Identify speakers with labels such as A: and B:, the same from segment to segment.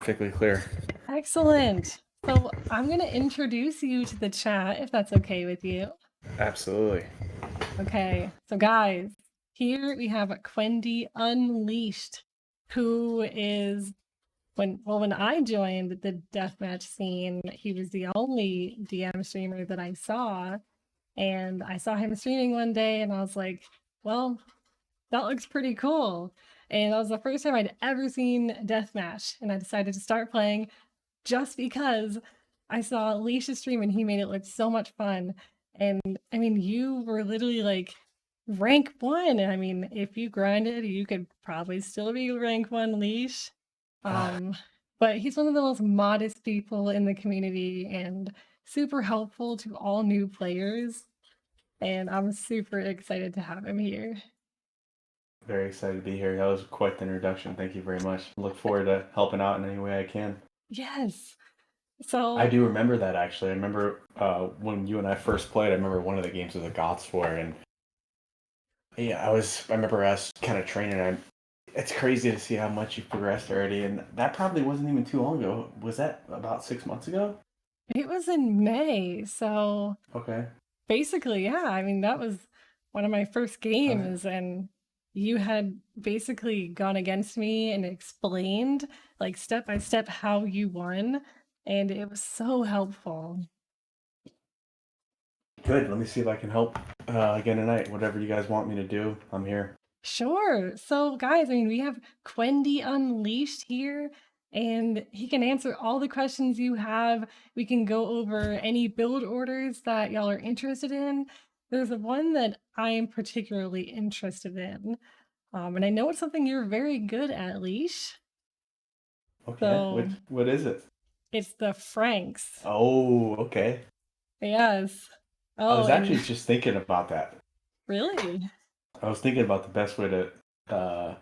A: Perfectly clear.
B: Excellent. So I'm going to introduce you to the chat if that's okay with you.
A: Absolutely.
B: Okay, so guys, here we have Quendy Unleashed, who is when I joined the deathmatch scene, he was the only DM streamer that I saw, and I saw him streaming one day, and I was like, well, that looks pretty cool. And that was the first time I'd ever seen deathmatch, and I decided to start playing just because I saw Alicia's stream and he made it look so much fun. And I mean, you were literally like rank 1. And I mean, if you grinded, you could probably still be rank 1 leash. Um, but he's one of the most modest people in the community and super helpful to all new players. And I'm super excited to have him here.
A: Very excited to be here. That was quite the introduction. Thank you very much. Look forward to helping out in any way I can.
B: Yes.
A: I
B: So
A: do remember that actually. I remember when you and I first played. I remember one of the games was a Goths War, and yeah, I remember us kind of training. It's crazy to see how much you've progressed already, and that probably wasn't even too long ago. Was that about 6 months ago?
B: it was in May. So
A: Okay.
B: basically, yeah. I mean, that was one of my first
A: All right.
B: games, and you had basically gone against me and explained, like, step by step how you won, and it was so helpful.
A: Good. Let me see if I can help again tonight. Whatever you guys want me to do, I'm here.
B: Sure. So, guys, I mean, we have Quendy Unleashed here, and he can answer all the questions you have. We can go over any build orders that y'all are interested in. There's one that I am particularly interested in. And I know it's something you're very good at, Leash.
A: Okay.
B: So
A: What is it?
B: it's the Franks.
A: Oh, okay.
B: Yes.
A: I
B: Oh,
A: was
B: and
A: actually just thinking about that.
B: really?
A: I was thinking about the best way to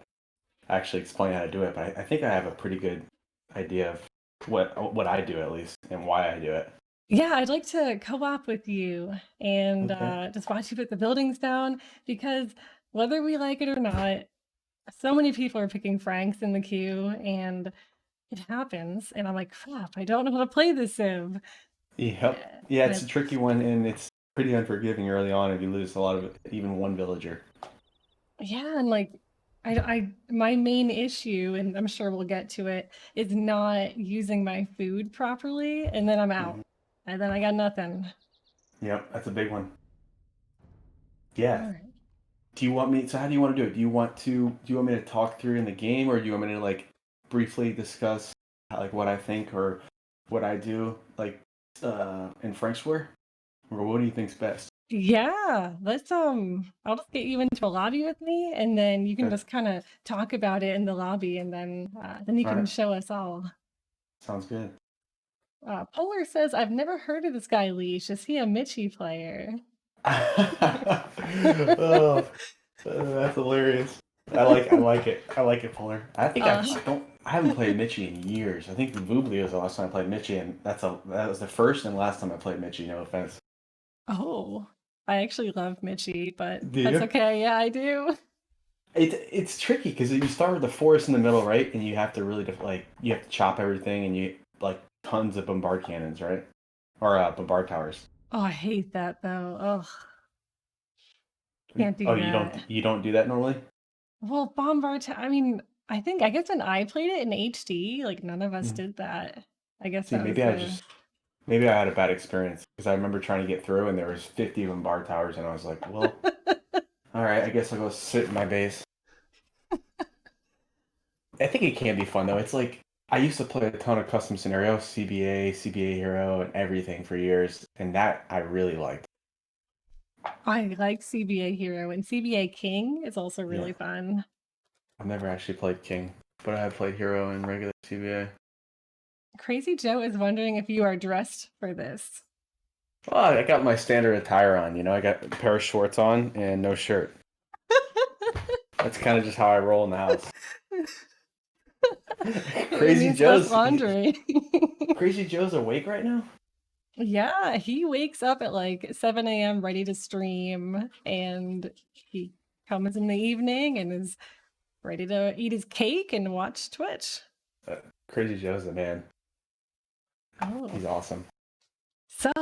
A: actually explain how to do it, but I think I have a pretty good idea of what I do at least and why I do it.
B: Yeah, I'd like to co-op with you and
A: Okay.
B: just watch you put the buildings down because whether we like it or not, so many people are picking Franks in the queue and it happens. And I'm like, crap, I don't know how to play this Civ.
A: Yep. Yeah, it's
B: And
A: a tricky one, and it's pretty unforgiving early on if you lose a lot of even one villager.
B: yeah, and like my main issue, and I'm sure we'll get to it, is not using my food properly, and then I'm out.
A: Hmm.
B: And then I got nothing.
A: Yep, that's a big one.
B: All
A: Yeah.
B: right.
A: Do you want me? So how do you want to do it? Do you want me to talk through in the game, or do you want me to like briefly discuss like what I think or what I do like in French War, or what do you think's best?
B: Yeah, let's I'll just get you into a lobby with me and then you can
A: Okay.
B: just kind of talk about it in the lobby and then you
A: All
B: can
A: right.
B: show us all.
A: Sounds good.
B: Polar says I've never heard of this guy Leash. Is he a Mitchie player?
A: Oh, that's hilarious. I like it. I like it, Polar.
B: uh
A: I haven't played Mitchie in years. I think Voobly was the last time I played Mitchie, and that was the first and last time I played Mitchie. No offense.
B: oh, I actually love Mitchie, but
A: Do
B: that's
A: you?
B: okay. Yeah, I do.
A: It's tricky because you start with the forest in the middle, right? And you have to really like you have to chop everything, and you like tons of bombard cannons, right? Or bombard towers.
B: Oh, I hate that though. Oh, can't
A: Oh,
B: do that.
A: you don't do that normally?
B: Well, I mean, I guess when I played it in HD, like none of us
A: Mhm.
B: did that. I guess
A: See,
B: that was the
A: maybe I had a bad experience because I remember trying to get through and there was 50 bombard towers, and I was like, well, all right, I guess I'll go sit in my base. I think it can be fun though. It's like I used to play a ton of custom scenarios, CBA Hero, and everything for years, and that I really liked.
B: I like CBA Hero and CBA King is also
A: Yeah,
B: really fun.
A: I've never actually played King, but I have played Hero and regular CBA.
B: Crazy Joe is wondering if you are dressed for this.
A: Well, I got my standard attire on. I got a pair of shorts on and no shirt. That's kind of just how I roll in the house.
B: It
A: Crazy
B: means less
A: Joe's
B: laundry.
A: Crazy Joe's awake right now.
B: Yeah, he wakes up at like 7 a.m. ready to stream, and he comes in the evening and is ready to eat his cake and watch Twitch.
A: Crazy Joe's the man.
B: Oh,
A: He's awesome.
B: so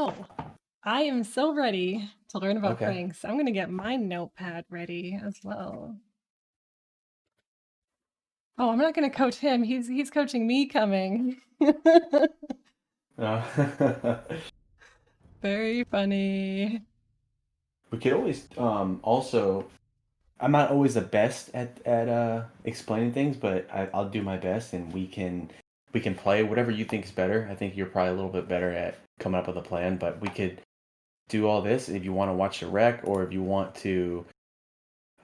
B: I am so ready to learn about
A: Okay.
B: pranks. I'm gonna get my notepad ready as well. Oh, I'm not gonna coach him. He's coaching me coming.
A: Uh,
B: Very funny.
A: we could always also. I'm not always the best at explaining things, but I'll do my best, and we can play whatever you think is better. I think you're probably a little bit better at coming up with a plan, but we could do all this if you want to watch the rec, or if you want to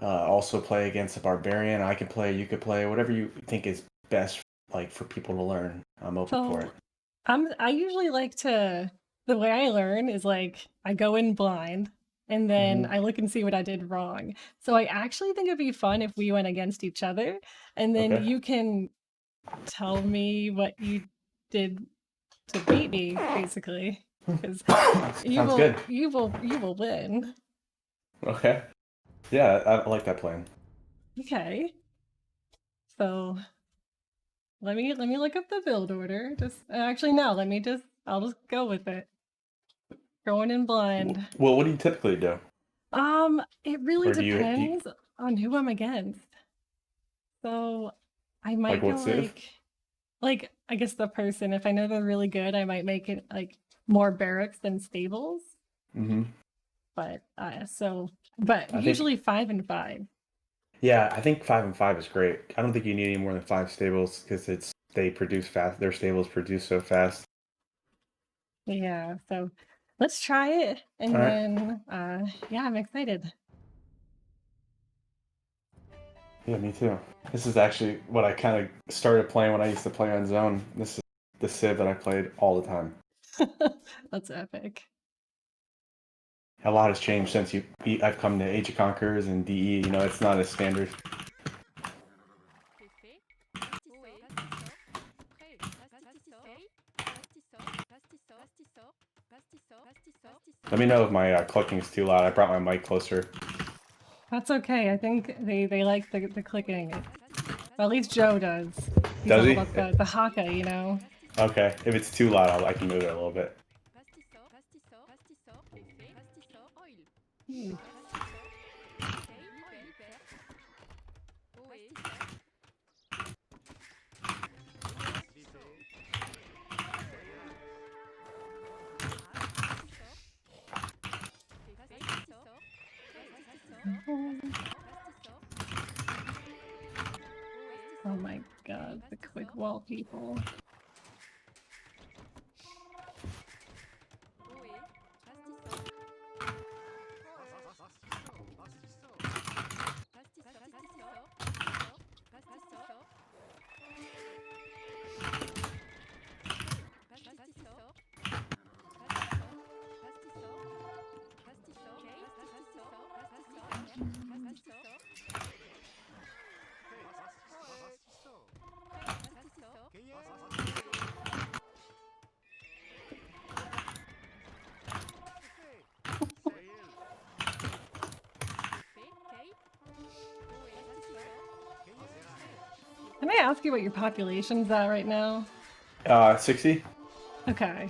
A: also play against a barbarian. I can play, you could play, whatever you think is best, like for people to learn. I'm open for it.
B: So I usually like to the way I learn is like I go in blind and then
A: Hmm.
B: I look and see what I did wrong. So I actually think it'd be fun if we went against each other and then
A: Okay.
B: you can tell me what you did to beat me, basically. Because
A: Sounds good.
B: you will win.
A: Okay. Yeah, I like that plan.
B: Okay. So let me look up the build order. Just actually no, I'll just go with it. Going in blind.
A: Well, what do you typically do?
B: It really
A: Or do you
B: depends on who I'm against. So I
A: like
B: might
A: what
B: go
A: civ?
B: like I guess the person, if I know they're really good, I might make it like more barracks than stables.
A: Hmm.
B: But but
A: I think,
B: usually 5 and 5.
A: yeah, I think 5 and 5 is great. I don't think you need any more than 5 stables because they produce fast. Their stables produce so fast.
B: Yeah, so let's try it
A: All
B: and
A: right.
B: then yeah, I'm excited.
A: Yeah, me too. This is actually what I kind of started playing when I used to play on Zone. This is the Civ that I played all the time.
B: That's epic.
A: A lot has changed since I've come to Age of Conquerors and DE. You know, it's not as standard. Let me know if my clicking is too loud. I brought my mic closer.
B: That's okay. I think they like the clicking. Or at least Joe does. He's
A: Does
B: all
A: he?
B: about the haka, you know.
A: Okay. If it's too loud, I can move it a little bit.
B: Hmm. Oh my god, the quick wall people. Can I ask you what your population's at right now?
A: 60.
B: Okay.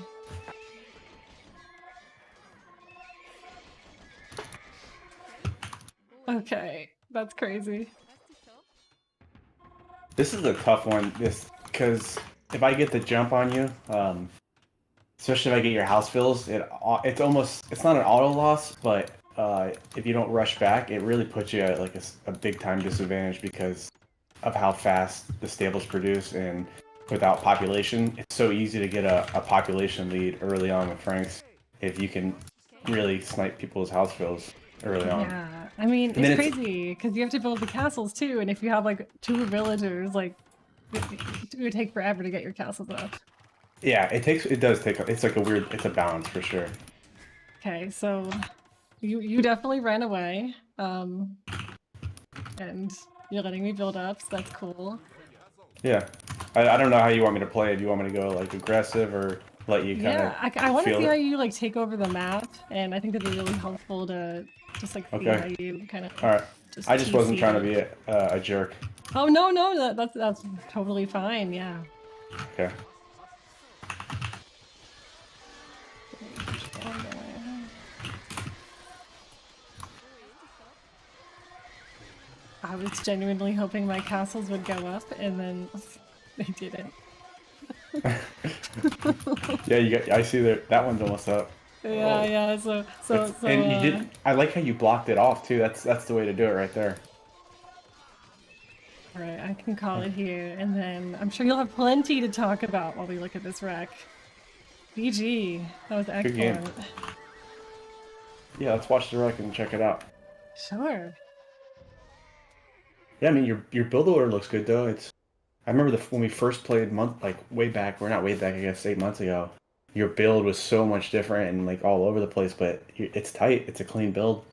B: Okay. That's crazy.
A: This is a tough one. This because if I get the jump on you, especially if I get your house fills, it's not an auto loss, but if you don't rush back, it really puts you at like a big time disadvantage because of how fast the stables produce and without population, it's so easy to get a population lead early on with Franks if you can really snipe people's house fills early on.
B: Yeah. I mean,
A: And
B: it's
A: then it's
B: crazy because you have to build the castles too, and if you have like 2 villagers, like it would take forever to get your castles up.
A: yeah, it does take it's like it's a balance for sure.
B: Okay, so you definitely ran away. And you're letting me build up, so that's cool.
A: Yeah. I don't know how you want me to play it. Do you want me to go like aggressive or let you kind
B: Yeah, I
A: of
B: want to
A: feel
B: see how
A: it?
B: you like take over the map, and I think that'd be really helpful to just like see how
A: Okay.
B: you kind of
A: All right.
B: just
A: I just wasn't trying to
B: TC.
A: be a jerk.
B: Oh no, no, that's totally fine. Yeah.
A: Okay.
B: I was genuinely hoping my castles would go up, and then they didn't.
A: Yeah, you got. I see that one's almost up.
B: Yeah,
A: Oh,
B: yeah.
A: and you did. I like how you blocked it off too. That's the way to do it right there.
B: All right, I can call it here, and then I'm sure you'll have plenty to talk about while we look at this wreck. BG, that was
A: Good game.
B: excellent.
A: Yeah, let's watch the wreck and check it out.
B: Sure.
A: Yeah, I mean your build order looks good though. I remember when we first played like way back. We're not way back. I guess 8 months ago. Your build was so much different and like all over the place, but it's tight. It's a clean build.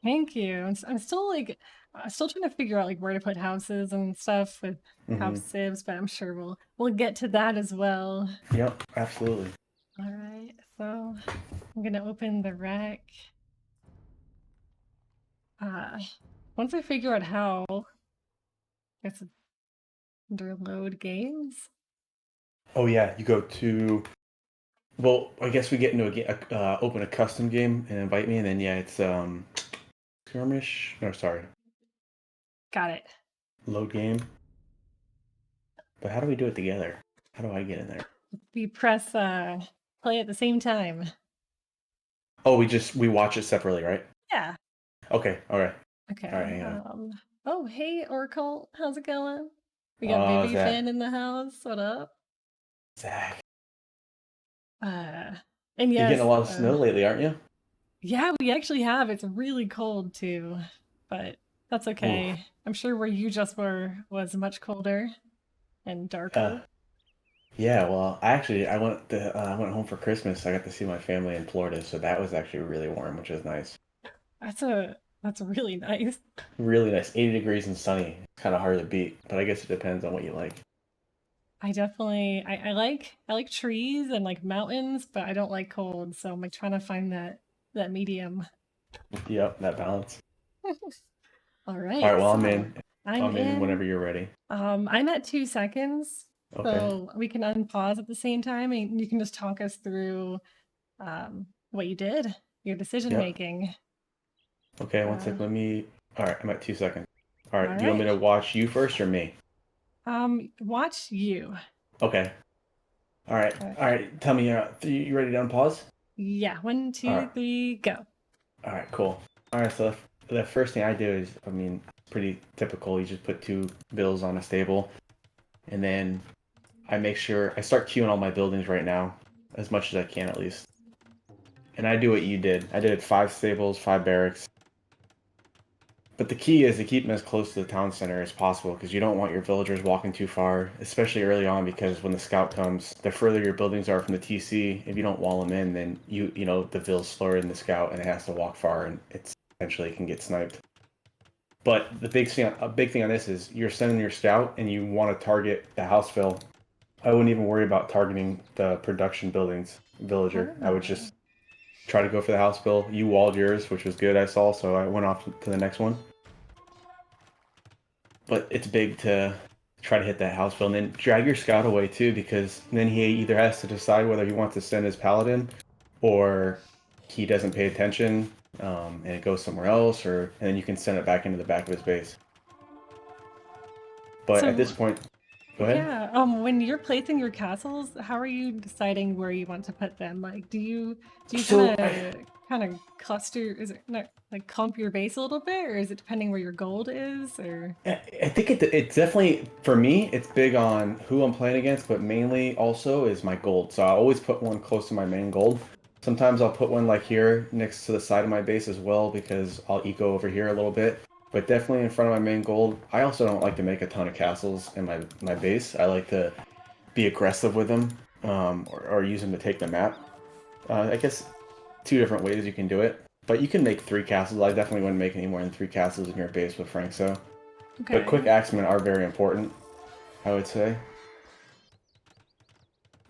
B: Thank you. I'm still like, I'm still trying to figure out like where to put houses and stuff with
A: Mm-hmm.
B: house civs, but I'm sure we'll get to that as well.
A: Yep, absolutely.
B: All right, so I'm gonna open the rack. Once I figure out how, it's under load games.
A: Oh yeah, you go to. Well, I guess we get into open a custom game and invite me, and then yeah, it's skirmish. No, sorry,
B: Got it.
A: load game. But how do we do it together? How do I get in there?
B: We press play at the same time.
A: Oh, we watch it separately, right?
B: Yeah.
A: Okay, all right,
B: Okay.
A: all right. Hang on.
B: Oh, hey, Oracle. How's it going? We got
A: Oh,
B: Baby Fan in the house. What up?
A: Zach,
B: Uh, and
A: you're getting
B: yes,
A: a lot of snow lately, aren't you?
B: yeah, we actually have. It's really cold too, but that's
A: Ooh.
B: okay. I'm sure where you just were was much colder and
A: Uh,
B: darker.
A: yeah. Well, I went home for Christmas. I got to see my family in Florida, so that was actually really warm, which was nice.
B: That's really nice.
A: Really nice, 80 degrees and sunny. It's kind of hard to beat, but I guess it depends on what you like.
B: I definitely I like trees and like mountains, but I don't like cold, so I'm like trying to find that medium.
A: Yep, that balance.
B: All
A: All
B: right,
A: right. Well, I'm
B: so
A: in.
B: I'm
A: I'm in
B: in.
A: whenever you're ready.
B: I'm at 2 seconds,
A: Okay.
B: so we can unpause at the same time, and you can just talk us through what you did, your decision
A: Yep.
B: making.
A: Okay. One
B: Uh,
A: sec. Let me. All right. I'm at 2 seconds. All
B: all
A: right. Do you want me
B: right.
A: to watch you first or me?
B: Watch you.
A: Okay. All right.
B: Uh,
A: All right. Tell me. You ready to unpause?
B: yeah, one,
A: All
B: two,
A: right.
B: three, go.
A: All right. Cool. All right. So the first thing I do is, I mean, pretty typical. You just put two bills on a stable, and then I make sure I start queuing all my buildings right now, as much as I can at least. And I do what you did. I did 5 stables, 5 barracks. But the key is to keep them as close to the town center as possible because you don't want your villagers walking too far, especially early on because when the scout comes, the further your buildings are from the TC, if you don't wall them in, then you know the vill's slower than the scout and it has to walk far and it's eventually can get sniped. But a big thing on this is you're sending your scout and you want to target the house fill. I wouldn't even worry about targeting the production buildings villager. I would
B: Ah.
A: just try to go for the house fill. You walled yours, which was good, I saw, so I went off to the next one. But it's big to try to hit that house fill and then drag your scout away too, because then he either has to decide whether he wants to send his paladin or he doesn't pay attention and it goes somewhere else, or and then you can send it back into the back of his base. But at this
B: So
A: point, go ahead.
B: yeah, when you're placing your castles, how are you deciding where you want to put them? Like, do you
A: So
B: kind of cluster? Is it not like clump your base a little bit, or is it depending where your gold is? Or
A: I think it's definitely for me. It's big on who I'm playing against, but mainly also is my gold. So I always put one close to my main gold. Sometimes I'll put one like here next to the side of my base as well because I'll eco over here a little bit. But definitely in front of my main gold. I also don't like to make a ton of castles in my base. I like to be aggressive with them or use them to take the map. I guess two different ways you can do it. But you can make 3 castles. I definitely wouldn't make any more than 3 castles in your base with Frank. So. But quick
B: okay,
A: axemen are very important, I would say.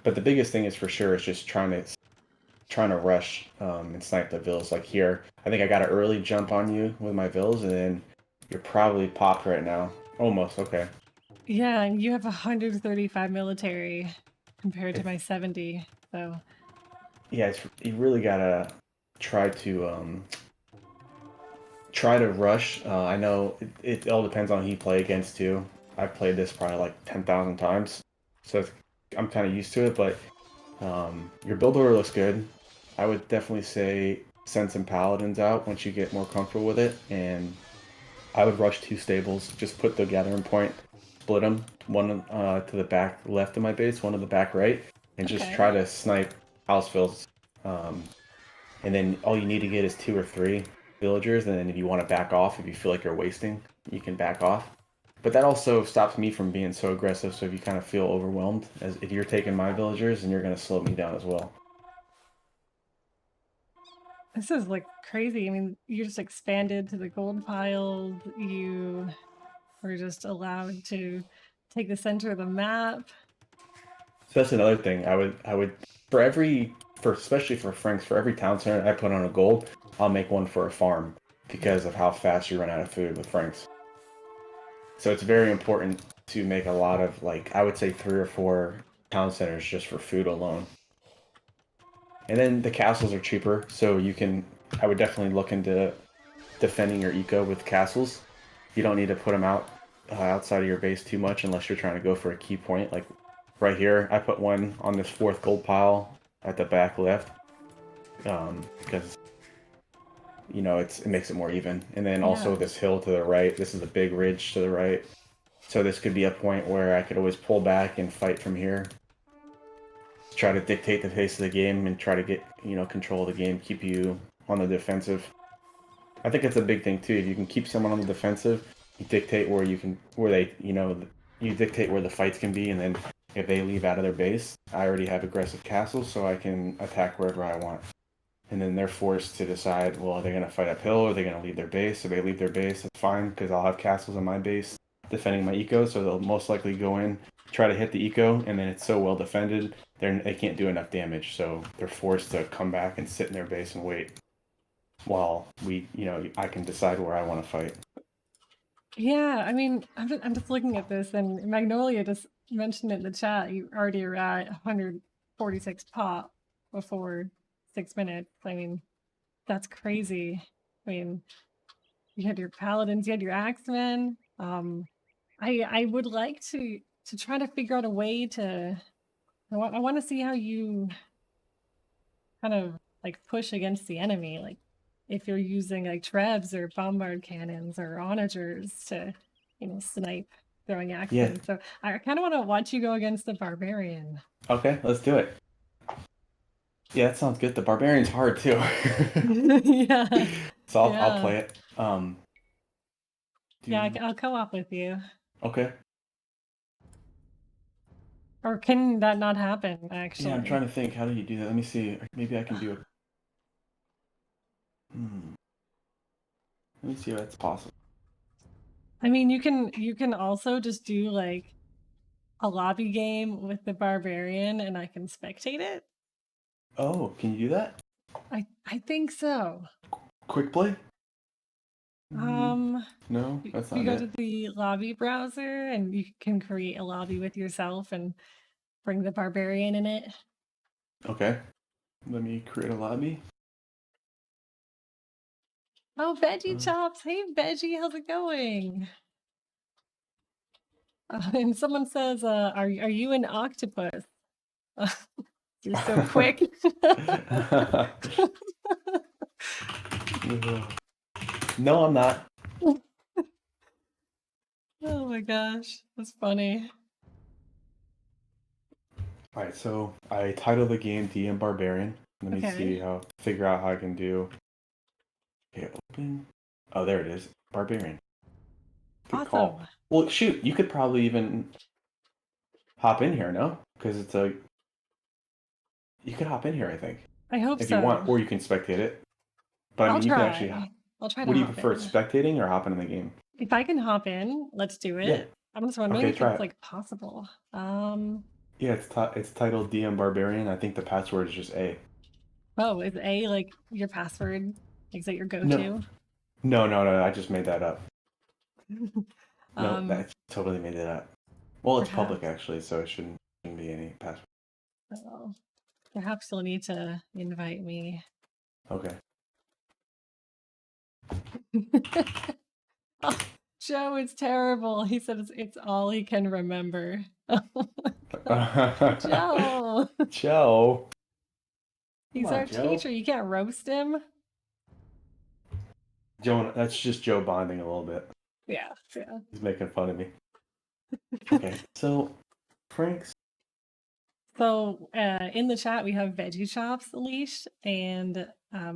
A: But the biggest thing is for sure is just trying to rush and snipe the vills. Like here, I think I got an early jump on you with my vills, and then you're probably popped right now. Almost okay.
B: Yeah, and you have 135 military compared to
A: It's
B: my 70. So
A: yeah, you really gotta try to try to rush. I know it all depends on who you play against too. I've played this probably like 10,000 times, so I'm kind of used to it. But your build order looks good. I would definitely say send some paladins out once you get more comfortable with it, and I would rush two stables. Just put the gathering point, split them, one to the back left of my base, one to the back right, and just
B: okay.
A: try to snipe house fills. Um, and then all you need to get is two or three villagers, and then if you want to back off, if you feel like you're wasting, you can back off. But that also stops me from being so aggressive. So if you kind of feel overwhelmed, as if you're taking my villagers, and you're going to slow me down as well.
B: This is like crazy. I mean, you just expanded to the gold piles. You were just allowed to take the center of the map.
A: So that's another thing. I would for especially for Franks, for every town center I put on a gold, I'll make one for a farm because of how fast you run out of food with Franks. So it's very important to make a lot of, like, I would say 3 or 4 town centers just for food alone. And then the castles are cheaper, so you can. I would definitely look into defending your eco with castles. You don't need to put them out outside of your base too much unless you're trying to go for a key point. Like right here, I put one on this fourth gold pile at the back left because it makes it more even. And then also
B: Yeah.
A: this hill to the right. This is a big ridge to the right. So this could be a point where I could always pull back and fight from here. Try to dictate the pace of the game and try to get control of the game, keep you on the defensive. I think it's a big thing too. If you can keep someone on the defensive, you dictate you dictate where the fights can be, and then if they leave out of their base, I already have aggressive castles, so I can attack wherever I want. And then they're forced to decide, well, are they going to fight uphill or are they going to leave their base? If they leave their base, that's fine because I'll have castles on my base defending my eco, so they'll most likely go in, try to hit the eco, and then it's so well defended, they can't do enough damage, so they're forced to come back and sit in their base and wait while I can decide where I want to fight.
B: Yeah, I mean, I'm just looking at this, and Magnolia just mentioned in the chat you already are at 146 pop before 6 minutes. I mean, that's crazy. I mean, you had your paladins, you had your axemen. I would like to try to figure out a way to. I want to see how you kind of like push against the enemy, like if you're using like trebs or bombard cannons or onagers to, snipe throwing
A: Yeah.
B: axemen. So I kind of want to watch you go against the barbarian.
A: Okay, let's do it. Yeah, that sounds good. The barbarian's hard too.
B: Yeah,
A: So I'll
B: yeah,
A: play it.
B: yeah.
A: Do
B: I'll co-op with you.
A: Okay.
B: Or can that not happen?
A: Yeah, I'm
B: Actually,
A: trying to think. How do you do that? Let me see. Maybe I can do it. Let me see if that's possible.
B: I mean, you can also just do like a lobby game with the barbarian, and I can spectate it.
A: Oh, can you do that?
B: I think so.
A: Quick play?
B: Um,
A: No, that's
B: you
A: not
B: go
A: it.
B: to the lobby browser and you can create a lobby with yourself and bring the barbarian in it.
A: Okay. Let me create a lobby.
B: Oh,
A: Uh,
B: Vegechops! Hey, Veggie, how's it going? And someone says, "Are you an octopus?" You're so quick.
A: no, I'm not.
B: Oh my gosh, that's funny.
A: Alright, so I titled the game DM Barbarian. Let me
B: Okay,
A: figure out how I can do. Okay, open. Oh, there it is. Barbarian. Good call.
B: awesome.
A: Well, shoot, you could probably even hop in here, no? Because you could hop in here, I think,
B: I hope
A: if you want,
B: so.
A: or you can spectate it. But I
B: I'll
A: mean, you can actually.
B: try. I'll try to
A: What do you
B: hop
A: prefer,
B: in.
A: spectating or hopping in the game?
B: If I can hop in, let's do
A: Yeah.
B: it. I'm just wondering
A: Okay,
B: if
A: try
B: it's
A: it.
B: like possible.
A: Yeah, it's titled DM Barbarian. I think the password is just A.
B: Oh, is A like your password? Is that your
A: No,
B: go-to?
A: no. I just made that up. No,
B: Um,
A: that totally made it up. Well, it's
B: Perhaps.
A: public actually, so it shouldn't be any password.
B: Oh, perhaps you'll need to invite me.
A: Okay.
B: Oh, Joe, it's terrible. He said it's all he can remember. Oh my God. Joe!
A: Joe. Come
B: He's
A: on,
B: our
A: Joe.
B: teacher. You can't roast him.
A: Joe, that's just Joe bonding a little bit.
B: Yeah, yeah.
A: He's making fun of me. Okay, so Frank's.
B: So in the chat we have Vegechops unleashed, and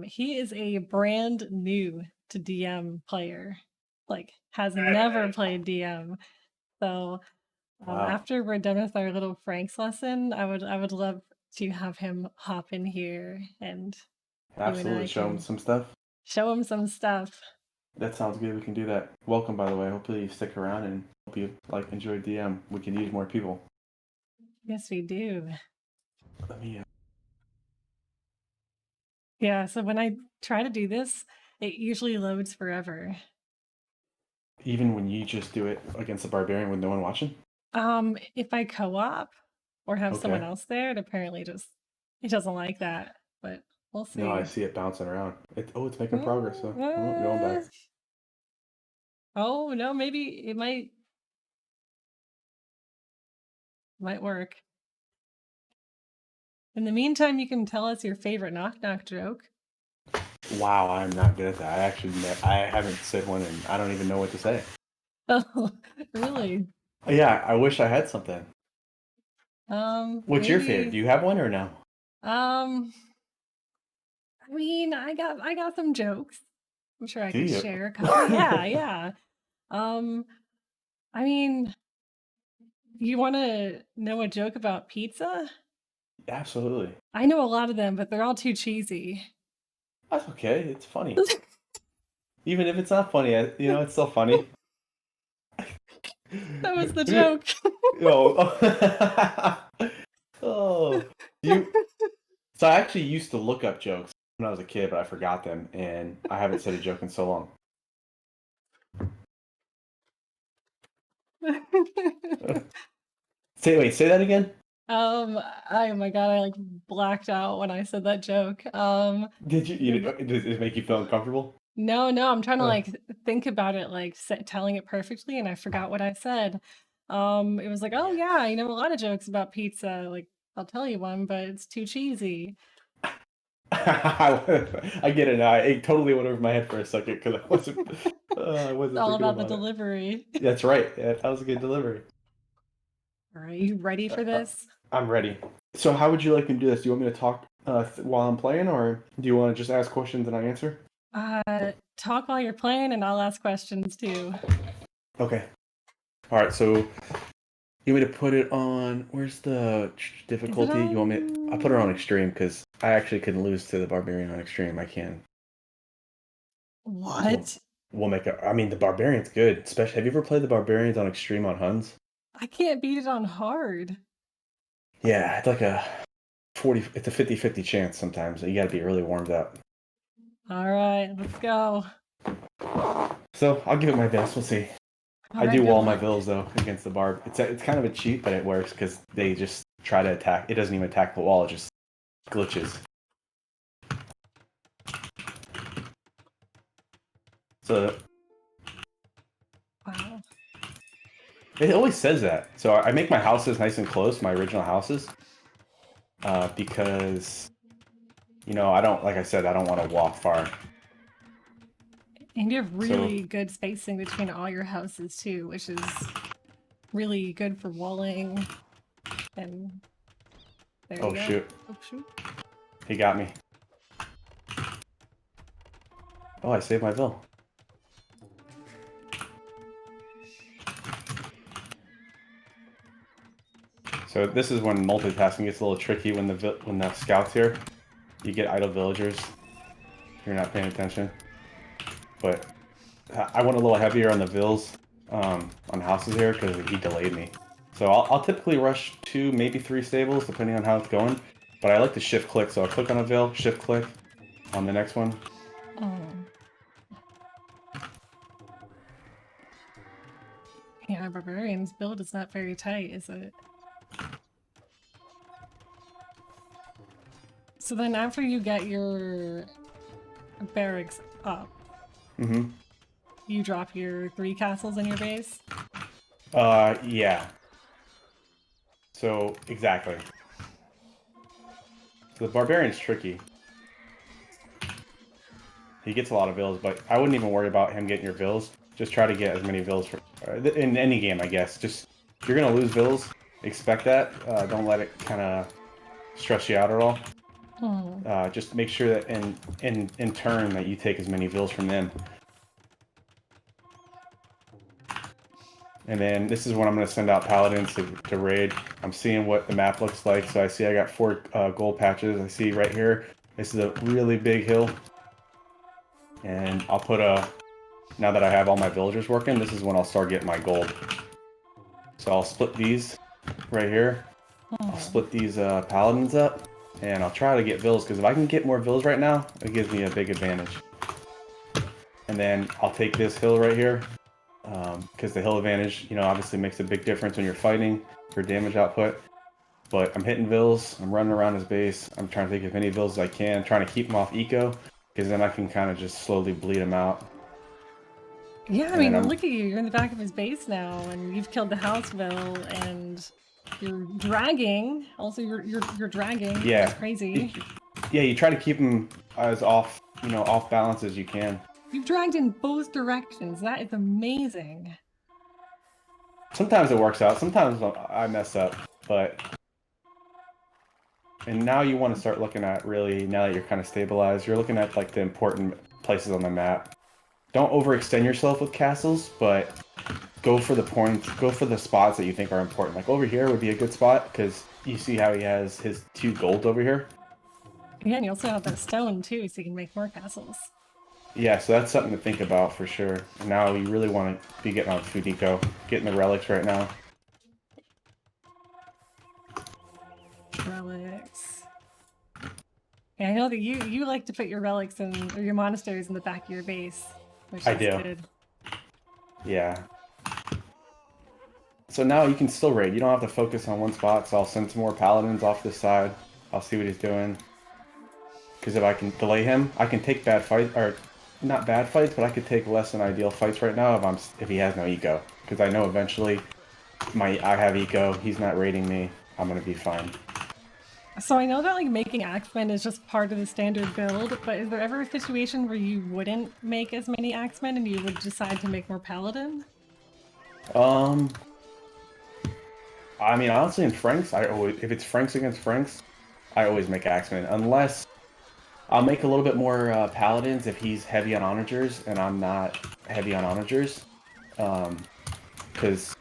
B: he is a brand new to DM player. Like has never played DM. So
A: Wow.
B: after we're done with our little Frank's lesson, I would love to have him hop in here and
A: Absolutely, show him some stuff.
B: Show him some stuff.
A: That sounds good. We can do that. Welcome, by the way. Hopefully you stick around and hope you enjoy DM. We can use more people.
B: Yes, we do.
A: Let me.
B: Yeah. So when I try to do this, it usually loads forever.
A: Even when you just do it against the barbarian with no one watching?
B: If I co-op or have someone else there, it apparently it doesn't like that, but we'll see.
A: No, I see it bouncing around. It's making progress, so going back.
B: Oh no, maybe it might work. In the meantime, you can tell us your favorite knock-knock joke.
A: Wow, I'm not good at that. I haven't said one and I don't even know what to say.
B: Oh, really?
A: Yeah, I wish I had something. What's your favorite? Do you have one or no?
B: I mean, I got some jokes. I'm sure I could share a couple. Yeah, yeah. I mean, you want to know a joke about pizza?
A: Absolutely.
B: I know a lot of them, but they're all too cheesy.
A: That's okay. It's funny. Even if it's not funny, it's still funny.
B: That was the joke.
A: Oh, So I actually used to look up jokes when I was a kid, but I forgot them, and I haven't said a joke in so long. Say that again.
B: Oh my God, I blacked out when I said that joke.
A: Did you? Does it make you feel uncomfortable?
B: No, I'm trying to think about it, telling it perfectly, and I forgot what I said. It was oh yeah, I know a lot of jokes about pizza. I'll tell you one, but it's too cheesy.
A: I get it now. It totally went over my head for a second because I wasn't.
B: It's all about the delivery.
A: That's right. Yeah, that was a good delivery.
B: All right, you ready for this?
A: I'm ready. So how would you like me to do this? Do you want me to talk while I'm playing, or do you want to just ask questions and I answer?
B: Talk while you're playing, and I'll ask questions too.
A: Okay. All right. So you want me to put it on? Where's the difficulty? You want me? I put it on extreme because I actually can lose to the barbarian on extreme. I can.
B: What?
A: So we'll make it. I mean, the barbarian's good. Especially, have you ever played the barbarians on extreme on Huns?
B: I can't beat it on hard.
A: Yeah, it's like a 40. It's a 50-50 chance sometimes. You got to be really warmed up.
B: All right, let's go.
A: So I'll give it my best. We'll see. I do wall my vills though against the barb. It's kind of a cheat, but it works because they just try to attack. It doesn't even attack the wall; it just glitches. So,
B: wow.
A: It always says that. So I make my houses nice and close, my original houses, because I don't, like I said, I don't want to walk far.
B: And you have really good spacing between all your houses too, which is really good for walling. And there you go.
A: Shoot.
B: Oh shoot!
A: He got me. Oh, I saved my vill. So this is when multitasking gets a little tricky when the scout's here. You get idle villagers. You're not paying attention. But I went a little heavier on the vills on houses here because he delayed me. So I'll typically rush 2, maybe 3 stables depending on how it's going. But I like to shift click, so I'll click on a vill, shift click on the next one.
B: Oh. Yeah, Barbarian's build is not very tight, is it? So then after you get your barracks up, you drop your 3 castles in your base?
A: Yeah. So, exactly. So the Barbarian's tricky. He gets a lot of vills, but I wouldn't even worry about him getting your vills. Just try to get as many vills for, in any game, I guess. Just, if you're going to lose vills, expect that. Don't let it kind of stress you out at all. Just make sure that in turn that you take as many vills from them. And then this is when I'm going to send out paladins to raid. I'm seeing what the map looks like. So I see I got 4 gold patches. I see right here, this is a really big hill. And I'll put now that I have all my villagers working, this is when I'll start getting my gold. So I'll split these right here. I'll split these paladins up. And I'll try to get vills, because if I can get more vills right now, it gives me a big advantage. And then I'll take this hill right here. Because the hill advantage, obviously makes a big difference when you're fighting for damage output. But I'm hitting vills, I'm running around his base, I'm trying to take as many vills as I can, trying to keep him off eco, because then I can kind of just slowly bleed him out.
B: Yeah, I mean, look at you, you're in the back of his base now, and you've killed the Houseville, and you're dragging, also you're dragging,
A: yeah.
B: That's crazy.
A: Yeah, you try to keep him as off balance as you can.
B: You've dragged in both directions. That is amazing.
A: Sometimes it works out. Sometimes I mess up, but... And now you want to start looking at, really, now that you're kind of stabilized, you're looking at like the important places on the map. Don't overextend yourself with castles, but go for the points, go for the spots that you think are important. Like over here would be a good spot, because you see how he has his 2 gold over here?
B: Yeah, and you also have that stone too, so you can make more castles.
A: Yeah, so that's something to think about for sure. Now you really want to be getting on food eco, getting the relics right now.
B: Relics. Yeah, I know that you like to put your relics or your monasteries in the back of your base, which is good.
A: Yeah. So now you can still raid. You don't have to focus on one spot, so I'll send some more paladins off this side. I'll see what he's doing. Because if I can delay him, I can take bad fights, or not bad fights, but I could take less than ideal fights right now if he has no eco. Because I know eventually I have eco, he's not raiding me, I'm gonna be fine.
B: So I know that like making axemen is just part of the standard build, but is there ever a situation where you wouldn't make as many axemen and you would decide to make more paladin?
A: I mean, honestly, in Franks, if it's Franks against Franks, I always make axemen, unless I'll make a little bit more paladins if he's heavy on onagers and I'm not heavy on onagers, because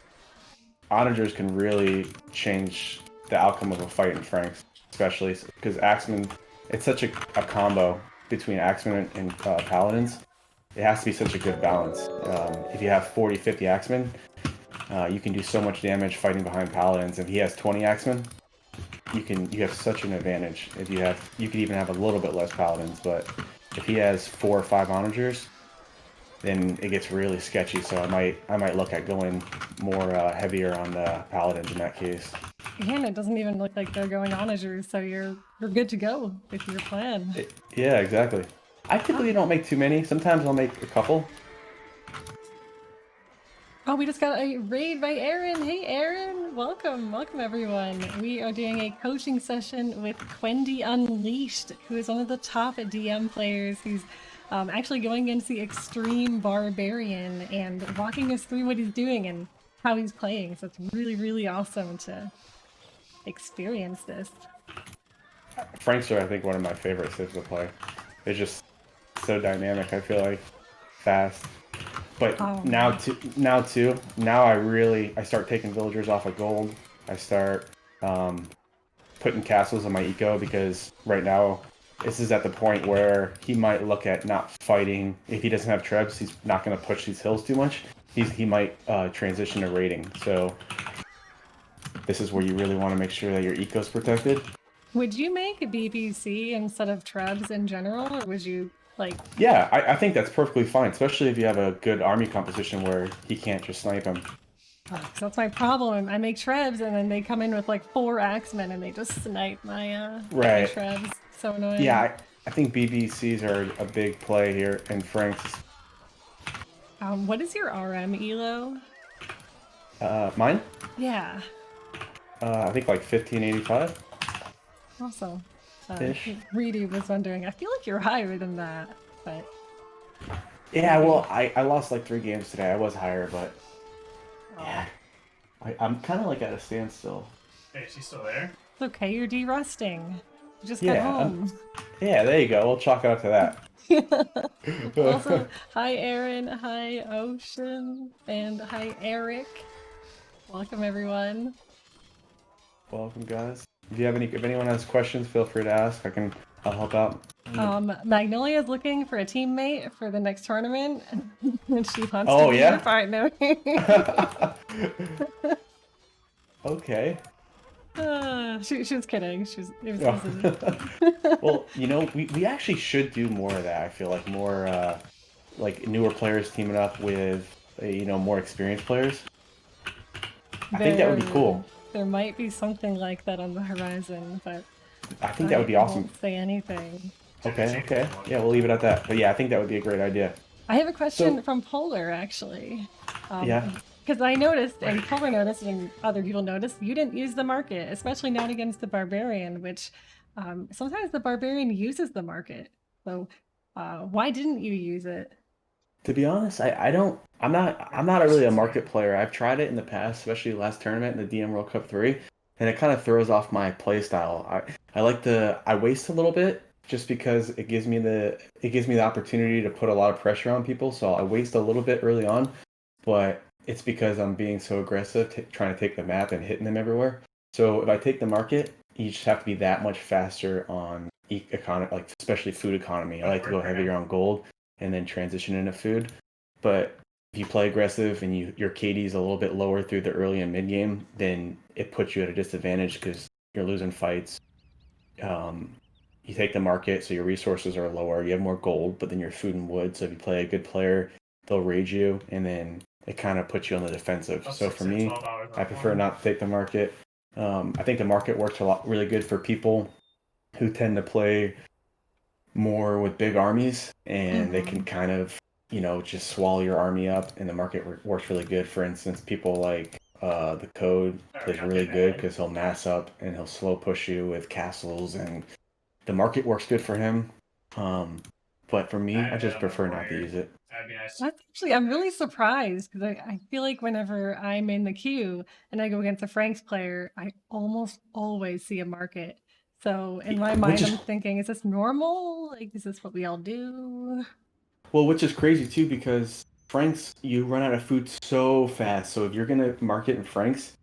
A: onagers can really change the outcome of a fight in Franks, especially because axemen, it's such a combo between axemen and paladins. It has to be such a good balance. If you have 40, 50 axemen, you can do so much damage fighting behind paladins. If he has 20 axemen, you have such an advantage. You could even have a little bit less paladins, but if he has 4 or 5 onagers, then it gets really sketchy. So I might look at going more heavier on the paladins in that case.
B: Yeah, and it doesn't even look like they're going onagers, so you're good to go with your plan.
A: Yeah, exactly. I typically don't make too many. Sometimes I'll make a couple.
B: Oh, we just got a raid by Aaron. Hey, Aaron. Welcome everyone. We are doing a coaching session with Quendy Unleashed, who is one of the top DM players. He's actually going against the Extreme Barbarian and walking us through what he's doing and how he's playing. So it's really, really awesome to experience this.
A: Franks are, I think, one of my favorite civs to play. They're just so dynamic, I feel like. Fast. But now I start taking villagers off of gold. I start putting castles on my eco, because right now this is at the point where he might look at not fighting. If he doesn't have trebs, he's not going to push these hills too much. He might transition to raiding. So this is where you really want to make sure that your eco's protected.
B: Would you make a BPC instead of trebs in general, or would you like...
A: Yeah, I think that's perfectly fine, especially if you have a good army composition where he can't just snipe him.
B: That's my problem. I make Trebs and then they come in with like 4 Axemen and they just snipe my my
A: Right.
B: Trebs. So annoying.
A: Yeah, I think BBCs are a big play here, and Frank's.
B: What is your RM elo?
A: Mine?
B: Yeah.
A: I think like 1585
B: Also,
A: ish.
B: Reedy was wondering. I feel like you're higher than that, but
A: Yeah,
B: maybe.
A: well, I lost like 3 games today. I was higher, but
B: Oh,
A: yeah, I'm kind of like at a standstill.
C: Hey, she's still there?
B: it's okay. You're de-rusting. You just got
A: Yeah,
B: home.
A: yeah, there you go. We'll chalk it up to
B: Also,
A: that.
B: hi Aaron, hi Ocean, and hi Eric. Welcome everyone.
A: Welcome, guys. If anyone has questions, feel free to ask. I'll help out.
B: Magnolia is looking for a teammate for the next tournament, and she wants to
A: Oh
B: be your
A: yeah.
B: partner.
A: Okay.
B: She was kidding. It was easy.
A: Well, we actually should do more of that. I feel like more like newer players teaming up with more experienced players. I think that would be cool.
B: There might be something like that on the horizon, but
A: I think that would be awesome.
B: won't say anything.
A: Okay. Yeah, we'll leave it at that. But yeah, I think that would be a great idea.
B: I have a question from Polar, actually.
A: Yeah.
B: Because I noticed, and Polar noticed, and other people noticed, you didn't use the market, especially not against the Barbarian, which sometimes the Barbarian uses the market. So why didn't you use it?
A: To be honest, I don't. I'm not really a market player. I've tried it in the past, especially last tournament in the DM World Cup 3, and it kind of throws off my play style. I waste a little bit just because it gives me the opportunity to put a lot of pressure on people. So I waste a little bit early on, but it's because I'm being so aggressive, trying to take the map and hitting them everywhere. So if I take the market, you just have to be that much faster on economy, like especially food economy. I like to go heavier on gold and then transition into food. But if you play aggressive and your KD is a little bit lower through the early and mid game, then it puts you at a disadvantage because you're losing fights. Um, you take the market, so your resources are lower. You have more gold, but then you're food and wood. So if you play a good player, they'll raid you, and then it kind of puts you on the defensive. So for me, I prefer not to take the market. I think the market works really good for people who tend to play more with big armies, and they can kind of just swallow your army up, and the market works really good. For instance, people like the code plays really good because he'll mass up and he'll slow push you with castles, and the market works good for him. But for me, I just prefer not to use it.
B: That's actually, I'm really surprised because I feel like whenever I'm in the queue and I go against a Franks player, I almost always see a market. So in my mind, I'm thinking, is this normal? Like, is this what we all do?
A: Well, which is crazy too because Franks, you run out of food so fast. So if you're gonna market in Franks,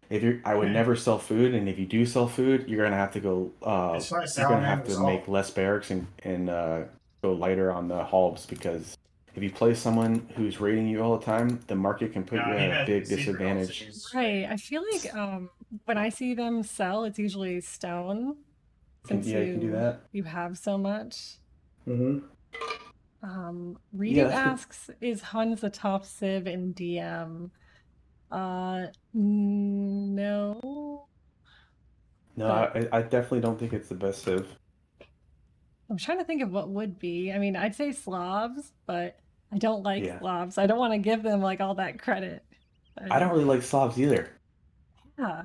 A: I would never sell food, and if you do sell food, you're gonna have to go. You're gonna have to make less barracks and go lighter on the halls because if you play someone who's raiding you all the time, the market can put you at a big disadvantage.
B: Right. I feel like when I see them sell, it's usually stone, since
A: You can do that.
B: you have so much.
A: Mm-hmm.
B: Redo asks, is Huns the Top Civ in DM? No.
A: No, I definitely don't think it's the best Civ.
B: I'm trying to think of what would be. I mean, I'd say Slavs, but I don't like Slavs. I don't want to give them like all that credit.
A: I don't really like Slavs either.
B: Yeah.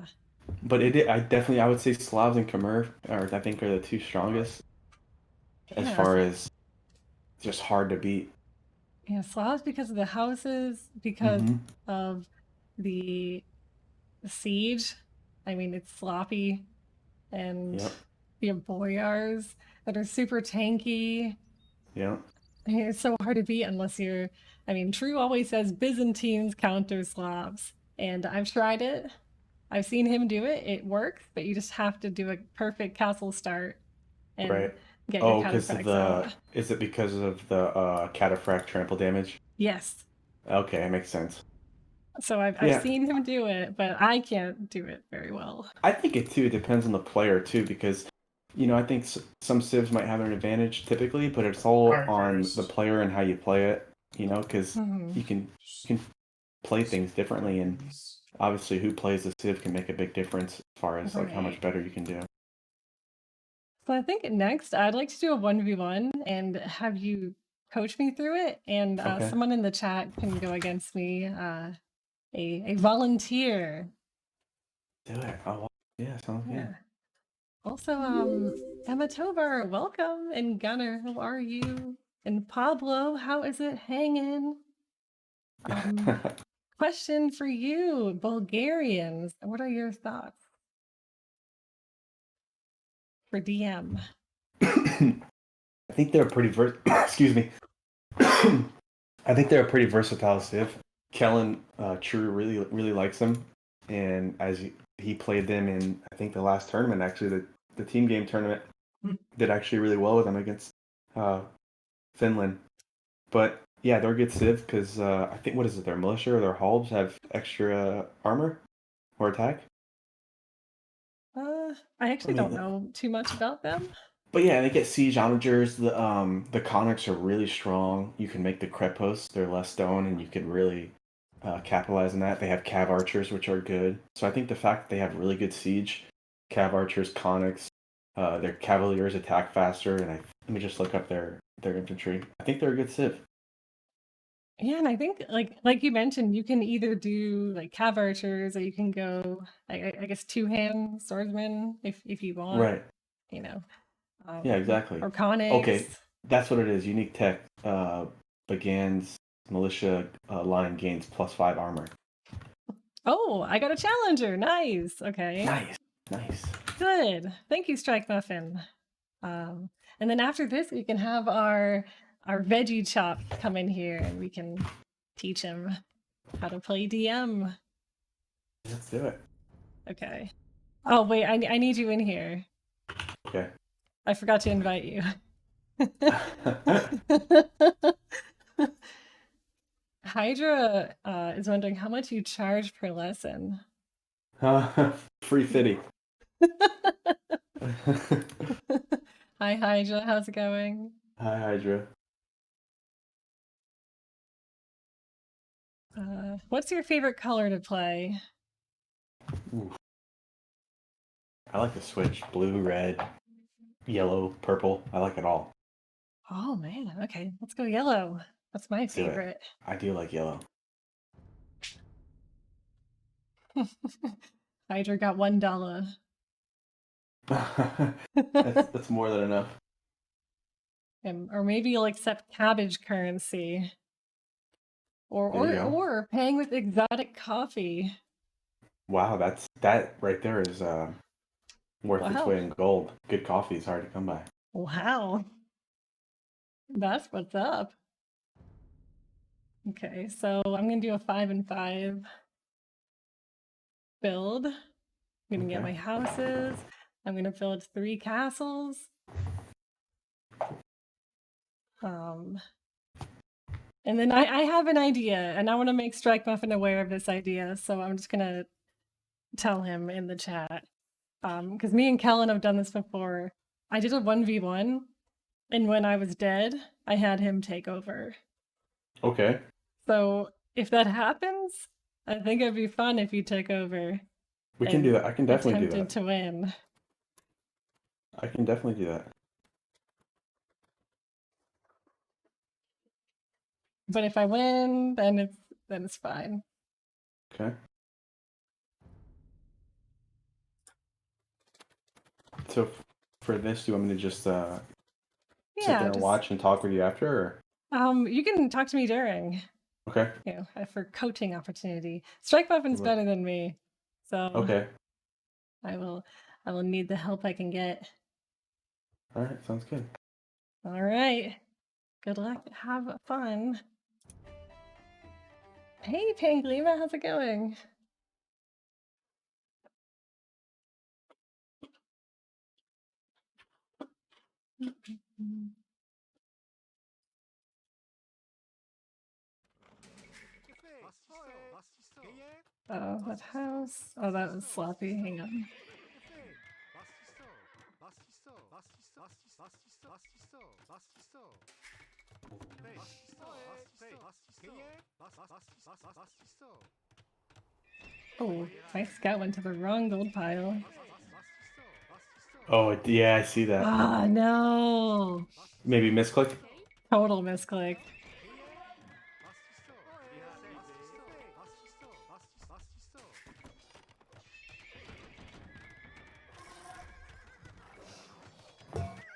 A: But I would say Slavs and Khmer I think are the two strongest as far as just hard to beat.
B: Yeah, Slavs because of the houses, because of the siege. I mean, it's sloppy, and you have boyars that are super tanky.
A: Yeah.
B: I mean, it's so hard to beat unless you're. I mean, True always says Byzantines counter Slavs, and I've tried it. I've seen him do it. It works, but you just have to do a perfect castle start and get your cataphracts out.
A: Is it because of the cataphract trample damage?
B: Yes.
A: Okay, it makes sense.
B: So I've seen him do it, but I can't do it very well.
A: I think it too. It depends on the player too, because I think some civs might have an advantage typically, but it's all on the player and how you play it. Because you can play things differently, and obviously who plays the Civ can make a big difference as far as like how much
B: Right.
A: better you can do.
B: So I think next I'd like to do a 1v1 and have you coach me through it, and
A: Okay.
B: someone in the chat can go against me, a volunteer.
A: Do it. Oh, yeah, sounds good.
B: Yeah. Also, Emma Tovar, welcome, and Gunnar, how are you? And Pablo, how is it hanging? Question for you, Bulgarians. What are your thoughts for DM?
A: I think they're pretty excuse me. I think they're a pretty versatile Civ. Kellen True really likes them, and as he played them in I think the last tournament, actually the team game tournament, did actually really well with them against Finland. But yeah, they're a good Civ because I think what is it? Their militia or their halbs have extra armor or attack.
B: I actually don't know too much about them.
A: But yeah, they get siege onagers. The conics are really strong. You can make the crepos. They're less stone, and you can really capitalize on that. They have cav archers, which are good. So I think the fact that they have really good siege, cav archers, conics, their cavaliers attack faster, and let me just look up their infantry. I think they're a good civ.
B: Yeah, and I think like you mentioned, you can either do like cav archers, or you can go I guess two-hand swordsman if you want.
A: Right.
B: You know.
A: Yeah, exactly.
B: Or conics.
A: Okay, that's what it is. Unique tech. Begins militia line gains +5 armor.
B: Oh, I got a challenger. Nice. Okay.
A: Nice.
B: Good. Thank you, Strike Muffin. And then after this, we can have our Vegechops come in here, and we can teach him how to play DM.
A: Let's do it.
B: Okay. Oh wait, I need you in here.
A: Okay.
B: I forgot to invite you. Hydra is wondering how much you charge per lesson.
A: Free fitty.
B: Hi Hydra, how's it going?
A: Hi Hydra.
B: What's your favorite color to play?
A: Ooh. I like to switch blue, red, yellow, purple. I like it all.
B: Oh man, okay, let's go yellow. That's my favorite.
A: I do like yellow.
B: Hydra got $1.
A: that's more than enough.
B: Or maybe you'll accept cabbage currency. Or paying with exotic coffee.
A: Wow, that right there is worth its weight in gold. Good coffee is hard to come by.
B: Wow. That's what's up. Okay, so I'm gonna do a 5 and 5 build. I'm gonna get my houses. I'm gonna build 3 castles. And then I have an idea, and I want to make Strike Muffin aware of this idea, so I'm just gonna tell him in the chat. Because me and Kellen have done this before. I did a 1v1, and when I was dead, I had him take over.
A: Okay.
B: So if that happens, I think it'd be fun if you took over.
A: We can do that. I can definitely do that.
B: Attempted to win.
A: I can definitely do that.
B: But if I win, then it's fine.
A: Okay. So for this, do you want me to just sit there and watch and talk with you after? Or?
B: You can talk to me during.
A: Okay.
B: You know, for coaching opportunity. Strike Muffin's better than me, so
A: okay.
B: I will need the help I can get.
A: All right, sounds good.
B: All right. Good luck. Have fun. Hey, Panglima, how's it going? Oh, what house? Oh, that was sloppy. Hang on. Oh, my scout went to the wrong gold pile.
A: Oh, yeah, I see that.
B: Ah, no.
A: Maybe misclick?
B: Total misclick.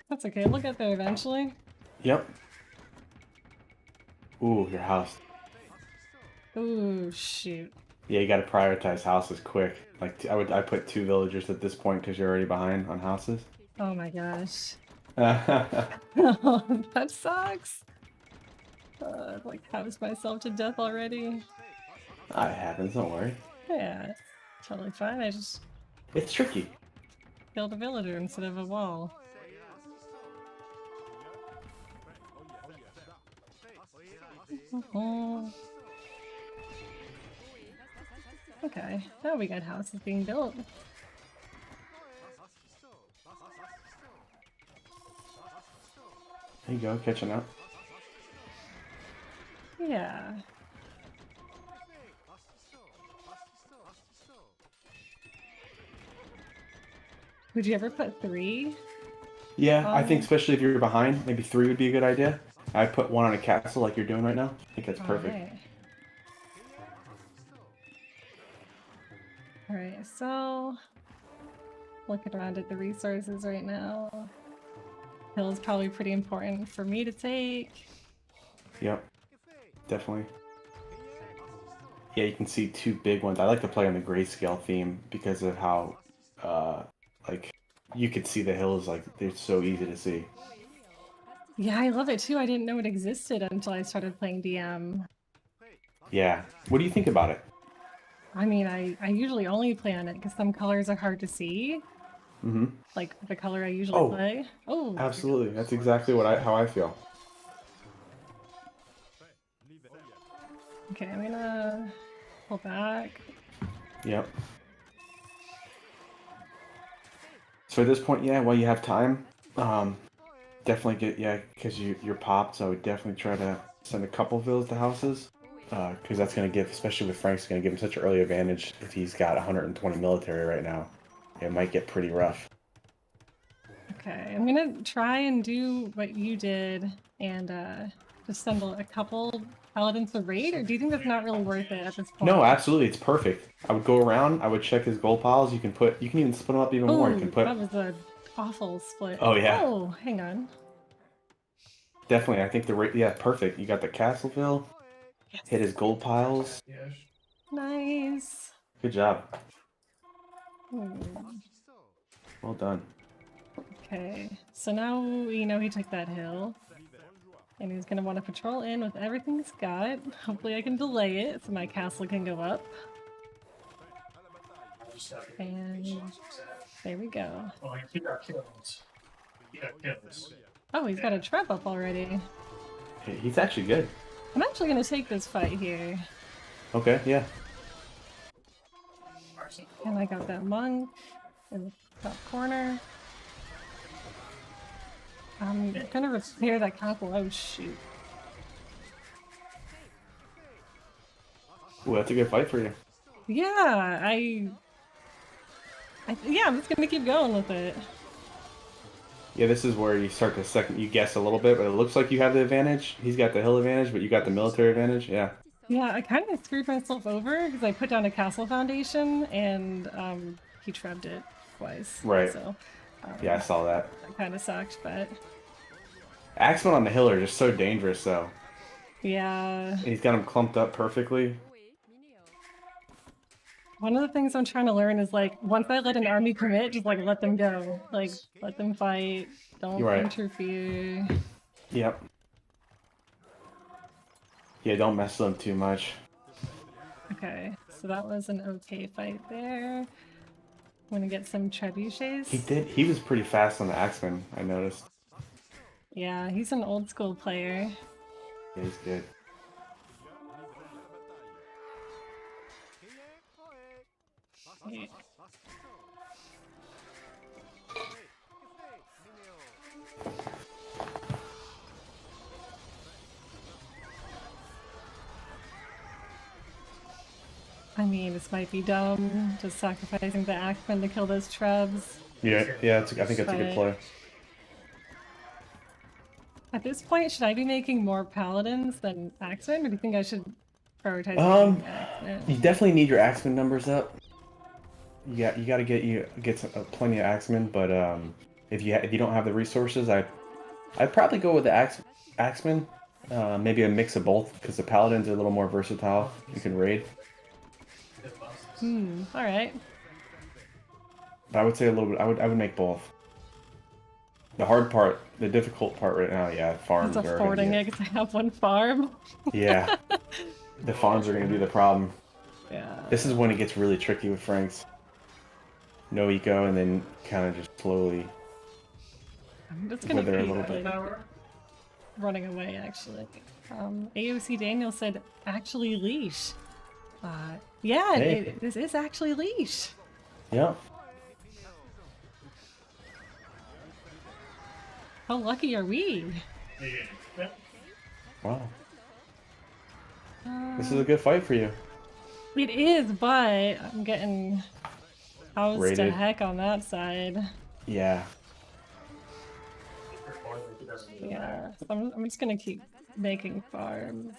B: That's okay, we'll get there eventually.
A: Yep. Ooh, your house.
B: Ooh, shoot.
A: Yeah, you gotta prioritize houses quick. Like, I put 2 villagers at this point because you're already behind on houses.
B: Oh my gosh.
A: It
B: That sucks. I've like housed myself to death already.
A: happens, don't worry.
B: Yeah, it's totally fine. I just
A: It's tricky.
B: killed a villager instead of a wall. Okay, now we got houses being built.
A: There you go, catching up.
B: Yeah. Would you ever put 3?
A: Yeah, I think especially if you're behind, maybe 3 would be a good idea. I put 1 on a castle like you're doing right now. I think that's perfect.
B: Alright, so looking around at the resources right now. Hill is probably pretty important for me to take.
A: Yep, definitely. Yeah, you can see 2 big ones. I like to play on the grayscale theme because of how, like, you could see the hills, like, they're so easy to see.
B: Yeah, I love it too. I didn't know it existed until I started playing DM.
A: Yeah. What do you think about it?
B: I mean, I usually only play on it because some colors are hard to see.
A: Mm-hmm.
B: Like the color I usually play. Oh,
A: absolutely. That's exactly how I feel.
B: Okay, I'm gonna pull back.
A: Yep. So at this point, yeah, while you have time, definitely because you're popped, so I would definitely try to send a couple villas to houses. Because that's going to give, especially with Frank's, going to give him such an early advantage if he's got 120 military right now. It might get pretty rough.
B: Okay, I'm gonna try and do what you did and just send a couple paladins to raid, or do you think that's not really worth it at this point?
A: No, absolutely, it's perfect. I would go around, I would check his gold piles. You can even split them up even more. You can put.
B: That was an awful split.
A: Oh yeah.
B: Oh, hang on.
A: Definitely, I think perfect. You got the Castleville.
B: Yes.
A: Hit his gold piles.
B: Nice.
A: Good job. Well done.
B: Okay, so now we know he took that hill. And he's gonna want to patrol in with everything he's got. Hopefully I can delay it so my castle can go up. And there we go.
C: Oh, he got killed. He got killed.
B: Oh, he's got a trap up already.
A: He's actually good.
B: I'm actually gonna take this fight here.
A: Okay, yeah.
B: And I got that monk in the top corner. I'm gonna repair that castle. Oh shoot.
A: Ooh, that's a good fight for you.
B: Yeah, yeah, I'm just gonna keep going with it.
A: Yeah, this is where you start to you guess a little bit, but it looks like you have the advantage. He's got the hill advantage, but you got the military advantage. Yeah.
B: Yeah, I kind of screwed myself over because I put down a castle foundation and he trapped it twice.
A: Right.
B: So,
A: yeah, I saw that.
B: That kind of sucked, but...
A: Axemen on the hill are just so dangerous, though.
B: Yeah.
A: And he's got them clumped up perfectly.
B: One of the things I'm trying to learn is, like, once I let an army commit, just, like, let them go. Like, let them fight. Don't interfere.
A: Yep. Yeah, don't mess with them too much.
B: Okay, so that was an okay fight there. I'm gonna get some trebuchets.
A: He was pretty fast on the Axemen, I noticed.
B: Yeah, he's an old school player.
A: Yeah, he's good.
B: Yeah. I mean, this might be dumb, just sacrificing the Axeman to kill those trebs.
A: Yeah, I think that's a good play.
B: At this point, should I be making more paladins than Axemen, or do you think I should prioritize making Axemen?
A: You definitely need your Axeman numbers up. You got to get some, plenty of Axemen, but if you don't have the resources, I'd probably go with the Axemen. Maybe a mix of both, because the paladins are a little more versatile. You can raid.
B: All right.
A: But I would say a little bit. I would make both. The hard part, the difficult part right now, yeah, farms
B: It's
A: are
B: affording it because I have one farm.
A: Yeah, the farms are going to be the problem.
B: Yeah.
A: This is when it gets really tricky with Franks. No eco, and then kind of just slowly.
B: I'm just gonna
A: wither a
B: keep
A: little bit.
B: running away. Actually, AOC Daniel said actually leash. Yeah,
A: Hey.
B: this is actually leash.
A: Yeah.
B: How lucky are we?
A: Wow. This is a good fight for you.
B: It is, but I'm getting housed to
A: Raided.
B: heck on that side.
A: Yeah.
B: Yeah, so I'm just gonna keep making farms.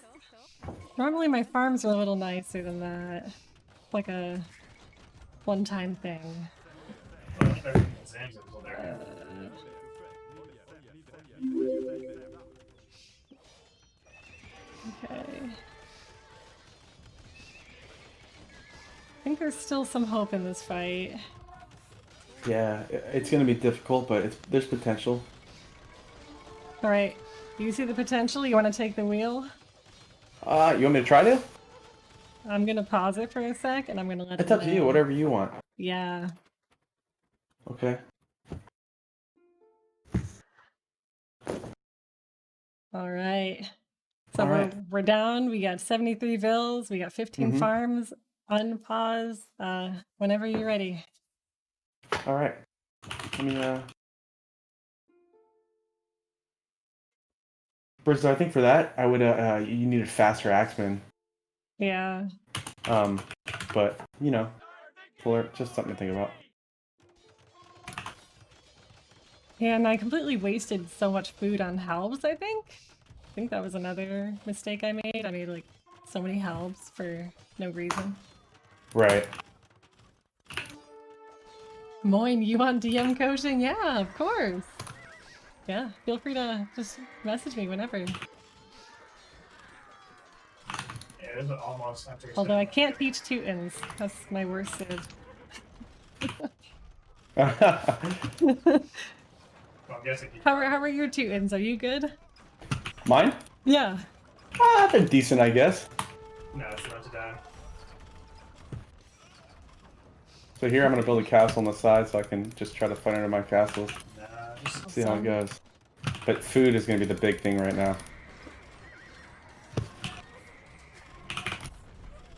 B: Normally my farms are a little nicer than that. Like a one-time thing. Okay. I think there's still some hope in this fight.
A: Yeah, it's going to be difficult, but there's potential.
B: Alright, do you see the potential? You want to take the wheel?
A: You want me to try to?
B: I'm gonna pause it for a sec and I'm gonna let
A: It's
B: it
A: up to you,
B: know.
A: whatever you want.
B: Yeah.
A: Okay.
B: Alright. So
A: Alright.
B: we're down. We got 73 vills. We got 15 farms. Unpause. Whenever you're ready.
A: Alright. Let me, Brisolyn, I think for that, I would, you needed faster Axemen.
B: Yeah.
A: But, you know, just something to think about.
B: Yeah, and I completely wasted so much food on halves, I think. I think that was another mistake I made. I made, like, so many halves for no reason.
A: Right.
B: Moin, you want DM coaching? Yeah, of course. Yeah, feel free to just message me whenever.
C: Yeah, this is almost after.
B: Although I can't teach Teutons. That's my worst civ.
C: Well, I'm guessing
B: How are your Teutons? Are you good?
A: Mine?
B: Yeah.
A: They're decent, I guess.
C: no, it's about to die.
A: So here I'm going to build a castle on the side so I can just try to fight under my castles.
C: Nah, just
A: See how it goes. But food is going to be the big thing right now.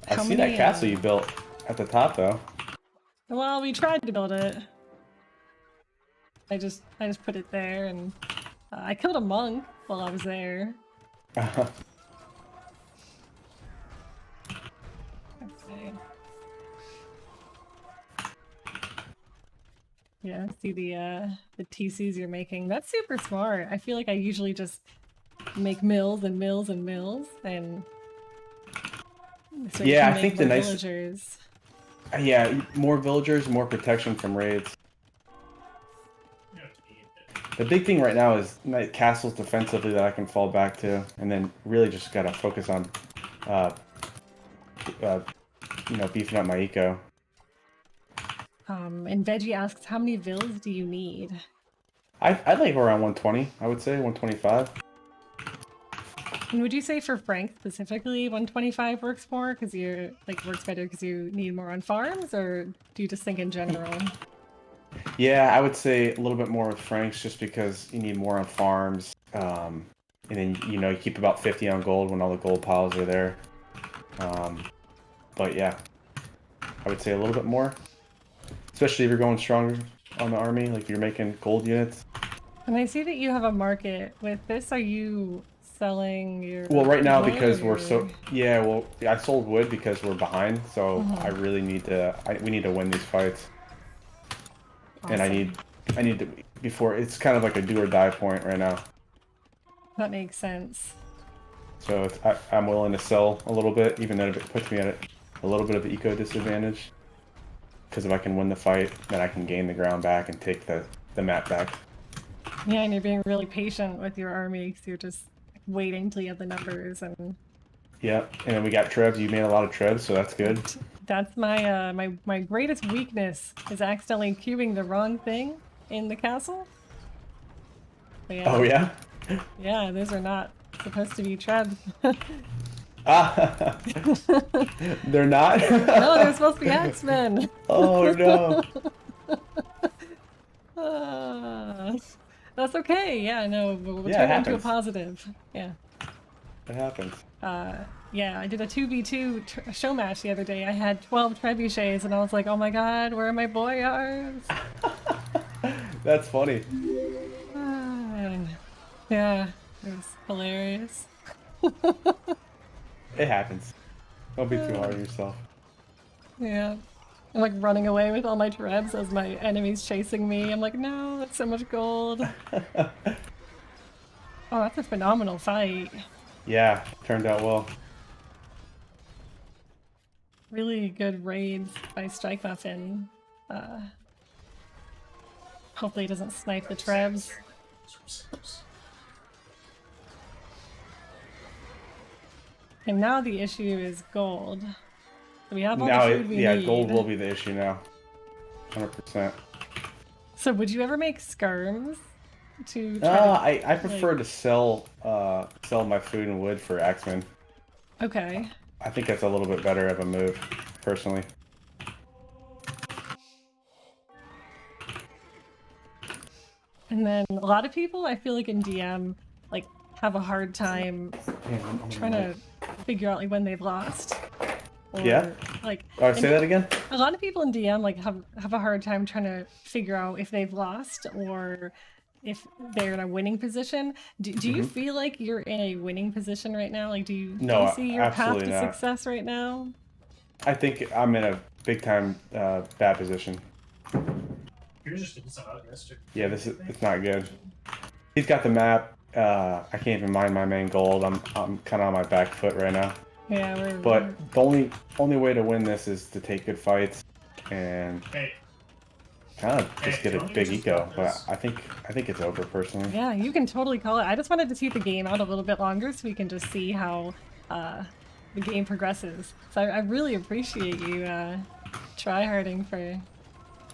A: I see that castle you built at the top, though.
B: Well, we tried to build it. I just put it there, and I killed a monk while I was there. Okay. Yeah, see the TCs you're making. That's super smart. I feel like I usually just make mills and mills and mills, and so
A: Yeah,
B: you can
A: I think
B: make
A: the
B: more
A: nice-
B: villagers.
A: Yeah, more villagers, more protection from raids. The big thing right now is castles defensively that I can fall back to, and then really just gotta focus on, you know, beefing up my eco.
B: And Veggie asks, how many vills do you need?
A: I'd like around 120. I would say 125.
B: And would you say for Frank specifically, 125 works more because you're works better because you need more on farms, or do you just think in general?
A: Yeah, I would say a little bit more with Franks just because you need more on farms. And then, you know, you keep about 50 on gold when all the gold piles are there. But yeah, I would say a little bit more. Especially if you're going stronger on the army, like you're making gold units.
B: And I see that you have a market with this. Are you selling your?
A: Well, right now
B: wood,
A: because we're
B: or-
A: so I sold wood because we're behind, so I really need to. We need to win these fights, and I
B: Awesome.
A: need to before it's kind of like a do or die point right now.
B: That makes sense.
A: So I'm willing to sell a little bit, even though it puts me at a little bit of eco disadvantage. Because if I can win the fight, then I can gain the ground back and take the map back.
B: Yeah, and you're being really patient with your army because you're just waiting till you have the numbers and.
A: Yeah, and then we got trebs. You made a lot of trebs, so that's good.
B: That's my my greatest weakness is accidentally queuing the wrong thing in the castle. But yeah,
A: Oh yeah.
B: yeah, those are not supposed to be trebs.
A: Ah, they're not.
B: No, they're supposed to be axemen.
A: Oh no.
B: Ah, that's okay. Yeah, no, we'll
A: Yeah,
B: turn
A: it
B: it into a
A: happens.
B: positive. Yeah.
A: It happens.
B: Yeah, I did a 2v2 show match the other day. I had 12 trebuchets, and I was like, oh my god, where are my boyars?
A: That's funny.
B: Yeah, it was hilarious.
A: It happens. Don't be too hard on yourself.
B: Yeah. I'm like running away with all my trebs as my enemy's chasing me. I'm like, no, that's so much gold. Oh, that's a phenomenal fight.
A: Yeah, turned out well.
B: Really good raids by Strike Muffin. Hopefully he doesn't snipe the trebs. And now the issue is gold. So we have all
A: Now,
B: the food we need.
A: gold will be the issue now. 100%.
B: So would you ever make skirms to try to,
A: I prefer to sell my food and wood for axemen.
B: Okay.
A: I think that's a little bit better of a move, personally.
B: And then a lot of people, I feel like in DM, like have a hard time trying to figure out like when they've lost. Or,
A: Yeah?
B: Like.
A: Oh, say that again?
B: A lot of people in DM like have a hard time trying to figure out if they've lost or if they're in a winning position. Do you feel like you're in a winning position right now? Like, do you see your path to success right now?
A: I think I'm in a big time bad position.
C: You're just doing something out yesterday.
A: Yeah, it's not good. He's got the map. I can't even mine my main gold. I'm kind of on my back foot right now.
B: Yeah,
A: But the only way to win this is to take good fights and kind of just get a big eco. But I think it's over personally.
B: Yeah, you can totally call it. I just wanted to see the game out a little bit longer so we can just see how the game progresses. So I really appreciate you tryharding for.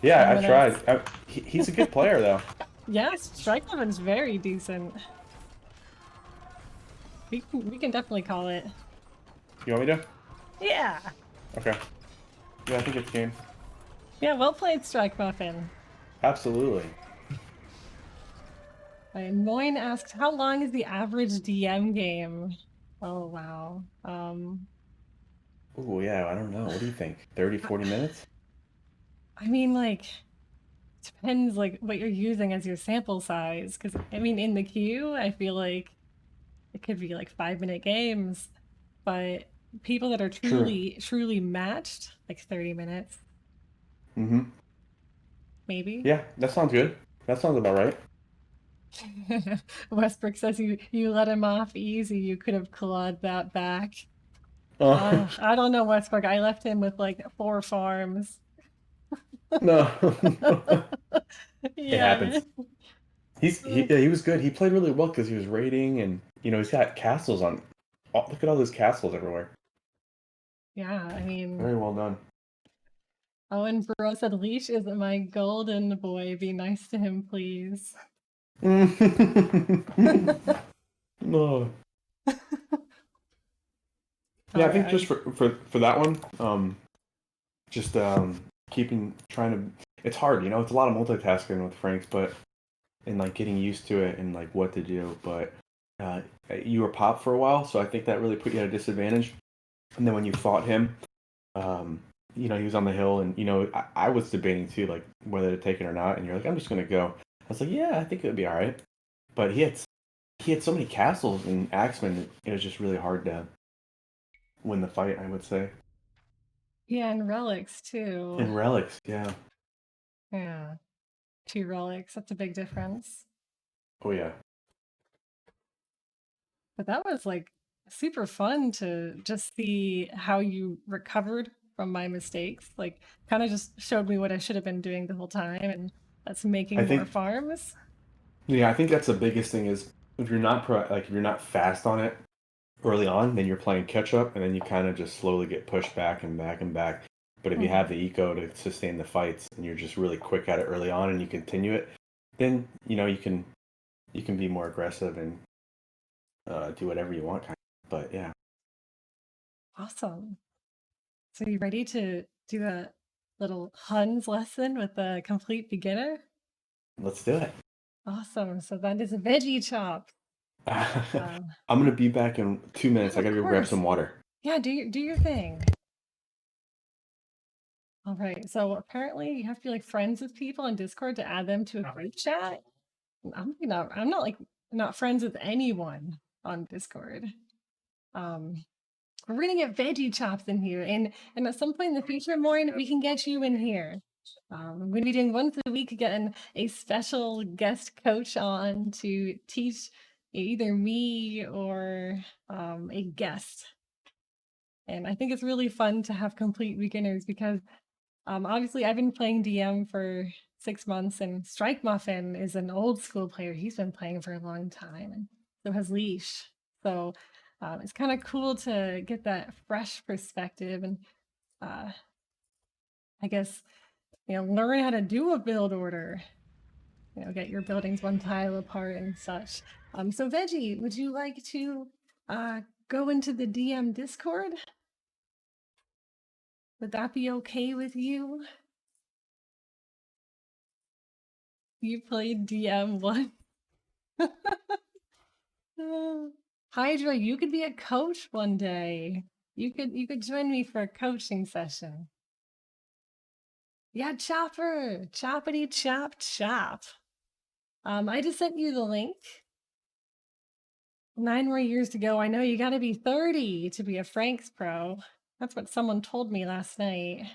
A: Yeah, I tried. He's a good player though.
B: Yes, Strike Levin's very decent. We can definitely call it.
A: You want me to?
B: Yeah.
A: Okay. Yeah, I think it's game.
B: Yeah, well played, Strike Muffin.
A: Absolutely.
B: Moyne asked, how long is the average DM game? Oh, wow.
A: Oh yeah, I don't know. What do you think? 30, 40 minutes?
B: I mean, like, depends, like, what you're using as your sample size. Because, I mean, in the queue, I feel like it could be, like, 5-minute games. But people that are truly matched, like 30 minutes.
A: Mm-hmm.
B: Maybe.
A: Yeah, that sounds good. That sounds about right.
B: Westbrook says you let him off easy. You could have clawed that back. I don't know, Westbrook. I left him with like 4 farms.
A: No.
B: Yeah.
A: It happens. He was good. He played really well because he was raiding and he's got castles on. Oh, look at all those castles everywhere.
B: Yeah, I mean.
A: Very well done.
B: Oh, and Bro said, Leash isn't my golden boy. Be nice to him, please.
A: No. Yeah, I think just for that one, just trying to. It's hard, it's a lot of multitasking with Franks, but and like getting used to it and like what to do. But you were pop for a while, so I think that really put you at a disadvantage. And then when you fought him, he was on the hill, and I was debating too, like whether to take it or not. And you're like, I'm just gonna go. I was like, yeah, I think it would be all right. But he had he had so many castles in Axeman. It was just really hard to win the fight, I would say.
B: Yeah, and relics too.
A: And relics, yeah.
B: Yeah. 2 relics, that's a big difference.
A: Oh yeah.
B: But that was like super fun to just see how you recovered from my mistakes. Like, kind of just showed me what I should have been doing the whole time, and that's
A: I
B: making more
A: think
B: farms.
A: I think that's the biggest thing is if you're not if you're not fast on it early on, then you're playing catch up, and then you kind of just slowly get pushed back and back and back. But if you have the eco to sustain the fights, and you're just really quick at it early on, and you continue it, then you can be more aggressive and do whatever you want. But yeah,
B: Awesome. So you ready to do a little Huns lesson with a complete beginner?
A: let's do it.
B: Awesome. So that is a Vegechops.
A: I'm gonna be back in 2 minutes. I
B: Of
A: gotta go grab
B: course.
A: some water.
B: Yeah, do your thing. All right. So apparently you have to be like friends with people on Discord to add them to a group chat. I'm not friends with anyone on Discord. We're gonna get Vegechops in here, and at some point in the future, Maureen, we can get you in here. I'm gonna be doing once a week, getting a special guest coach on to teach either me or a guest. And I think it's really fun to have complete beginners because obviously I've been playing DM for 6 months, and Strike Muffin is an old school player. He's been playing for a long time, and so has Leash. So it's kind of cool to get that fresh perspective and I guess learn how to do a build order. Get your buildings one tile apart and such. So Veggie, would you like to go into the DM Discord? Would that be okay with you? You played DM once. Hydra, you could be a coach one day. You could join me for a coaching session. Yeah, Chopper, choppity chop chop. I just sent you the link. 9 more years to go. I know you got to be 30 to be a Franks pro. That's what someone told me last night.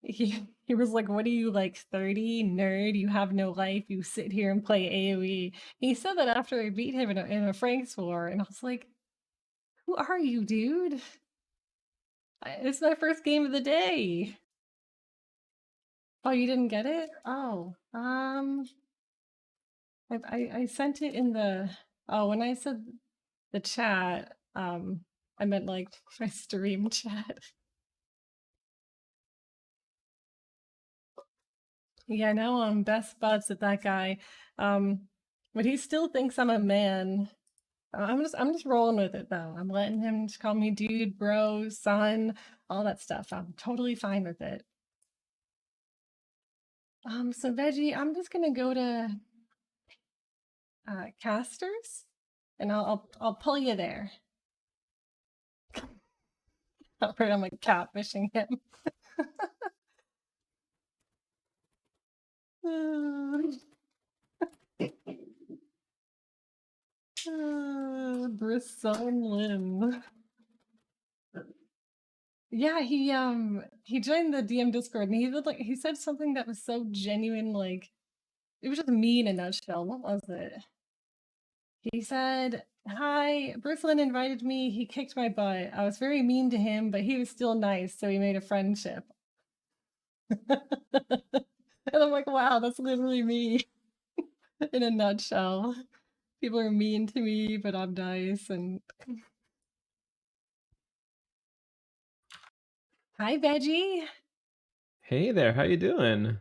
B: He was like, "What are you, like 30, nerd? You have no life. You sit here and play AoE." He said that after I beat him in a Franks war, and I was like, "Who are you, dude? It's my first game of the day." Oh, you didn't get it? Oh, I sent it in the when I said the chat, I meant like my stream chat. Yeah, now I'm best buds with that guy. But he still thinks I'm a man. I'm just rolling with it though. I'm letting him just call me dude, bro, son, all that stuff. I'm totally fine with it. So Veggie, I'm just gonna go to casters, and I'll pull you there. Right, I'm like catfishing him. Brisolyn. Yeah, he joined the DM Discord, and he said something that was so genuine, like it was just me in a nutshell. What was it? He said, "Hi, Brisolyn invited me. He kicked my butt. I was very mean to him, but he was still nice, so he made a friendship." And I'm like, wow, that's literally me in a nutshell. People are mean to me, but I'm nice. And hi, Veggie.
D: Hey there, how you doing?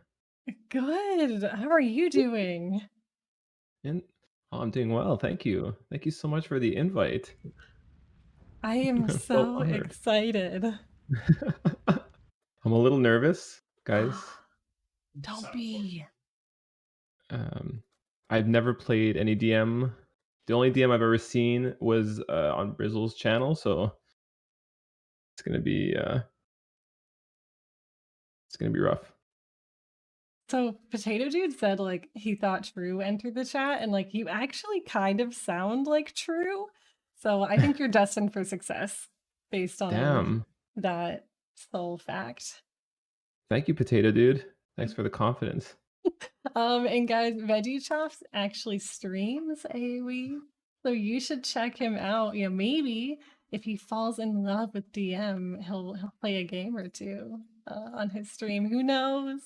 B: Good. How are you doing?
D: And I'm doing well, thank you. Thank you so much for the invite.
B: I am
D: I'm
B: so
D: honored.
B: excited.
D: I'm a little nervous, guys.
B: Don't be.
D: I've never played any DM. The only DM I've ever seen was on Brizzle's channel, so it's gonna be rough.
B: So Potato Dude said like he thought True entered the chat, and like you actually kind of sound like True. So I think you're destined for success based on
D: Damn.
B: that sole fact.
D: Thank you, Potato Dude. Thanks for the confidence.
B: And guys, Vegechops actually streams AoE, so you should check him out. You know, maybe if he falls in love with DM, he'll play a game or two on his stream. Who knows?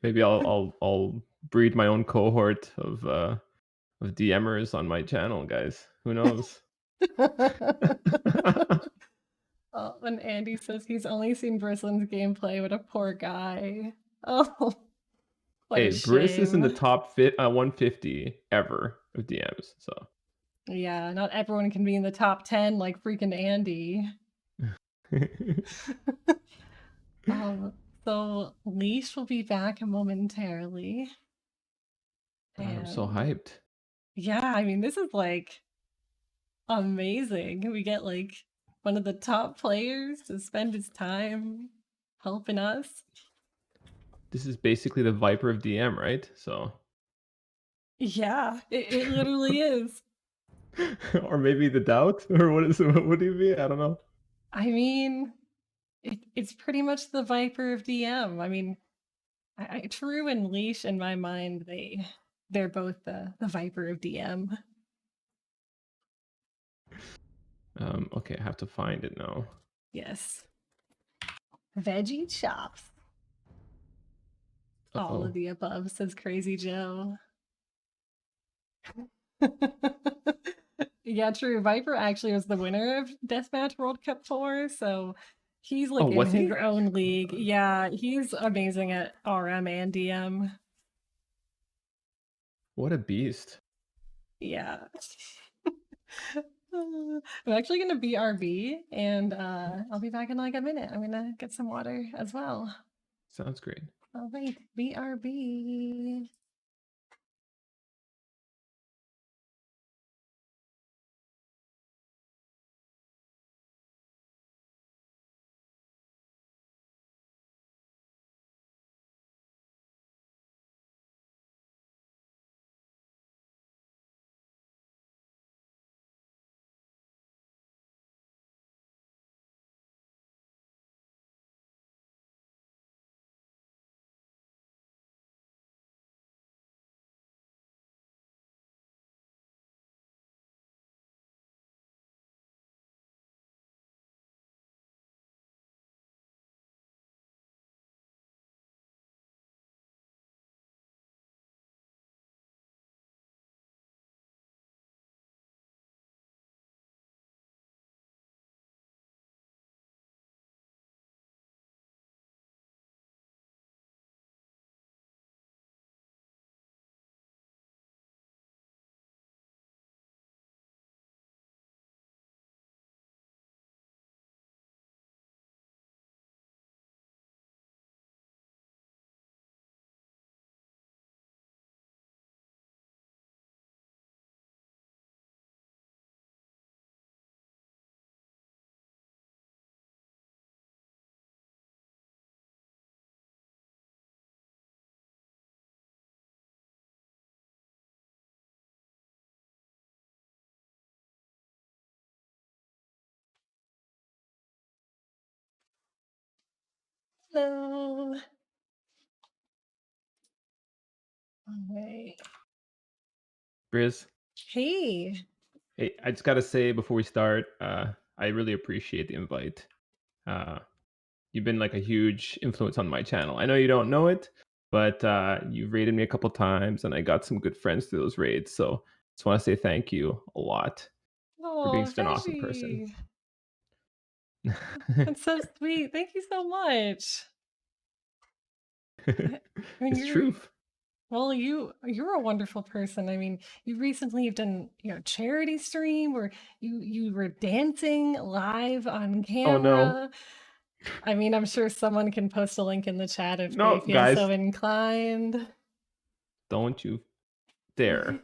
D: Maybe I'll breed my own cohort of DMers on my channel, guys. Who knows?
B: When Andy says he's only seen Brisolyn's gameplay, what a poor guy. Oh, what a
D: Hey, Briss is in the
B: shame.
D: top 150 ever of DMs. So
B: Yeah, not everyone can be in the top 10 like freaking Andy. So Leash will be back momentarily.
D: God, I'm so
B: And
D: hyped.
B: yeah, I mean, this is like amazing. We get like one of the top players to spend his time helping us.
D: This is basically the Viper of DM, right? So
B: Yeah, it literally is.
D: or maybe the doubt, or what is it? What would it be? I don't know.
B: I mean, it's pretty much the Viper of DM. I mean, True and Leash in my mind, they're both the Viper of DM.
D: Okay, I have to find it now.
B: Yes. Vegechops. All of the above, says Crazy Joe. Yeah, true. Viper actually was the winner of Deathmatch World Cup 4, so he's like
D: Oh,
B: in
D: was
B: his
D: he?
B: own league. Yeah, he's amazing at RM and DM.
D: What a beast.
B: Yeah. I'm actually gonna BRB and I'll be back in like a minute. I'm gonna get some water as well.
D: Sounds great.
B: All right, BRB. Hello. Wait.
D: Briz,
B: Hey.
D: hey, I just gotta say before we start, I really appreciate the invite. You've been like a huge influence on my channel. I know you don't know it, but you've raided me a couple times, and I got some good friends through those raids. So just want to say thank you a lot for being
B: Oh,
D: such an awesome person.
B: Veggie. That's so sweet. Thank you so much. I mean,
D: It's truth.
B: well, you're a wonderful person. I mean, you recently have done, charity stream where you were dancing live on
D: Oh no,
B: camera. I mean, I'm sure someone can post a link in the chat if they
D: no,
B: feel
D: guys,
B: so inclined.
D: don't you dare.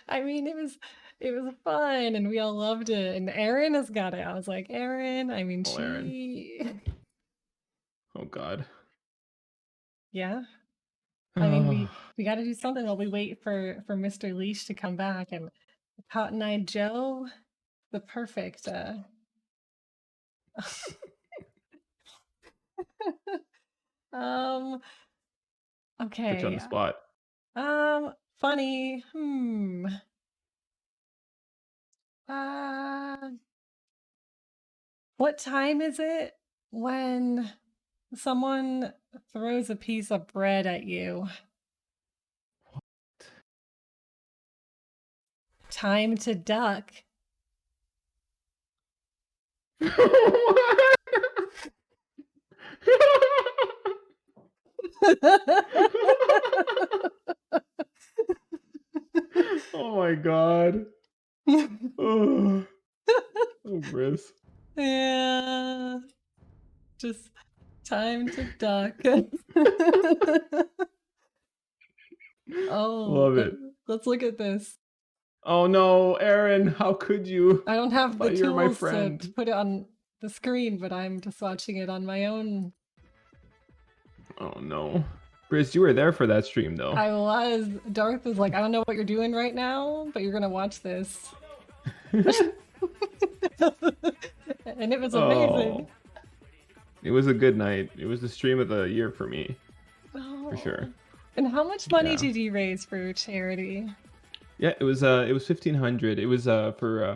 B: I mean, it was fun and we all loved it. And Erin has got it. I was like, Erin, I mean,
D: Oh, Aaron.
B: she
D: Oh God.
B: Yeah. I mean, we got to do something while we wait for Mr. Leash to come back, and Cotton Eye Joe, the perfect. Um.
D: Put you on
B: Okay.
D: the spot.
B: Funny. Uh. What time is it when someone throws a piece of bread at you? Time to duck.
D: Oh my god. Oh, Briss.
B: Yeah. Just time to duck. Oh,
D: Love it.
B: let's look at this.
D: Oh no, Aaron, how could you?
B: I don't have the
D: But you're my
B: tools to
D: friend.
B: put it on the screen, but I'm just watching it on my own.
D: Oh no. Briss, you were there for that stream though.
B: I was. Darth was like, I don't know what you're doing right now, but you're gonna watch this. And it was amazing.
D: Oh. It was a good night. It was the stream of the year for me,
B: Oh.
D: for sure.
B: And how much money
D: Yeah.
B: did you raise for charity?
D: Yeah, it was 1,500. It was for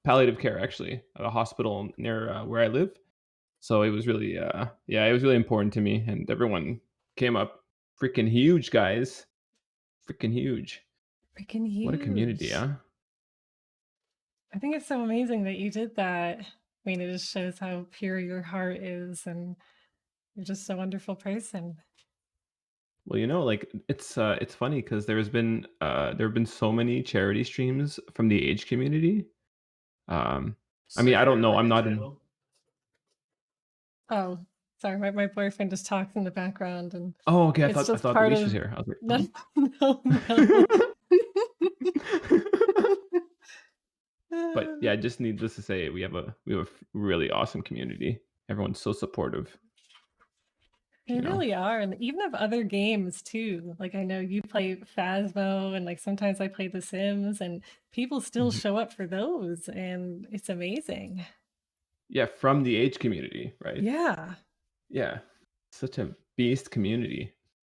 D: palliative care actually at a hospital near where I live. So it was really yeah, it was really important to me, and everyone came up freaking huge, guys. Freaking huge.
B: Freaking huge.
D: What a community, huh?
B: I think it's so amazing that you did that. I mean, it just shows how pure your heart is, and you're just a wonderful person.
D: Well, you know, like it's funny because there have been so many charity streams from the age community. I mean, I don't know. I'm not in.
B: Oh, sorry, my boyfriend just talks in the background, and
D: Oh, okay. I
B: it's
D: thought
B: just
D: the
B: part
D: leash
B: of.
D: was here. I was like,
B: No, no.
D: But yeah, just needless to say, we have a really awesome community. Everyone's so supportive.
B: They really are, and even of other games too. Like I know you play Phasmo, and like sometimes I play The Sims, and people still show up for those, and it's amazing.
D: Yeah, from the age community, right?
B: Yeah.
D: Yeah, such a beast community.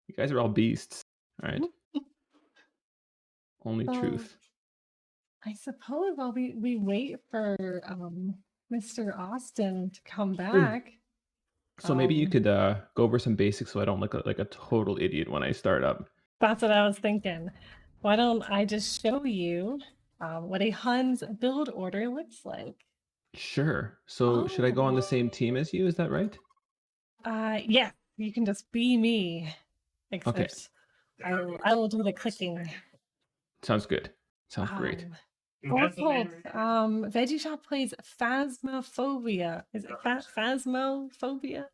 D: You guys are all beasts, all right? Only truth.
B: I suppose while we wait for Mr. Austin to come back.
D: So maybe you could go over some basics so I don't look like a total idiot when I start up.
B: That's what I was thinking. Why don't I just show you what a Huns build order looks like?
D: Sure. So should I go on the same team as you? Is that right?
B: Yeah, you can just be me. Except I will do the clicking.
D: Sounds good. Sounds great.
B: Vegechops plays Phasmophobia. Is it Phasmophobia?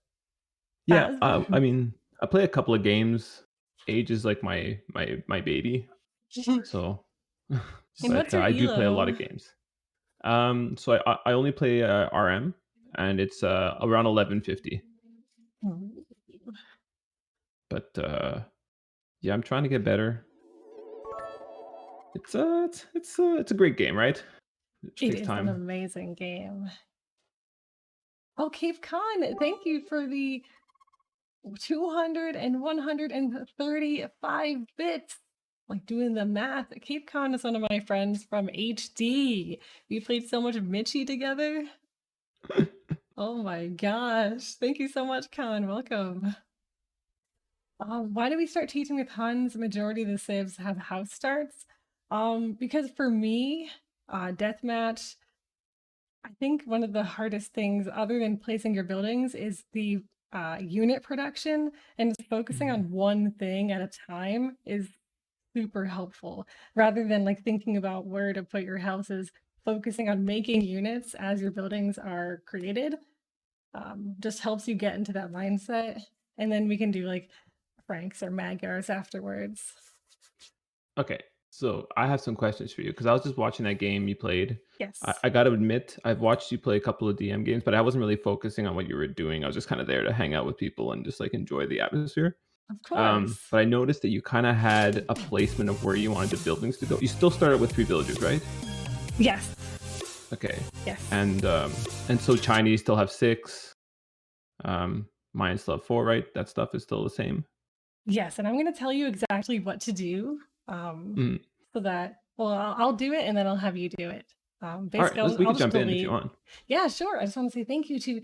D: Yeah, I mean, I play a couple of games. Age is like my baby. So but I do play a lot of games. So I only play RM, and it's around 1150. But yeah, I'm trying to get better. It's a great game, right?
B: It is an amazing game. Oh, Cape Con, thank you for the 200 and 135 bits. Like doing the math. Cape Con is one of my friends from HD. We played so much Mitchie together. Oh my gosh. Thank you so much, Con. Welcome. Why do we start teaching with Huns? Majority of the civs have house starts. Because for me, deathmatch, I think one of the hardest things, other than placing your buildings, is the unit production, and just focusing on one thing at a time is super helpful. Rather than like thinking about where to put your houses, focusing on making units as your buildings are created just helps you get into that mindset. And then we can do like Franks or Magyars afterwards.
D: Okay, so I have some questions for you because I was just watching that game you played.
B: Yes.
D: I got to admit, I've watched you play a couple of DM games, but I wasn't really focusing on what you were doing. I was just kind of there to hang out with people and just like enjoy the atmosphere.
B: Of course.
D: But I noticed that you kind of had a placement of where you wanted the buildings to go. You still started with 3 villagers, right?
B: Yes.
D: Okay.
B: Yes.
D: And so Chinese still have 6. Mine still have 4, right? That stuff is still the same.
B: Yes, and I'm going to tell you exactly what to do,
D: Mm.
B: so that I'll do it and then I'll have you do it.
D: All
B: Basically,
D: right, we
B: I'll
D: can
B: just
D: jump in if
B: delete.
D: you want.
B: Yeah, sure. I just want to say thank you to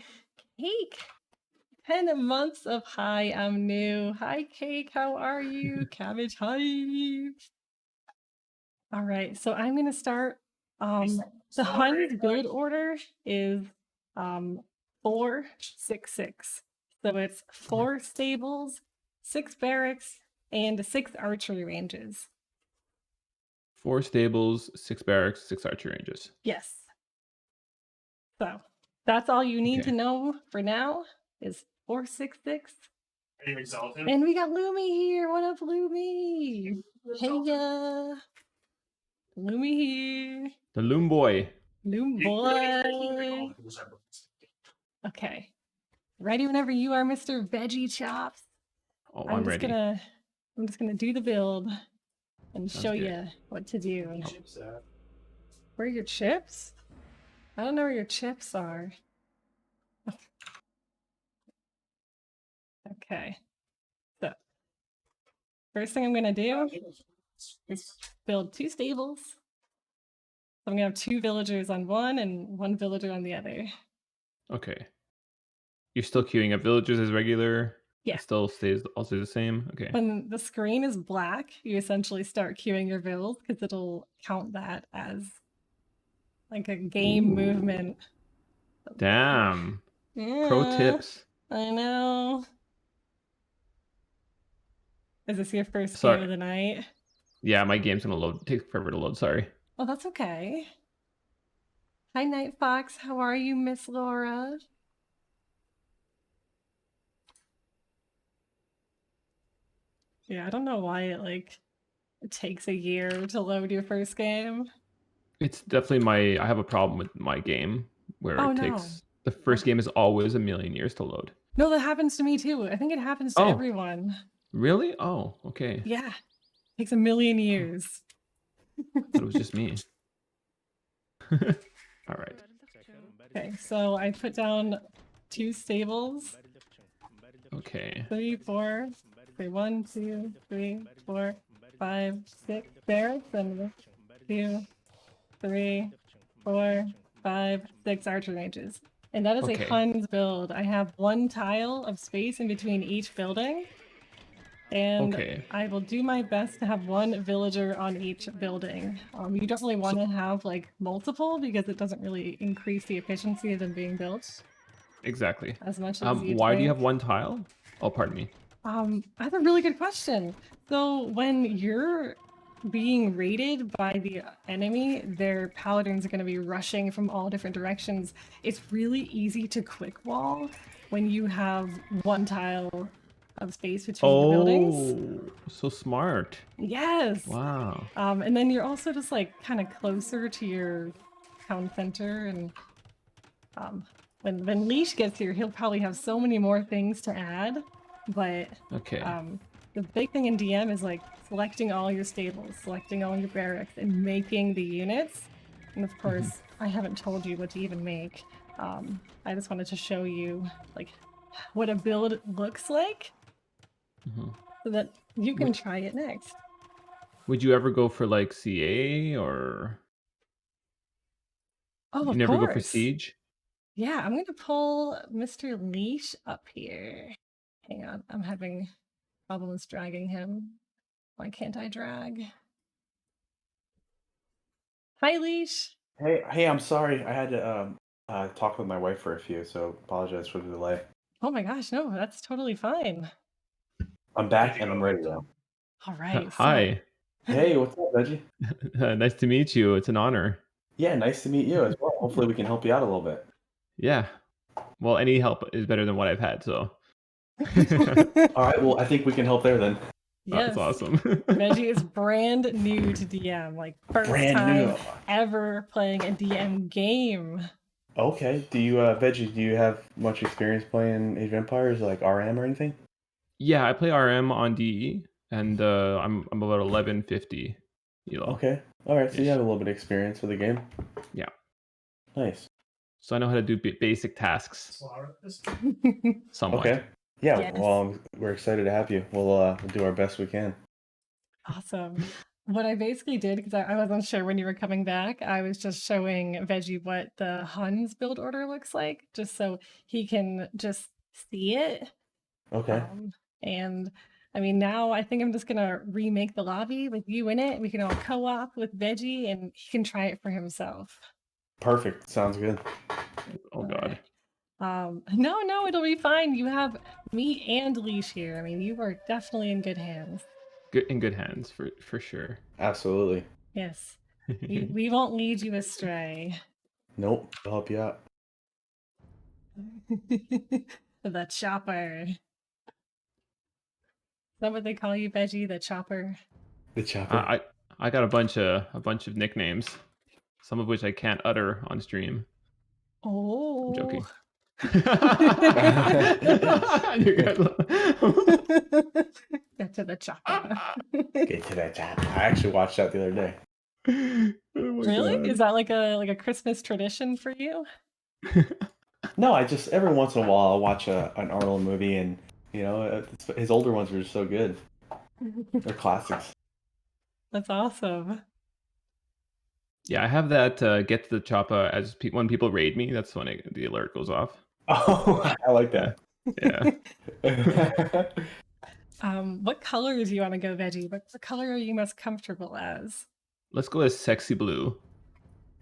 B: Cake. 10 months of hi, I'm new. Hi, Cake. How are you? Cabbage, hi. All right, so I'm going to start. The Huns build order is 4-6-6. So it's 4 stables, 6 barracks, and 6 archery ranges.
D: 4 stables, 6 barracks, 6 archery ranges.
B: Yes. So that's all you need
D: Okay.
B: to know for now is 4-6-6.
C: Are you exalted?
B: And we got Lumi here. What up, Lumi? Hey ya. Lumi here.
D: The Loom Boy.
B: Loom boy. Okay. Ready whenever you are, Mr. Vegechops.
D: Oh,
B: I'm just
D: ready.
B: gonna do the build and
D: Sounds
B: show
D: good.
B: you what to do.
C: Chips at?
B: Where are your chips? I don't know where your chips are. Okay. So first thing I'm gonna do is build 2 stables. I'm gonna have 2 villagers on one and 1 villager on the other.
D: Okay. You're still queuing up villagers as regular?
B: Yeah.
D: It still stays also the same? Okay.
B: When the screen is black, you essentially start queuing your build because it'll count that as like a game movement.
D: Damn. Pro
B: Yeah,
D: tips.
B: I know. Is this your first game
D: Sorry.
B: of the night?
D: Yeah, my game's gonna load. Take forever to load. Sorry.
B: Oh, that's okay. Hi, Night Fox. How are you, Miss Laura? Yeah, I don't know why it takes a year to load your first game.
D: It's definitely I have a problem with my game where
B: Oh,
D: it
B: no.
D: takes the first game is always a million years to load.
B: No, that happens to me too. I think it happens to
D: Oh.
B: everyone.
D: Really? Oh, okay.
B: Yeah. Takes a million years.
D: I thought it was just me. All right.
B: Okay, so I put down 2 stables.
D: Okay.
B: 3, 4. Say 1, 2, 3, 4, 5, 6 barracks and 2, 3, 4, 5, 6 archer ranges. And that is
D: Okay.
B: a Huns build. I have 1 tile of space in between each building. And
D: Okay.
B: I will do my best to have 1 villager on each building. You don't really want to have like multiple because it doesn't really increase the efficiency of them being built
D: Exactly.
B: as much as you
D: Why do you
B: think.
D: have 1 tile? Oh, pardon me.
B: That's a really good question. So when you're being raided by the enemy, their paladins are going to be rushing from all different directions. It's really easy to quick wall when you have 1 tile of space between the buildings.
D: Oh, so smart.
B: Yes.
D: Wow.
B: And then you're also just like kind of closer to your town center, and when Leash gets here, he'll probably have so many more things to add. But
D: Okay.
B: the big thing in DM is like selecting all your stables, selecting all your barracks, and making the units. And of course, I haven't told you what to even make. I just wanted to show you like what a build looks like, so that you can try it next.
D: Would you ever go for like CA or
B: Oh,
D: you
B: of
D: never go for
B: course.
D: Siege?
B: Yeah, I'm gonna pull Mr. Leash up here. Hang on, I'm having problems dragging him. Why can't I drag? Hi, Leash.
A: Hey, I'm sorry. I had to talk with my wife for a few, so apologize for the delay.
B: Oh my gosh, no, that's totally fine.
A: I'm back and I'm ready now.
B: All right.
D: Hi.
A: Hey, what's up, Veggie?
D: Nice to meet you. It's an honor.
A: Yeah, nice to meet you as well. Hopefully we can help you out a little bit.
D: Yeah. Well, any help is better than what I've had, so.
A: All right, well, I think we can help there then.
B: Yes.
D: That's awesome.
B: Veggie is brand new to DM, like first
A: Brand
B: time
A: new.
B: ever playing a DM game.
A: Okay. Do you, Veggie, do you have much experience playing Age of Empires, like RM or anything?
D: Yeah, I play RM on DE, and I'm about 1150 elo.
A: Okay. All right. So you
D: Ish.
A: have a little bit of experience with the game.
D: Yeah.
A: Nice.
D: So I know how to do basic tasks
C: Slower at this.
D: somewhat.
A: Okay. Yeah.
B: Yes.
A: Well, we're excited to have you. We'll do our best we can.
B: Awesome. What I basically did, because I wasn't sure when you were coming back, I was just showing Veggie what the Huns build order looks like, just so he can just see it.
A: Okay.
B: And I mean, now I think I'm just gonna remake the lobby with you in it. We can all co-op with Veggie, and he can try it for himself.
A: Perfect. Sounds good.
D: Oh god.
B: No, it'll be fine. You have me and Leash here. I mean, you are definitely in good hands.
D: In good hands for sure.
A: Absolutely.
B: Yes, we won't lead you astray.
A: Nope. I'll help you out.
B: The chopper. Is that what they call you, Veggie? The chopper?
A: The chopper.
D: I got a bunch of nicknames, some of which I can't utter on stream.
B: Oh.
D: I'm joking.
B: Get to the chopper.
A: Get to that chopper. I actually watched that the other day.
D: Oh my
B: Really?
D: God.
B: Is that like a Christmas tradition for you?
A: No, I just every once in a while I'll watch an Arnold movie, and his older ones are just so good. They're classics.
B: That's awesome.
D: Yeah, I have that get to the chopper as when people raid me. That's when the alert goes off.
A: Oh, I like that.
D: Yeah.
B: What colors do you want to go, Veggie? What color are you most comfortable as?
D: Let's go as sexy blue.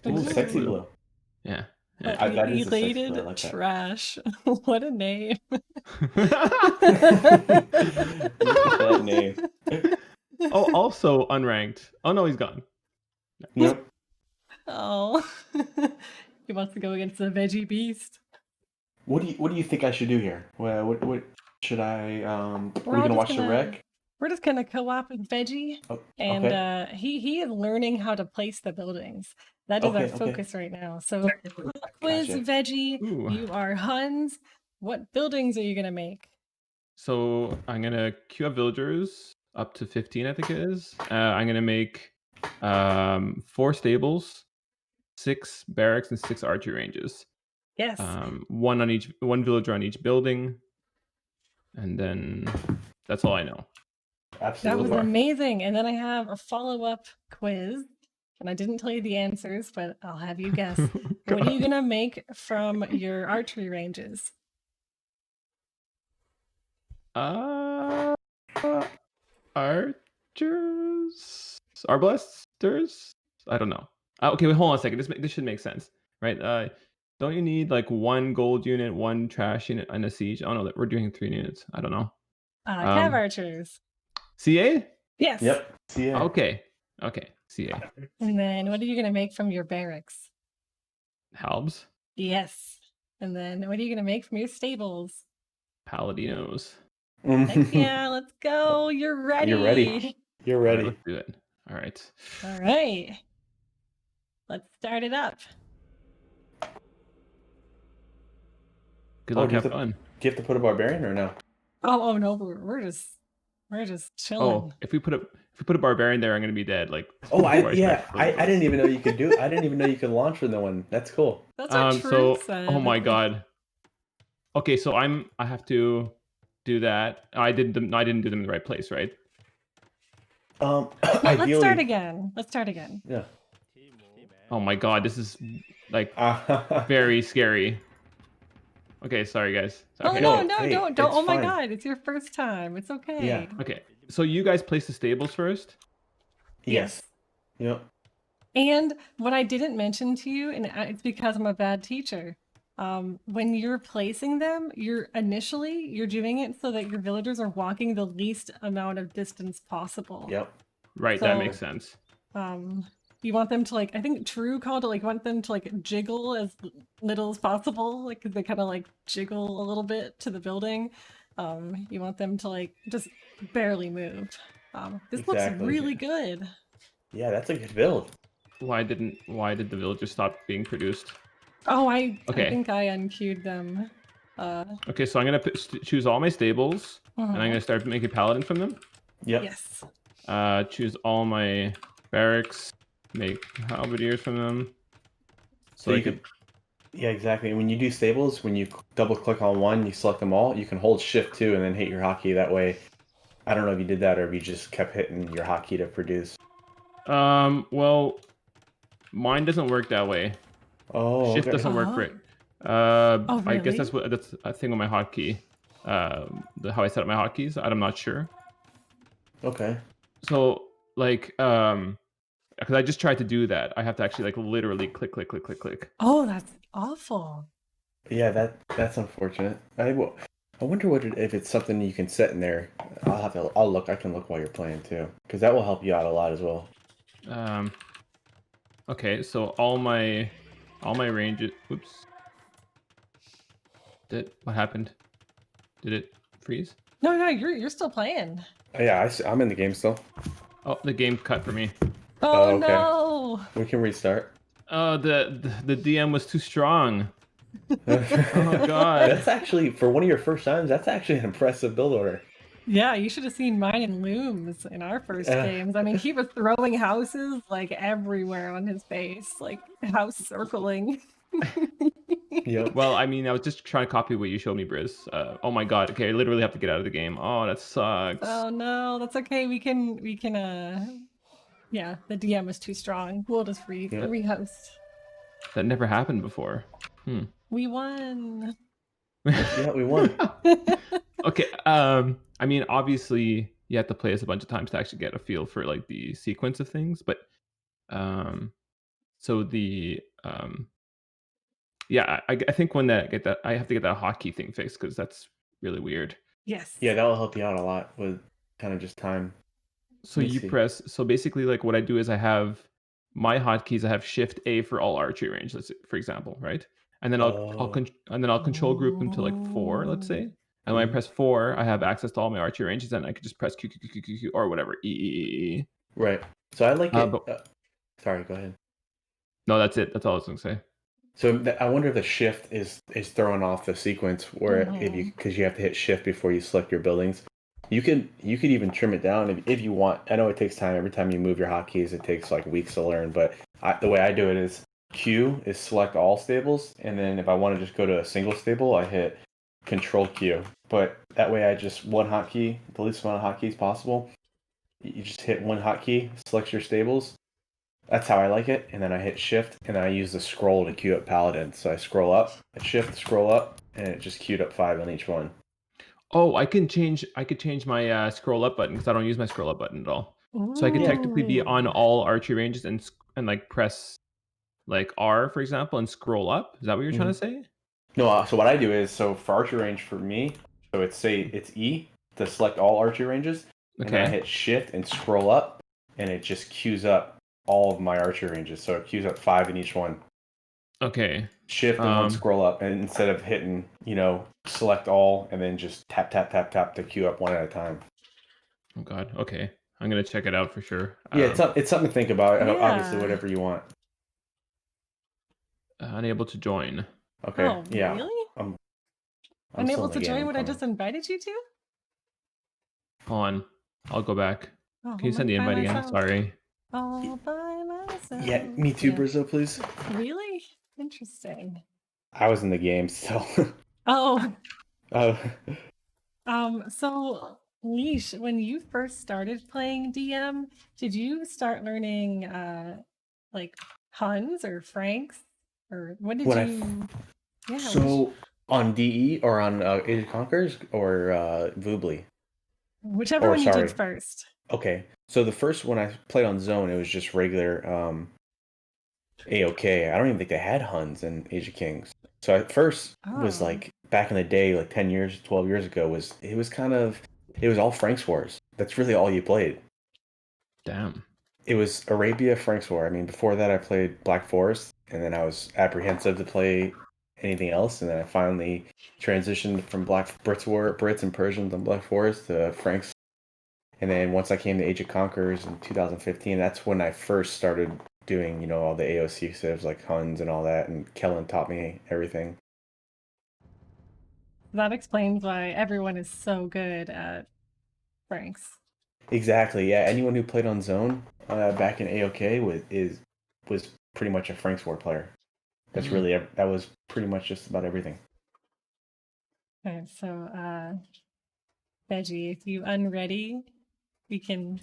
A: Ooh, sexy blue.
D: Yeah.
A: That is a sexy
B: Elated
A: blue. I like that.
B: trash. What a name.
A: Look at that name.
D: Oh, also unranked. Oh no, he's gone.
A: Nope.
B: Oh. He wants to go against the Veggie Beast.
A: What do you think I should do here? What should I?
B: We're
A: we
B: all
A: gonna
B: just
A: watch the wreck?
B: We're just gonna co-op with Veggie,
A: Oh,
B: and
A: okay.
B: he is learning how to place the buildings. That is our
A: Okay.
B: focus right now. So, quiz
A: Gotcha.
B: Veggie,
D: Ooh.
B: you are Huns. What buildings are you gonna make?
D: So I'm gonna queue up villagers up to 15, I think it is. I'm gonna make 4 stables, 6 barracks, and 6 archery ranges.
B: Yes.
D: One villager on each building, and then that's all I know.
A: Absolutely.
B: That was amazing. And then I have a follow-up quiz, and I didn't tell you the answers, but I'll have you guess. What are you gonna make from your archery ranges?
D: Archers? Arbalesters? I don't know. Okay, wait, hold on a second. This should make sense, right? Don't you need like 1 gold unit, 1 trash unit, and a siege? Oh no, we're doing 3 units. I don't know.
B: Cav archers.
D: CA?
B: Yes.
A: Yep. CA.
D: Okay, CA.
B: And then what are you gonna make from your barracks?
D: Halbs?
B: Yes. And then what are you gonna make from your stables?
D: Paladinos.
B: Heck yeah, let's go. You're ready.
A: You're ready. You're
D: All right,
A: ready.
D: let's do it. All right.
B: All right. Let's start it up.
D: Good luck,
A: do you
D: have fun.
A: Do you have to put a barbarian or no?
B: Oh no, we're just chilling.
D: Oh, if we put a barbarian there, I'm gonna be dead. Like.
A: I
D: before start
A: didn't
D: playing.
A: even know you could do. I didn't even know you could launch from the one. That's cool.
B: That's what
D: So,
B: Truth said.
D: oh my god. Okay, so I have to do that. I didn't do them in the right place, right?
A: Ideally,
B: let's start again. Let's start again.
A: Yeah.
D: Oh my god, this is like very scary. Okay, sorry guys. Okay.
B: Oh
A: No,
B: no,
A: hey,
B: don't.
A: it's
B: Oh my
A: fine.
B: god, it's your first time. It's okay.
A: Yeah.
D: Okay. So you guys place the stables first?
A: Yes. Yep.
B: And what I didn't mention to you, and it's because I'm a bad teacher, when you're placing them, you're doing it so that your villagers are walking the least amount of distance possible.
A: Yep.
D: Right, that makes sense.
B: You want them to I think True called it want them to jiggle as little as possible. Like they kind of jiggle a little bit to the building. You want them to just barely move. This looks really good.
A: Yeah, that's a good build.
D: Why did the villagers stop being produced?
B: Oh, I
D: Okay.
B: think I unqueued them.
D: Okay, so I'm gonna choose all my stables, and I'm
B: Mhm.
D: gonna start making paladin from them.
A: Yep.
B: Yes.
D: Choose all my barracks, make halberdiers from them.
A: So you could, yeah, exactly. When you do stables, when you double click on one, you select them all. You can hold Shift 2 and then hit your hotkey. That way, I don't know if you did that or if you just kept hitting your hotkey to produce.
D: Well, mine doesn't work that way.
A: Oh,
D: Shift
A: okay.
D: doesn't work
B: Oh.
D: right.
B: Oh,
D: I guess
B: really?
D: that's a thing with my hotkey. How I set up my hotkeys, I'm not sure.
A: Okay.
D: So like because I just tried to do that, I have to actually like literally click, click, click, click, click.
B: Oh, that's awful.
A: Yeah, that's unfortunate. I wonder if it's something you can set in there. I'll look. I can look while you're playing too, because that will help you out a lot as well.
D: Okay, so all my ranges. Oops. What happened? Did it freeze?
B: No, you're still playing.
A: Yeah, I'm in the game still.
D: Oh, the game cut for me.
B: Oh
A: Okay.
B: no.
A: We can restart.
D: Oh, the DM was too strong. Oh God.
A: That's actually, for one of your first times, that's actually an impressive build order.
B: Yeah, you should have seen mine in Looms in our first games. I mean, he was throwing houses like everywhere on his face, like house circling.
A: Yep.
D: Well, I mean, I was just trying to copy what you showed me, Briz. Oh my God. Okay, I literally have to get out of the game. Oh, that sucks.
B: Oh no, that's okay. We can yeah, the DM is too strong. We'll just
A: Yep.
B: rehost.
D: That never happened before.
B: We won.
A: Yeah, we won.
D: Okay. I mean, obviously, you have to play this a bunch of times to actually get a feel for like the sequence of things, but so yeah, I think when I have to get that hotkey thing fixed because that's really weird.
B: Yes.
A: Yeah, that'll help you out a lot with kind of just time.
D: So
A: Let me see.
D: so basically, like what I do is I have my hotkeys. I have Shift A for all archery range, let's say, for example, right? And then
A: Oh.
D: I'll control group them to like 4, let's say. And when I press 4, I have access to all my archery ranges, and I could just press Q, Q, Q, Q, Q, Q or whatever. E.
A: Right. So I like it.
D: But
A: Sorry, go ahead.
D: no, that's it. That's all I was gonna say.
A: So I wonder if the shift is throwing off the sequence where if you, because you have to hit shift before you select your buildings. You could even trim it down if you want. I know it takes time. Every time you move your hotkeys, it takes like weeks to learn. But the way I do it is Q is select all stables, and then if I want to just go to a single stable, I hit Control Q. But that way, I just one hotkey, the least amount of hotkeys possible. You just hit one hotkey, select your stables. That's how I like it, and then I hit shift, and then I use the scroll to queue up paladin. So I scroll up, I shift, scroll up, and it just queued up 5 on each one.
D: Oh, I could change my scroll up button because I don't use my scroll up button at all. So I could technically be on all archery ranges and like press like R, for example, and scroll up. Is that what you're trying to say?
A: No, so what I do is, so for archery range for me, so it's E to select all archery ranges, and then I hit shift and scroll up, and it just queues up all of my archery ranges. So it queues up 5 in each one.
D: Okay.
A: Shift and one scroll up, and instead of hitting, select all and then just tap tap tap tap to queue up one at a time.
D: Oh God. Okay, I'm gonna check it out for sure.
A: Yeah, it's something to think about.
B: Yeah.
A: Obviously, whatever you want.
D: Unable to join.
A: Okay.
B: Oh,
A: yeah.
B: really?
A: I'm
B: Unable to join what I just invited you to?
D: Hold on. I'll go back.
B: Oh,
D: Can you send the invite again? Sorry.
B: All by myself.
A: Yeah, me too, Brizzo, please.
B: Really? Interesting.
A: I was in the game, so.
B: Oh.
A: Oh.
B: So Leash, when you first started playing DM, did you start learning like Huns or Franks? Or what did you
A: So on DE or on Age of Conquerors or Voobly?
B: Whichever one you did first.
A: Okay. So the first one I played on Zone, it was just regular AOK. I don't even think they had Huns in Age of Kings. So at first was like back in the day, like 10 years, 12 years ago, it was all Franks Wars. That's really all you played.
D: Damn.
A: It was Arabia, Franks War. I mean, before that I played Black Forest, and then I was apprehensive to play anything else, and then I finally transitioned from Brits and Persians on Black Forest to Franks. And then once I came to Age of Conquerors in 2015, that's when I first started doing, all the AOC civs like Huns and all that, and Kellen taught me everything.
B: That explains why everyone is so good at Franks.
A: Exactly. Yeah. Anyone who played on Zone back in AOK was pretty much a Franks War player. That's really that was pretty much just about everything.
B: Okay, so Veggie, if you unready, we can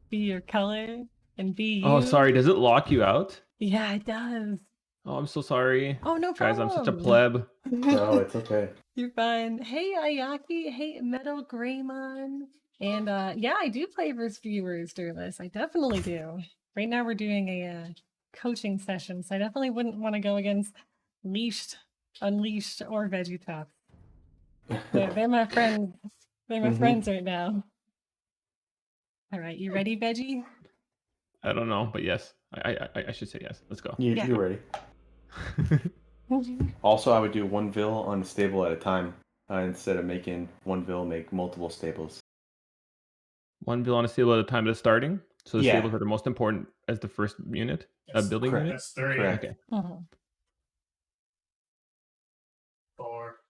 B: be your color and be you.
D: Oh, sorry. Does it lock you out?
B: Yeah, it does.
D: Oh, I'm so sorry.
B: Oh, no
D: Guys,
B: problem.
D: I'm such a pleb.
A: No, it's okay.
B: You're fine. Hey, Ayaki. Hey, Metal Greymon. And yeah, I do play versus viewers, Durless. I definitely do. Right now we're doing a coaching session, so I definitely wouldn't want to go against Leashed, Unleashed, or Vegechops. They're my friends. They're my friends right now. All right, you ready, Veggie?
D: I don't know, but yes. I should say yes. Let's go.
B: Yeah.
A: You're ready. Also, I would do one vill on a stable at a time instead of making one vill make multiple stables.
D: One vill on a stable at a time at starting. So the
A: Yeah.
D: stables are the most important as the first unit, building
A: Correct.
D: unit.
C: That's 3.
A: Correct.
D: Okay.
C: 4.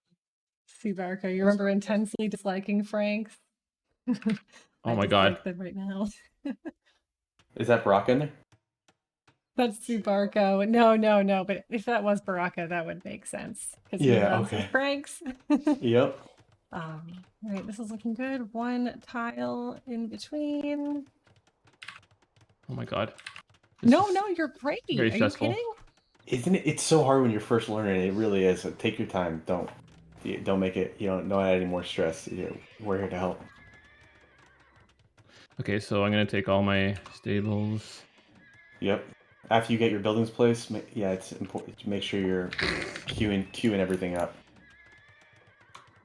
B: See, Barco, you remember intensely disliking Franks?
D: Oh
B: I
D: my god.
B: dislike them right now.
A: Is that Brock in there?
B: That's Subarco. No. But if that was Baraka, that would make sense. Because he
A: Yeah,
B: loves
A: okay.
B: his pranks.
A: Yep.
B: All right, this is looking good. One tile in between.
D: Oh my god.
B: No, you're great.
D: very
B: Are
D: stressful.
B: you kidding?
A: Isn't it? It's so hard when you're first learning. It really is. So take your time. Don't make it. Don't add any more stress. We're here to help.
D: Okay, so I'm gonna take all my stables.
A: Yep. After you get your buildings placed, it's important to make sure you're queuing everything up.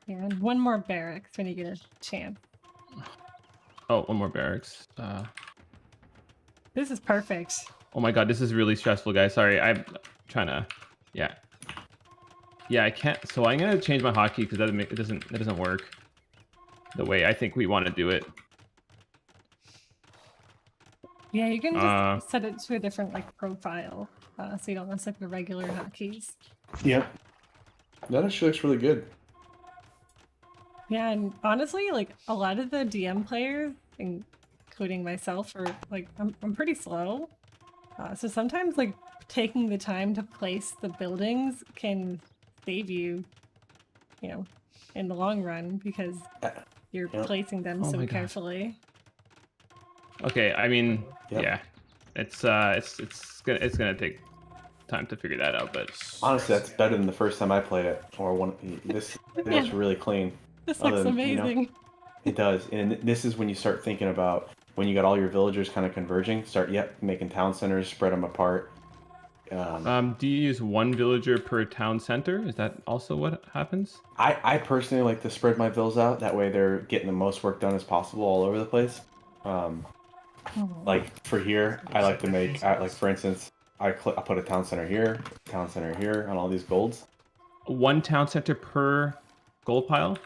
B: Yeah, and one more barracks when you get a chance.
D: Oh, one more barracks.
B: This is perfect.
D: Oh my god, this is really stressful, guys. Sorry, I'm trying to. Yeah, I can't. So I'm gonna change my hotkey because it doesn't work the way I think we want to do it.
B: Yeah, you can just set it to a different profile, so you don't mess up your regular hotkeys.
A: Yep. That actually looks really good.
B: Yeah, and honestly, a lot of the DM players, including myself, are I'm pretty slow. So sometimes taking the time to place the buildings can save you, in the long run because you're placing them so carefully.
D: Okay, I mean,
A: Yep.
D: yeah, it's gonna take time to figure that out, but
A: Honestly, that's better than the first time I played it. This looks really clean.
B: This looks amazing.
A: It does, and this is when you start thinking about when you got all your villagers kind of converging. Start making town centers, spread them apart.
D: Do you use one villager per town center? Is that also what happens?
A: I personally like to spread my vills out. That way they're getting the most work done as possible all over the place. Like for here, I like to make, for instance, I put a town center here on all these golds.
D: One town center per gold pile?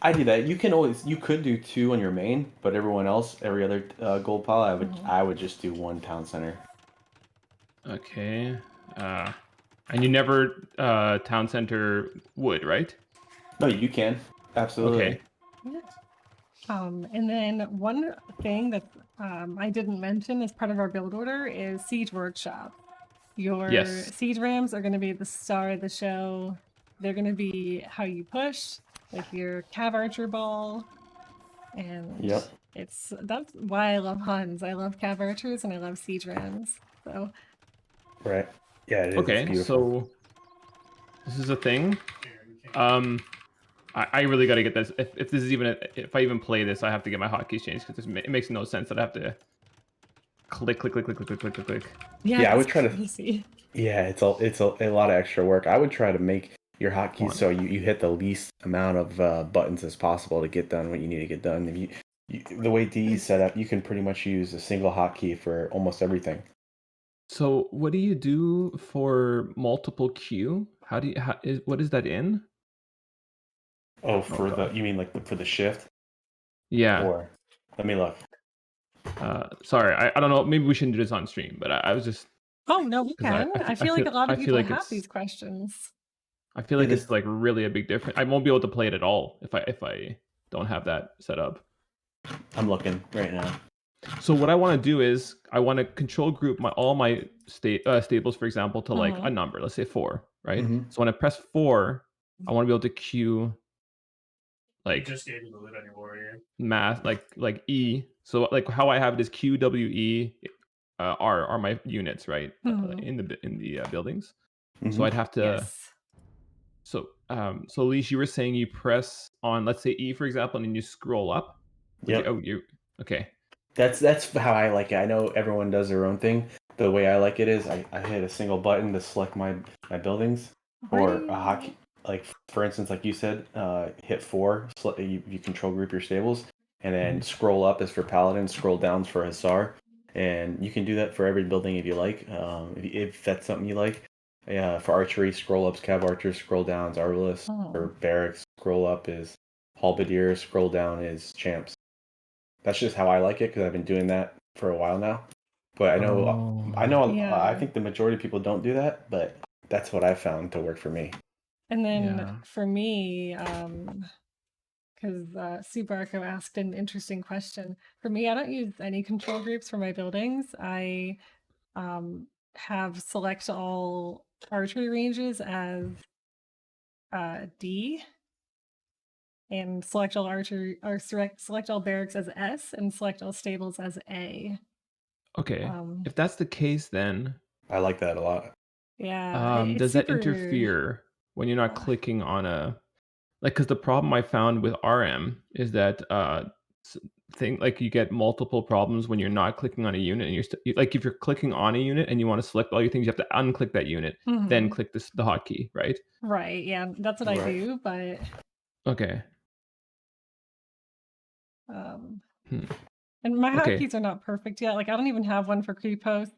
A: I do that. You could do 2 on your main, but every other gold pile, I would just do 1 town center.
D: Okay. And you never town center wood, right?
A: No, you can. Absolutely.
D: Okay.
B: And then one thing that I didn't mention as part of our build order is Siege Workshop. Your siege rams are going to be the star of the show. They're going to be how you push with your cav archer ball. And that's why I love Huns. I love cav archers and I love siege rams. So
A: right. Yeah, it is.
D: Okay, so this is a thing. I really got to get this. If this is if I even play this, I have to get my hotkeys changed because it makes no sense that I have to click.
A: Yeah, I would try to. Yeah, it's a lot of extra work. I would try to make your hotkeys so you hit the least amount of buttons as possible to get done what you need to get done. The way D is set up, you can pretty much use a single hotkey for almost everything.
D: So what do you do for multiple Q? What is that in?
A: Oh, you mean for the shift?
D: Yeah.
A: Or let me look.
D: Sorry, I don't know. Maybe we shouldn't do this on stream, but I was just.
B: Oh no, we can. I feel like a lot of people have
D: it's...
B: these questions.
D: I feel like it's like really a big difference. I won't be able to play it at all if I don't have that set up.
A: I'm looking right now.
D: So what I want to do is I want to control group all my stables, for example, to like a number. Let's say 4, right? So when I press 4, I want to be able to queue like
C: just gave you the Live Any Warrior.
D: math, like E. So like how I have it is Q, W, E, are my units, right? In the buildings. So I'd have to.
B: Yes.
D: So Leash, you were saying you press on, let's say E, for example, and then you scroll up.
A: Yep.
D: You okay.
A: That's how I like it. I know everyone does their own thing. The way I like it is I hit a single button to select my buildings, or a hotkey. Like for instance, like you said, hit 4. You control group your stables, and then scroll up is for paladin, scroll down is for hussar, and you can do that for every building if you like. If that's something you like. For archery, scroll up's cav archers, scroll down is arbalest. For barracks, scroll up is halberdiers, scroll down is champs. That's just how I like it because I've been doing that for a while now. But I think the majority of people don't do that, but that's what I found to work for me.
B: And then for me, because Subarco asked an interesting question. For me, I don't use any control groups for my buildings. I have select all archery ranges as D, and select all archery or select all barracks as S, and select all stables as A.
D: Okay. If that's the case, then
A: I like that a lot.
B: Yeah.
D: Does that interfere when you're not clicking on a because the problem I found with RM is that like you get multiple problems when you're not clicking on a unit, and you're like if you're clicking on a unit and you want to select all your things, you have to unclick that unit, then click the hotkey, right?
B: Right. Yeah, that's what I do. But
D: okay.
B: And my hotkeys are not perfect yet. Like I don't even have one for creep posts,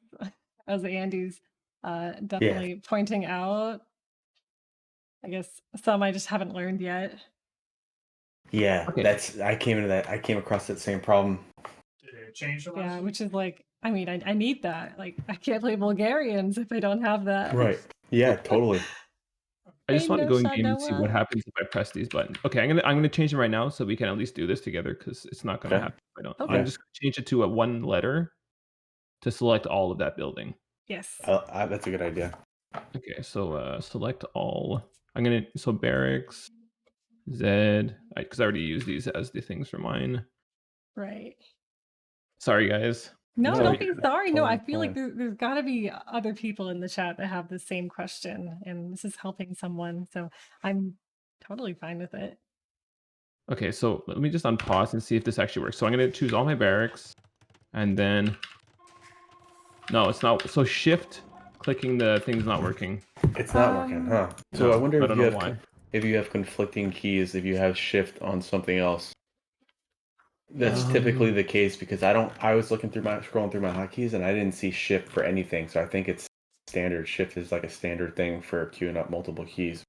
B: as Andy's definitely pointing out. I guess some I just haven't learned yet.
A: Yeah, I came across that same problem.
C: Did it change the
B: last week? Which is like, I mean, I need that. Like I can't play Bulgarians if I don't have that.
A: Right. Yeah, totally.
D: I just want to go in game and see what happens if I press these buttons. Okay, I'm gonna change them right now so we can at least do this together because it's not gonna happen if I don't. I'm just gonna change it to a 1 letter to select all of that building.
B: Yes.
A: That's a good idea.
D: Okay, so select all. So barracks, Z, because I already used these as the things for mine.
B: Right.
D: Sorry, guys.
B: No, don't be sorry. No, I feel like there's got to be other people in the chat that have the same question, and this is helping someone. So I'm totally fine with it.
D: Okay, so let me just unpause and see if this actually works. So I'm going to choose all my barracks, and then... No, it's not. So shift, clicking the thing's not working.
A: It's not working, huh? So I wonder if you have conflicting keys, if you have shift on something else. That's typically the case because I was scrolling through my hotkeys and I didn't see shift for anything. So I think it's standard. Shift is like a standard thing for queuing up multiple keys.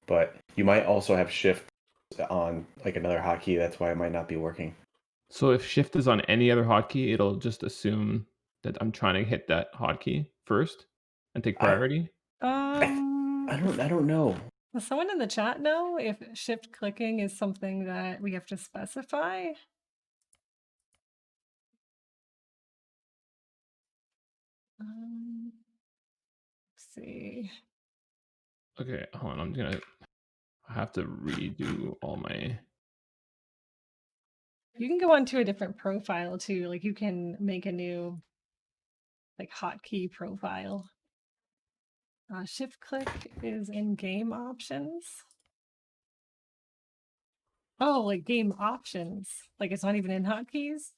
A: But you might also have shift on like another hotkey. That's why it might not be working.
D: So if shift is on any other hotkey, it'll just assume that I'm trying to hit that hotkey first and take priority.
A: I don't know.
B: Does someone in the chat know if shift clicking is something that we have to specify? Let's see.
D: Okay, hold on. I have to redo all my...
B: You can go onto a different profile too. Like you can make a new like hotkey profile. Shift click is in game options. Oh, like game options. Like it's not even in hotkeys.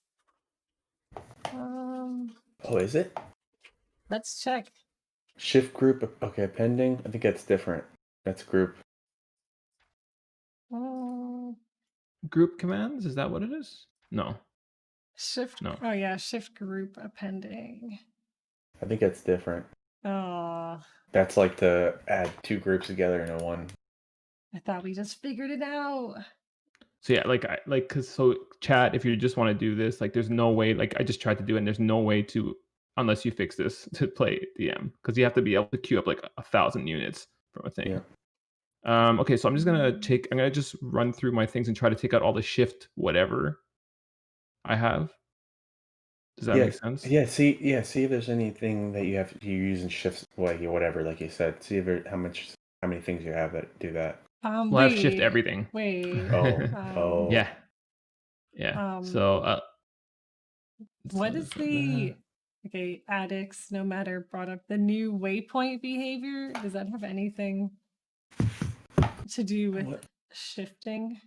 A: Oh, is it?
B: Let's check.
A: Shift group. Okay, pending. I think that's different. That's group.
D: Group commands? Is that what it is? No.
B: Shift.
D: No.
B: Oh yeah, shift group appending.
A: I think that's different.
B: Oh.
A: That's like to add 2 groups together into one.
B: I thought we just figured it out.
D: So yeah, so chat, if you just want to do this, like there's no way, like I just tried to do it and there's no way to, unless you fix this, to play DM because you have to be able to queue up like 1,000 units from a thing. Okay, so I'm gonna just run through my things and try to take out all the shift whatever I have. Does that
A: Yeah,
D: make sense?
A: see if there's anything that you're using shifts, whatever, like you said. See if how many things you have that do that.
D: Well, I have shift everything.
B: Wait.
A: Oh.
D: Yeah. Yeah. So
B: what is the addicts no matter brought up the new waypoint behavior? Does that have anything to do with shifting?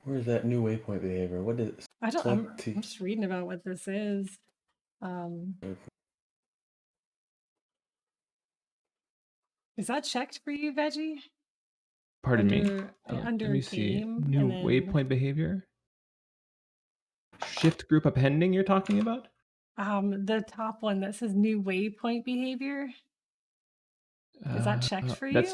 A: Where's that new waypoint behavior? What is?
B: I don't. I'm just reading about what this is. Is that checked for you, Veggie?
D: Pardon me.
B: Under
D: Let me see.
B: game,
D: New
B: and then
D: waypoint behavior. Shift group appending. You're talking about?
B: the top one that says new waypoint behavior. Is that checked for you?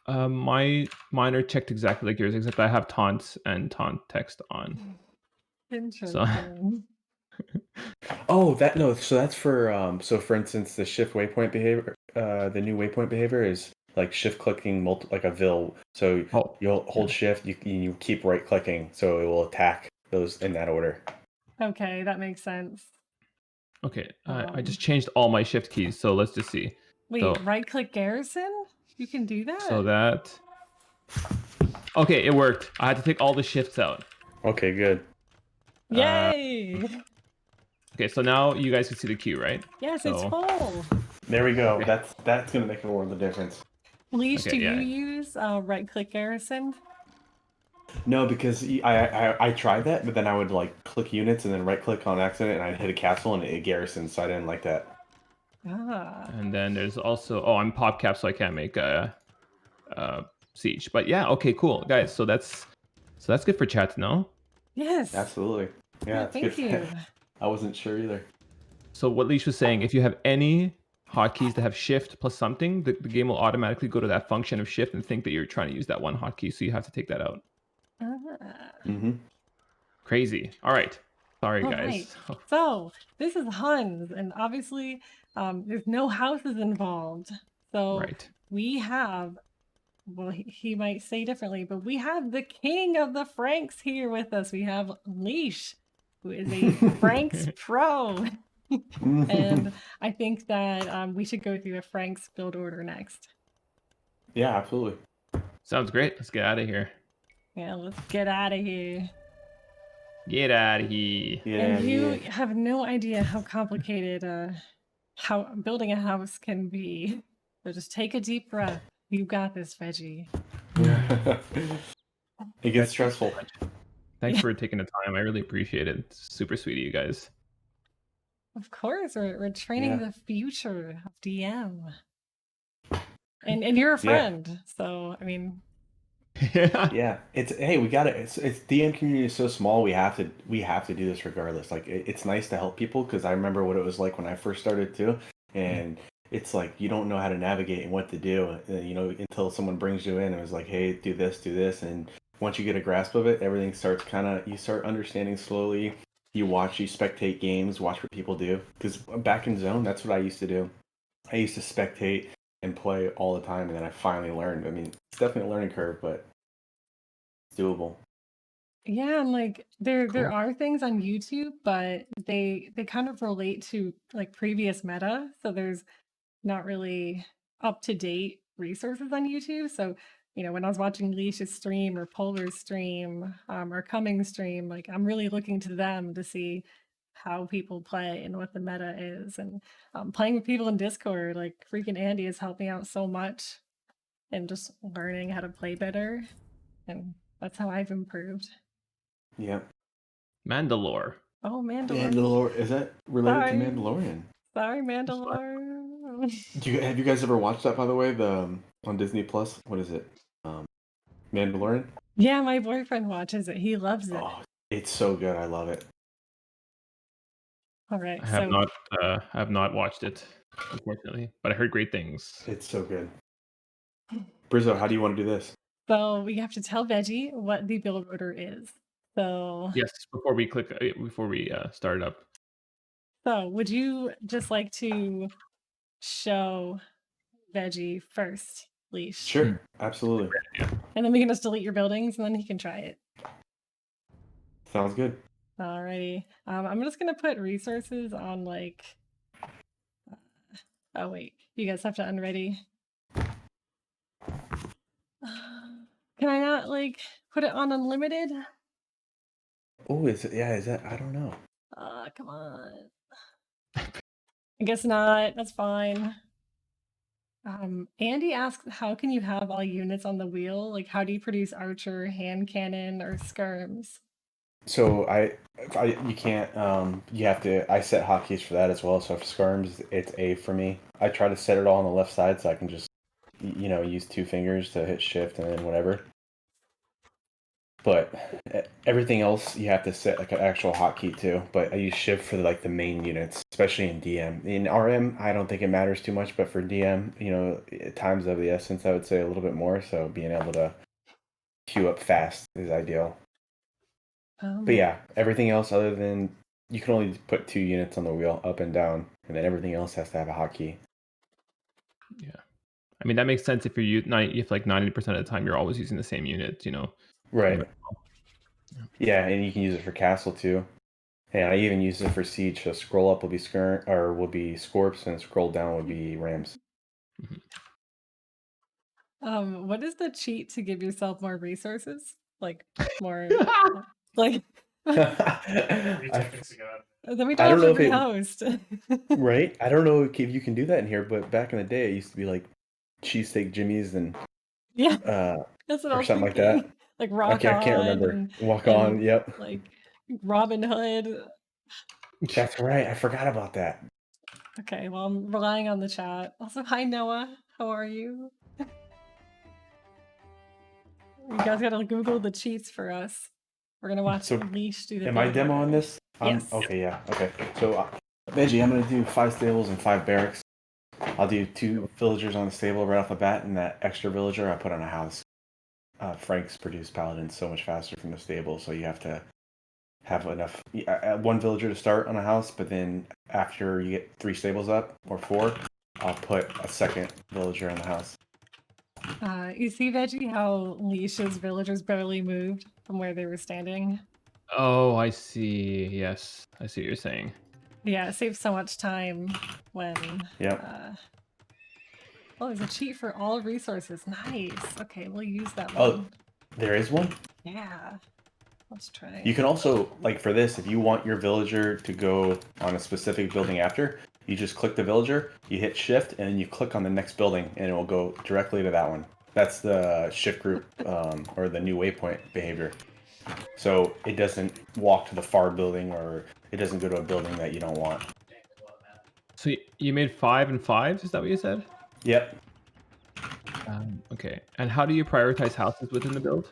D: Mine are checked exactly like yours, except I have taunts and taunt text on.
B: Interesting.
A: Oh, so that's for so for instance, the shift waypoint behavior, the new waypoint behavior is like shift clicking like a vil. So you'll hold shift, you keep right clicking, so it will attack those in that order.
B: Okay, that makes sense.
D: Okay, I just changed all my shift keys, so let's just see.
B: Wait, right click garrison? You can do that?
D: So that... Okay, it worked. I had to take all the shifts out.
A: Okay, good.
B: Yay!
D: Okay, so now you guys can see the queue, right?
B: Yes, it's full.
A: There we go. Okay. That's gonna make a world of difference.
B: Leash, do you use right click garrison?
A: No, because I tried that, but then I would like click units and then right click on accident, and I'd hit a castle and it garrisoned, so I didn't like that.
D: And then there's also I'm PopCap, so I can't make a siege. But yeah, okay, cool, guys. So that's good for chat to know.
B: Yes,
A: absolutely. Yeah,
B: thank you.
A: I wasn't sure either.
D: So what Leash was saying, if you have any hotkeys that have shift plus something, the game will automatically go to that function of shift and think that you're trying to use that one hotkey, so you have to take that out. Crazy. All right. Sorry, guys.
B: Right. So this is Huns, and obviously there's no houses involved. So we have, well, he might say differently, but we have the king of the Franks here with us. We have Leash, who is a Franks pro. And I think that we should go through the Franks build order next.
A: Yeah, absolutely.
D: Sounds great. Let's get out of here.
B: Yeah, let's get out of here.
D: Get out of here.
B: And you have no idea how complicated how building a house can be. So just take a deep breath. You got this, Veggie.
A: It gets stressful.
D: Thanks for taking the time. I really appreciate it. It's super sweet of you guys.
B: Of course, we're training the future of DM. And you're a friend, so I mean.
A: Yeah, we got it. It's DM community is so small. We have to do this regardless. Like it's nice to help people, because I remember what it was like when I first started too, and it's like you don't know how to navigate and what to do, until someone brings you in and was like, hey, do this, and once you get a grasp of it, everything starts you start understanding slowly. You spectate games, watch what people do, because back in Zone, that's what I used to do. I used to spectate and play all the time, and then I finally learned. I mean, it's definitely a learning curve, but it's doable.
B: Yeah, and like there are things on YouTube, but they kind of relate to like previous meta, so there's not really up to date resources on YouTube. So when I was watching Leash's stream or Polar's stream or Cumming's stream, like I'm really looking to them to see how people play and what the meta is, and playing with people in Discord, like freaking Andy has helped me out so much, and just learning how to play better, and that's how I've improved.
A: Yeah.
D: Mandalore.
B: Oh, Mandalore.
A: Mandalore, is that related to Mandalorian?
B: Sorry, Mandalore.
A: Have you guys ever watched that, by the way, on Disney Plus? What is it? Mandalorian?
B: Yeah, my boyfriend watches it. He loves it.
A: Oh, it's so good. I love it.
B: All right.
D: I have not watched it, unfortunately, but I heard great things.
A: It's so good. Brizo, how do you want to do this?
B: So we have to tell Veggie what the build order is. So
D: yes, before we start it up.
B: So would you just like to show Veggie first leash.
A: Sure, absolutely.
B: And then we can just delete your buildings, and then he can try it.
A: Sounds good.
B: Alrighty. I'm just gonna put resources on like. Oh wait, you guys have to unready. Can I not like put it on unlimited?
A: Oh, is it? Yeah, is that? I don't know.
B: Come on. I guess not. That's fine. Andy asks, how can you have all units on the wheel? Like, how do you produce archer, hand cannon, or skirms?
A: So you can't. You have to. I set hotkeys for that as well. So for skirms, it's A for me. I try to set it all on the left side so I can just, use 2 fingers to hit shift and then whatever. But everything else you have to set like an actual hotkey too. But I use shift for like the main units, especially in DM. In RM, I don't think it matters too much, but for DM, times of the essence, I would say a little bit more. So being able to queue up fast is ideal. But yeah, everything else other than you can only put 2 units on the wheel, up and down, and then everything else has to have a hotkey.
D: Yeah, I mean that makes sense if if like 90% of the time you're always using the same unit,
A: Right. Yeah, and you can use it for castle too. And I even use it for siege. So scroll up will be Scorps, and scroll down would be Rams.
B: What is the cheat to give yourself more resources? Like more like then we don't have to rehost.
A: Right? I don't know if you can do that in here, but back in the day it used to be like cheesesteak Jimmy's and
B: yeah, that's what I
A: or
B: was
A: something
B: thinking.
A: like that.
B: Like rock
A: I can't remember.
B: on.
A: Walk on, yep.
B: Like Robin Hood.
A: That's right. I forgot about that.
B: Okay, well I'm relying on the chat. Also, hi Noah. How are you? You guys gotta Google the cheats for us. We're gonna watch Leash do the.
A: Am I demoing this?
B: Yes.
A: Okay, yeah. Okay. So, Veggie, I'm gonna do 5 stables and 5 barracks. I'll do 2 villagers on the stable right off the bat, and that extra villager I put on a house. Franks produce paladins so much faster from the stable, so you have to have enough 1 villager to start on a house, but then after you get 3 stables up or 4, I'll put a second villager in the house.
B: You see, Veggie, how Leash's villagers barely moved from where they were standing?
D: Oh, I see. Yes, I see what you're saying.
B: Yeah, it saves so much time when...
A: Yeah.
B: Oh, there's a cheat for all resources. Nice. Okay, we'll use that one.
A: Oh, there is one?
B: Yeah. Let's try.
A: You can also, like for this, if you want your villager to go on a specific building after, you just click the villager, you hit shift, and then you click on the next building, and it will go directly to that one. That's the shift group, or the new waypoint behavior. So it doesn't walk to the far building, or it doesn't go to a building that you don't want.
D: So you made 5 and 5? Is that what you said?
A: Yep.
D: Okay. And how do you prioritize houses within the build?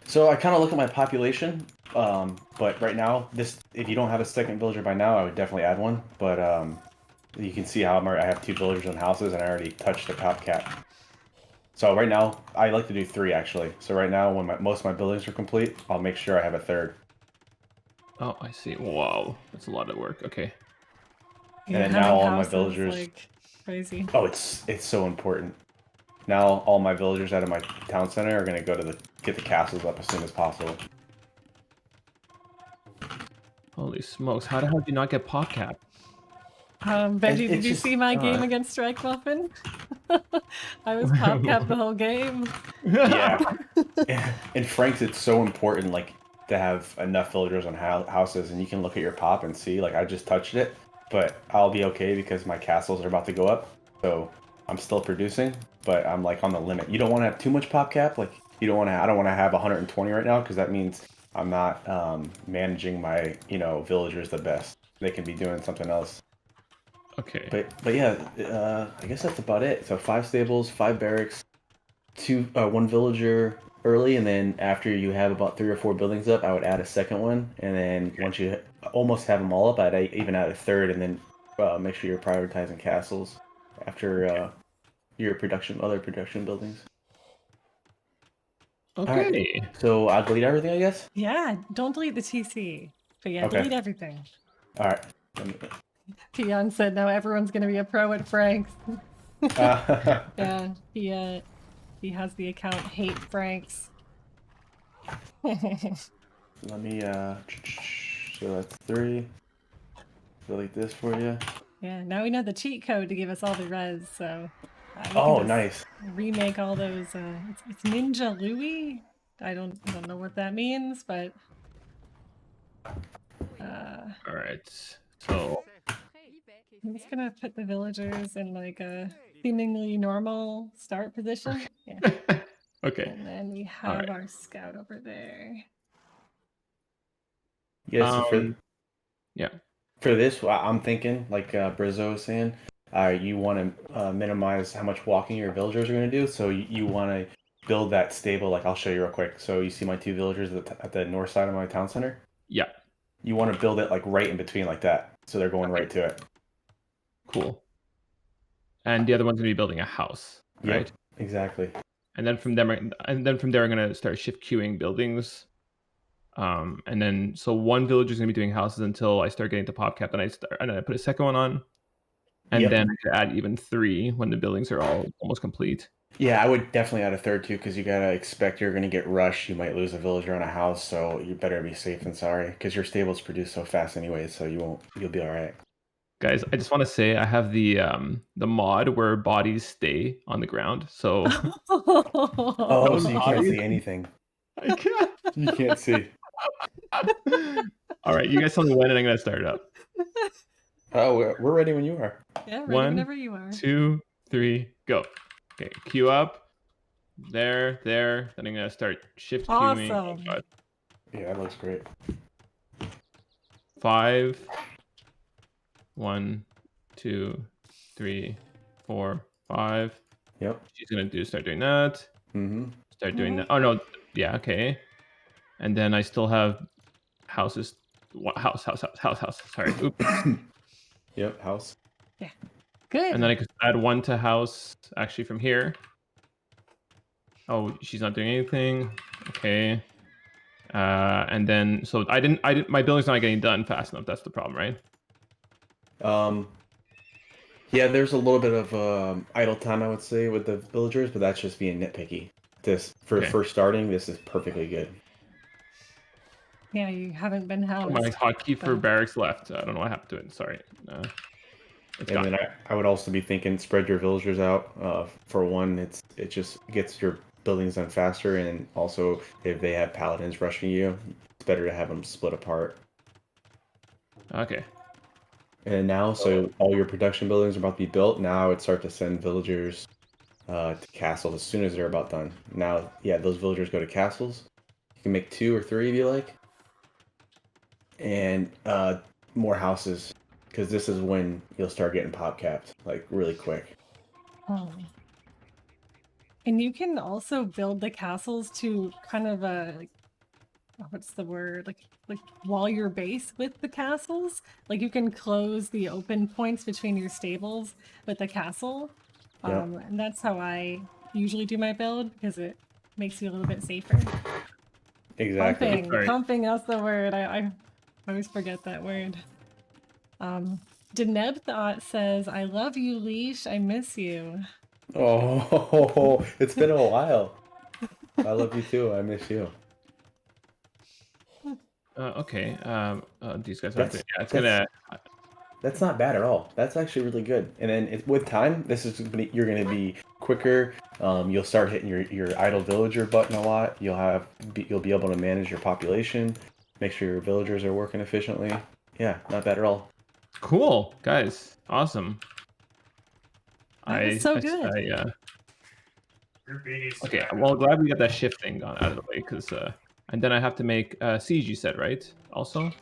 A: So I kind of look at my population, but right now, if you don't have a second villager by now, I would definitely add one. But you can see how I have 2 villagers and houses, and I already touched the top cap. So right now, I like to do 3 actually. So right now, when most of my buildings are complete, I'll make sure I have a 3rd.
D: Oh, I see. Wow, that's a lot of work. Okay.
A: And then now all my
B: houses,
A: villagers.
B: like, crazy.
A: Oh, it's so important. Now all my villagers out of my town center are gonna go to get the castles up as soon as possible.
D: Holy smokes! How the hell did you not get pop cap?
B: Veggie, did you see my game against Strike Muffin? I was pop cap the whole game.
A: Yeah. In Franks, it's so important, like, to have enough villagers on houses, and you can look at your pop and see, like, I just touched it, but I'll be okay because my castles are about to go up, so I'm still producing, but I'm like on the limit. You don't want to have too much pop cap, like I don't want to have 120 right now because that means I'm not managing my villagers the best. They can be doing something else.
D: Okay.
A: But yeah, I guess that's about it. So 5 stables, 5 barracks, 1 villager early, and then after you have about 3 or 4 buildings up, I would add a second one, and then once you almost have them all up, I'd even add a 3rd, and then make sure you're prioritizing castles after your other production buildings.
D: Okay.
A: Right. So I'll delete everything, I guess?
B: Yeah, don't delete the TC. But yeah, delete everything.
A: Alright.
B: Pion said now everyone's going to be a pro at Franks. Yeah, He has the account Hate Franks.
A: Let me so that's 3. Delete this for you.
B: Yeah, now we know the cheat code to give us all the res, so we can
A: Oh,
B: just
A: nice.
B: remake all those. It's Ninja Louie. I don't know what that means, but
D: All right. So
B: I'm just gonna put the villagers in like a seemingly normal start position. Yeah,
D: okay.
B: and then we
D: All
B: have
D: right.
B: our scout over there.
A: Yes,
D: Yeah.
A: for this, I'm thinking, like Brizzo was saying, you want to minimize how much walking your villagers are going to do. So you want to build that stable. Like I'll show you real quick. So you see my 2 villagers at the north side of my town center.
D: Yeah.
A: You want to build it like right in between, like that, so they're going right to it.
D: Cool. And the other one's gonna be building a house, right?
A: Yep, exactly.
D: And then from there, I'm gonna start shift queuing buildings. And then so one villager is gonna be doing houses until I start getting to pop cap, and then I put a second one on, and
A: Yep.
D: then I could add even 3 when the buildings are all almost complete.
A: Yeah, I would definitely add a third too, because you gotta expect you're gonna get rushed. You might lose a villager on a house, so you better be safe than sorry. Because your stables produce so fast anyway, so you'll be all right.
D: Guys, I just want to say I have the mod where bodies stay on the ground. So
A: Oh,
D: Those
A: so you can't
D: bodies-
A: see anything.
D: I can't.
A: You can't see.
D: All right, you guys tell me when, and I'm gonna start it up.
A: Oh, we're ready when you are.
B: Yeah, ready
D: 1,
B: whenever you are.
D: 2, 3, go. Okay, queue up. There. Then I'm gonna start shift queuing. Oh,
B: Awesome.
D: God.
A: Yeah, that looks great.
D: 5. 1, 2, 3, 4, 5.
A: Yep.
D: She's gonna start doing that.
A: Mm-hmm.
D: Start doing that. Oh no, yeah, okay. And then I still have houses. House. Sorry. Oops.
A: Yep. House.
B: Yeah. Good.
D: And then I could add 1 to house actually from here. Oh, she's not doing anything. Okay. And then so I didn't my building's not getting done fast enough. That's the problem, right?
A: Yeah, there's a little bit of idle time, I would say, with the villagers, but that's just being nitpicky. For starting, this is perfectly good.
B: Yeah, you haven't been
D: Oh,
B: housed.
D: my hotkey for
B: but-
D: barracks left. I don't know what happened to it. Sorry. It's
A: And
D: gone.
A: then I would also be thinking spread your villagers out. For one, it just gets your buildings done faster, and also if they have paladins rushing you, it's better to have them split apart.
D: Okay.
A: And now, so all your production buildings are about to be built. Now I would start to send villagers to castles as soon as they're about done. Now, yeah, those villagers go to castles. You can make 2 or 3 if you like. And more houses, because this is when you'll start getting pop capped, like really quick.
B: Oh. And you can also build the castles to kind of like, what's the word? Like wall your base with the castles. Like you can close the open points between your stables with the castle.
A: Yep.
B: And that's how I usually do my build because it makes you a little bit safer.
A: Exactly.
B: Pumping,
D: Sorry.
B: pumping, that's the word. I always forget that word. Deneb Thought says, I love you, Leash. I miss you.
A: Oh, it's been a while. I love you too. I miss you.
D: Okay. These guys are.
A: That's-
D: Yeah, it's gonna.
A: That's not bad at all. That's actually really good. And then with time, you're going to be quicker. You'll start hitting your idle villager button a lot. You'll be able to manage your population, make sure your villagers are working efficiently. Yeah, not bad at all.
D: Cool, guys. Awesome.
B: That was so good.
C: Your BD's
D: Okay.
C: back
D: Well,
C: up.
D: glad we got that shift thing out of the way, because and then I have to make siege. You said, right? Also.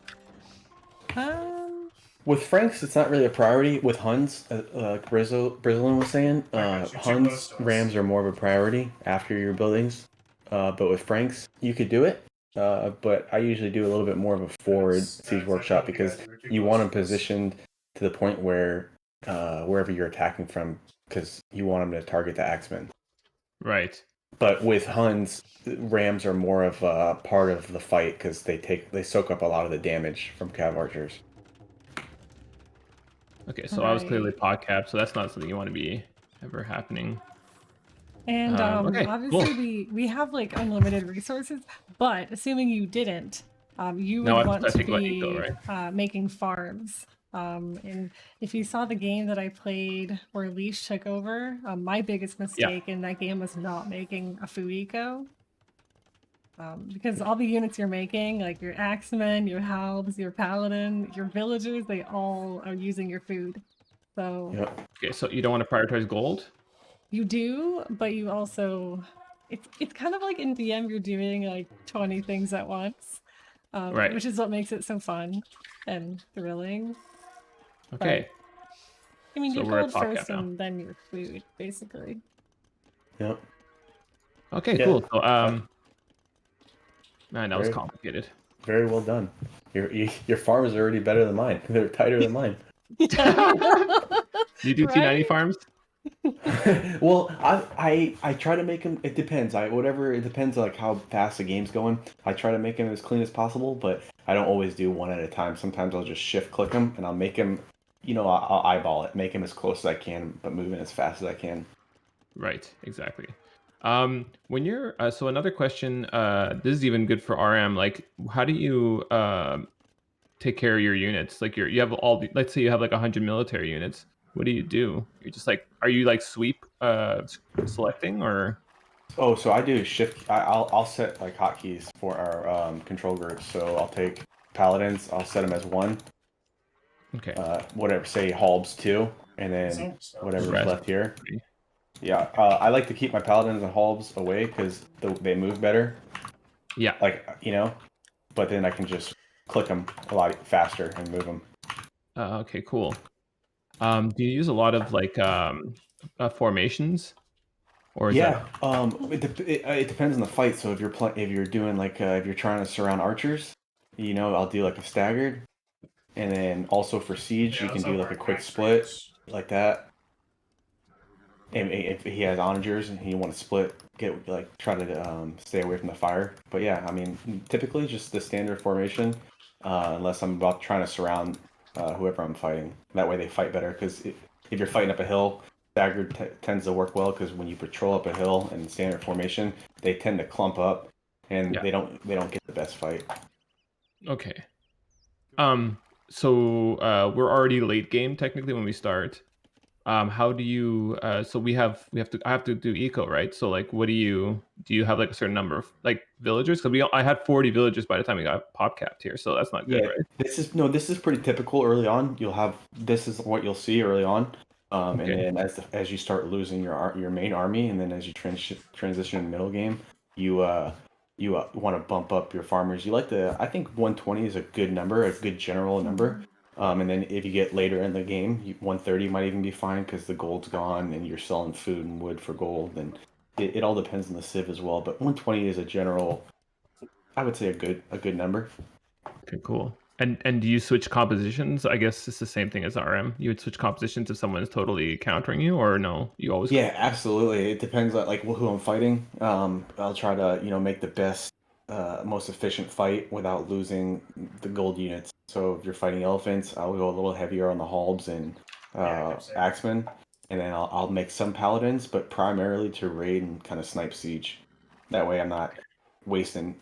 A: With Franks, it's not really a priority. With Huns, like Brisolyn was saying,
C: you're too
A: Huns
C: close to us.
A: Rams are more of a priority after your buildings. But with Franks, you could do it. But I usually do a little bit more of a forward siege workshop because you want them positioned to the point where wherever you're attacking from, because you want them to target the axemen.
D: Right.
A: But with Huns, Rams are more of a part of the fight because they soak up a lot of the damage from cav archers.
D: Okay. So I was clearly
B: Right.
D: pod capped, so that's not something you want to be ever happening.
B: And
D: Okay,
B: obviously
D: cool.
B: we have like unlimited resources, but assuming you didn't, you
D: Now
B: would
D: I have to
B: want
D: start
B: to
D: thinking about eco,
B: be
D: right?
B: making farms. And if you saw the game that I played where Leash took over, my biggest
D: Yeah.
B: mistake in that game was not making a food eco. Because all the units you're making, like your axemen, your halbs, your paladin, your villagers, they all are using your food. So
A: Yep.
D: Okay, so you don't want to prioritize gold?
B: you do, but you also it's kind of like in DM you're doing like 20 things at once,
D: Right.
B: which is what makes it so fun and thrilling. But
D: Okay.
B: I mean,
D: So
B: your
D: we're at
B: gold
D: top cap
B: first
D: now.
B: and then your food, basically.
A: Yep.
D: Okay,
A: Yeah.
D: cool. So man, that was
A: Very,
D: complicated.
A: very well done. Your farm is already better than mine. They're tighter than mine.
D: You do
B: Right?
D: 290 farms?
A: Well, I try to make them. It depends. Whatever. It depends like how fast the game's going. I try to make them as clean as possible, but I don't always do one at a time. Sometimes I'll just shift click them and I'll make them. I'll eyeball it, make them as close as I can, but moving as fast as I can.
D: Right, exactly. When you're so another question, this is even good for RM. Like, how do you take care of your units? Like, you have all the, let's say you have like 100 military units. What do? You're just like, are you like sweep selecting or?
A: Oh, so I do shift. I'll set like hotkeys for our control groups. So I'll take paladins. I'll set them as 1.
D: Okay.
A: Whatever. Say halbs 2, and then whatever's
D: Rest.
A: left here. Yeah. I like to keep my paladins and halbs away because they move better.
D: Yeah.
A: Like but then I can just click them a lot faster and move them.
D: Okay. Cool. Do you use a lot of like formations, or is
A: Yeah,
D: that?
A: it depends on the fight. So if you're doing like if you're trying to surround archers, I'll do like a staggered, and then also for siege,
C: Yeah,
A: you can
C: that's
A: do
C: how
A: like a
C: our
A: quick
C: max
A: split
C: range.
A: like that. And if he has onagers and you want to split, try to stay away from the fire. But yeah, I mean, typically just the standard formation, unless I'm about trying to surround whoever I'm fighting. That way they fight better. Because if you're fighting up a hill, staggered tends to work well. Because when you patrol up a hill in standard formation, they tend to clump up, and
D: Yeah.
A: they don't get the best fight.
D: Okay. So we're already late game technically when we start. How do you? So we have to. I have to do eco, right? So like, what do you have like a certain number of like villagers? Because I had 40 villagers by the time we got pop capped here, so that's not good,
A: Yeah,
D: right?
A: this is pretty typical early on. This is what you'll see early on, and
D: Okay.
A: then as you start losing your main army, and then as you transition to middle game, you want to bump up your farmers. I think 120 is a good number, a good general number. And then if you get later in the game, 130 might even be fine because the gold's gone and you're selling food and wood for gold. And it all depends on the civ as well. But 120 is a general, I would say a good number.
D: Okay. Cool. And do you switch compositions? I guess it's the same thing as RM. You would switch compositions if someone is totally countering you, or no? You always.
A: Yeah, absolutely. It depends on like who I'm fighting. I'll try to make the best, most efficient fight without losing the gold units. So if you're fighting elephants, I'll go a little heavier on the halbs and
C: Yeah, I kept saying that.
A: axemen, and then I'll make some paladins, but primarily to raid and kind of snipe siege. That way, I'm not wasting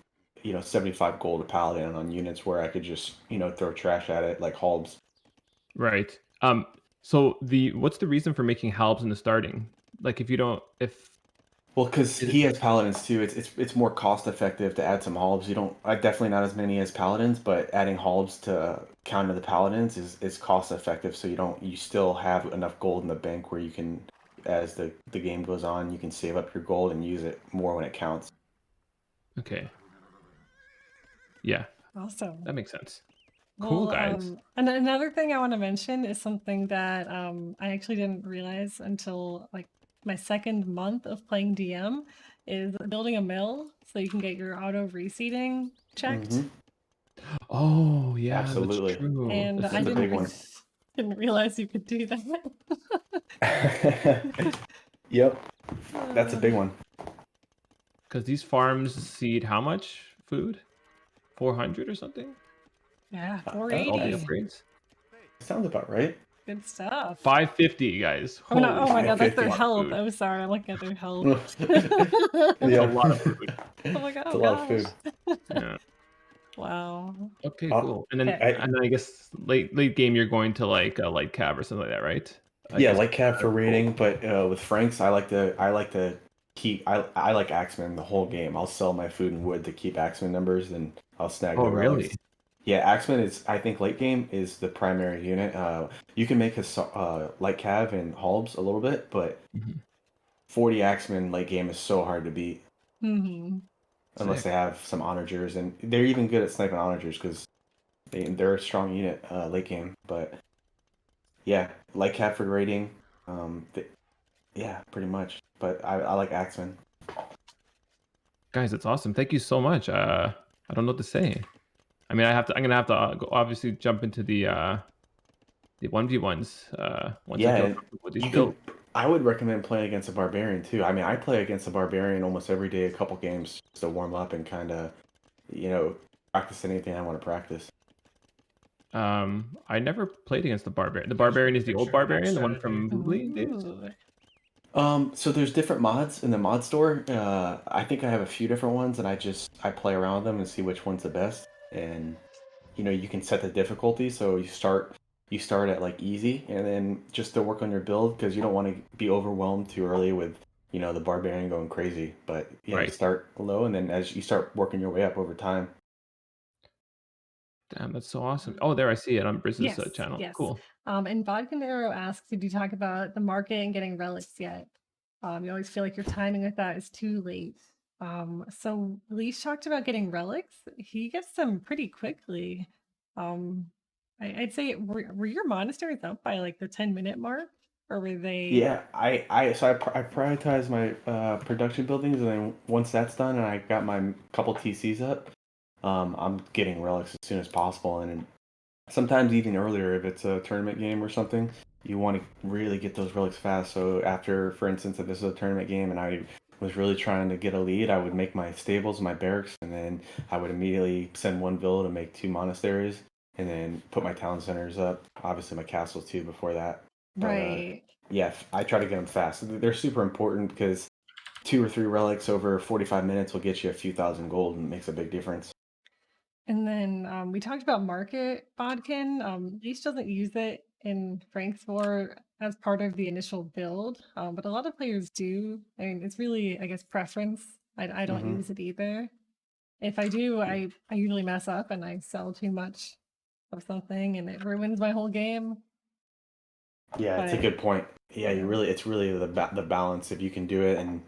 A: 75 gold a paladin on units where I could just throw trash at it like halbs.
D: Right. So what's the reason for making halbs in the starting? Like if you don't if
A: Well, because
D: it,
A: he has paladins too. It's more cost effective to add some halbs. You don't. I definitely not as many as paladins, but adding halbs to counter the paladins is cost effective. So you still have enough gold in the bank where you can, as the game goes on, you can save up your gold and use it more when it counts.
D: okay. Yeah,
B: Awesome.
D: that makes sense. Cool,
B: Well,
D: guys.
B: and another thing I want to mention is something that I actually didn't realize until like my second month of playing DM is building a mill so you can get your auto reseeding checked.
A: Mm-hmm.
D: Oh, yeah, that's
A: Absolutely.
D: true.
B: And
D: That's
B: I
A: That's a
D: true.
A: big one.
B: didn't realize you could do that.
A: Yep, that's a big one.
D: Because these farms seed how much food? 400 or something?
B: Yeah,
A: Uh,
D: All the
B: 480.
A: okay.
D: upgrades?
A: Sounds about right.
B: Good stuff.
D: 550, guys.
B: Oh no!
D: Holy
B: Oh my god, that's
D: shit,
B: their
D: a lot of
B: health.
D: food.
B: Oh, sorry, I'm looking at their health.
D: That's a lot of food.
B: Oh my god!
A: It's
B: Oh
A: a lot of
B: gosh.
A: food.
D: Yeah.
B: Wow.
D: Okay,
A: Uh,
D: cool. And then
B: Okay.
D: I guess late game you're going to like a light cab or something like that, right? I
A: Yeah,
D: guess
A: like cab for
D: cool.
A: rating, but with Franks, I like to keep. I like Axeman the whole game. I'll sell my food and wood to keep Axeman numbers, and I'll snag
D: Oh,
A: the relics.
D: really?
A: Yeah, Axeman is. I think late game is the primary unit. You can make a light cav and halbs a little bit, but
D: Mhm.
A: 40 Axeman late game is so hard to beat
B: Mm-hmm.
A: unless
D: Sick.
A: they have some onagers, and they're even good at sniping onagers because they're a strong unit late game. But yeah, light cav for rating. Yeah, pretty much. But I like Axeman.
D: Guys, it's awesome. Thank you so much. I don't know what to say. I mean, I'm gonna have to obviously jump into the 1v1s once I
A: Yeah,
D: feel
A: and
D: comfortable with these
A: you can.
D: builds.
A: I would recommend playing against a barbarian too. I mean, I play against a barbarian almost every day, a couple games just to warm up and kind of, practice anything I want to practice.
D: I never played against the barbarian. The
C: Here's
D: barbarian
C: a
D: is the old
C: picture of
D: barbarian, the one
C: Saturday.
D: from Boobly days.
B: Ooh.
A: So there's different mods in the mod store. I think I have a few different ones, and I play around with them and see which one's the best. And you can set the difficulty, so you start at like easy, and then just to work on your build because you don't want to be overwhelmed too early with the barbarian going crazy. But yeah, you
D: Right.
A: start low, and then as you start working your way up over time.
D: Damn, that's so awesome. Oh, there I see it on Briz's
B: Yes.
D: channel.
B: Yes.
D: Cool.
B: And Vodka asks, did you talk about the market and getting relics yet? You always feel like your timing with that is too late. So Leash talked about getting relics. He gets them pretty quickly. I'd say were your monasteries up by like the 10-minute mark, or were they?
A: Yeah, I prioritize my production buildings, and then once that's done, and I got my couple TCs up, I'm getting relics as soon as possible, and sometimes even earlier if it's a tournament game or something. You want to really get those relics fast. So after, for instance, if this is a tournament game and I was really trying to get a lead, I would make my stables, my barracks, and then I would immediately send one villa to make 2 monasteries, and then put my town centers up. Obviously, my castles too before that. But
B: Right.
A: yeah, I try to get them fast. They're super important because 2 or 3 relics over 45 minutes will get you a few thousand gold and makes a big difference.
B: And then we talked about market bodkin. Leash doesn't use it in Frank's War as part of the initial build, but a lot of players do. I mean, it's really, I guess, preference. I don't
A: Hmm.
B: use it either. If I do, I usually mess up and I sell too much of something and it ruins my whole game.
A: Yeah, it's a
B: But
A: good point. Yeah,
B: yeah.
A: it's really the balance. If you can do it, and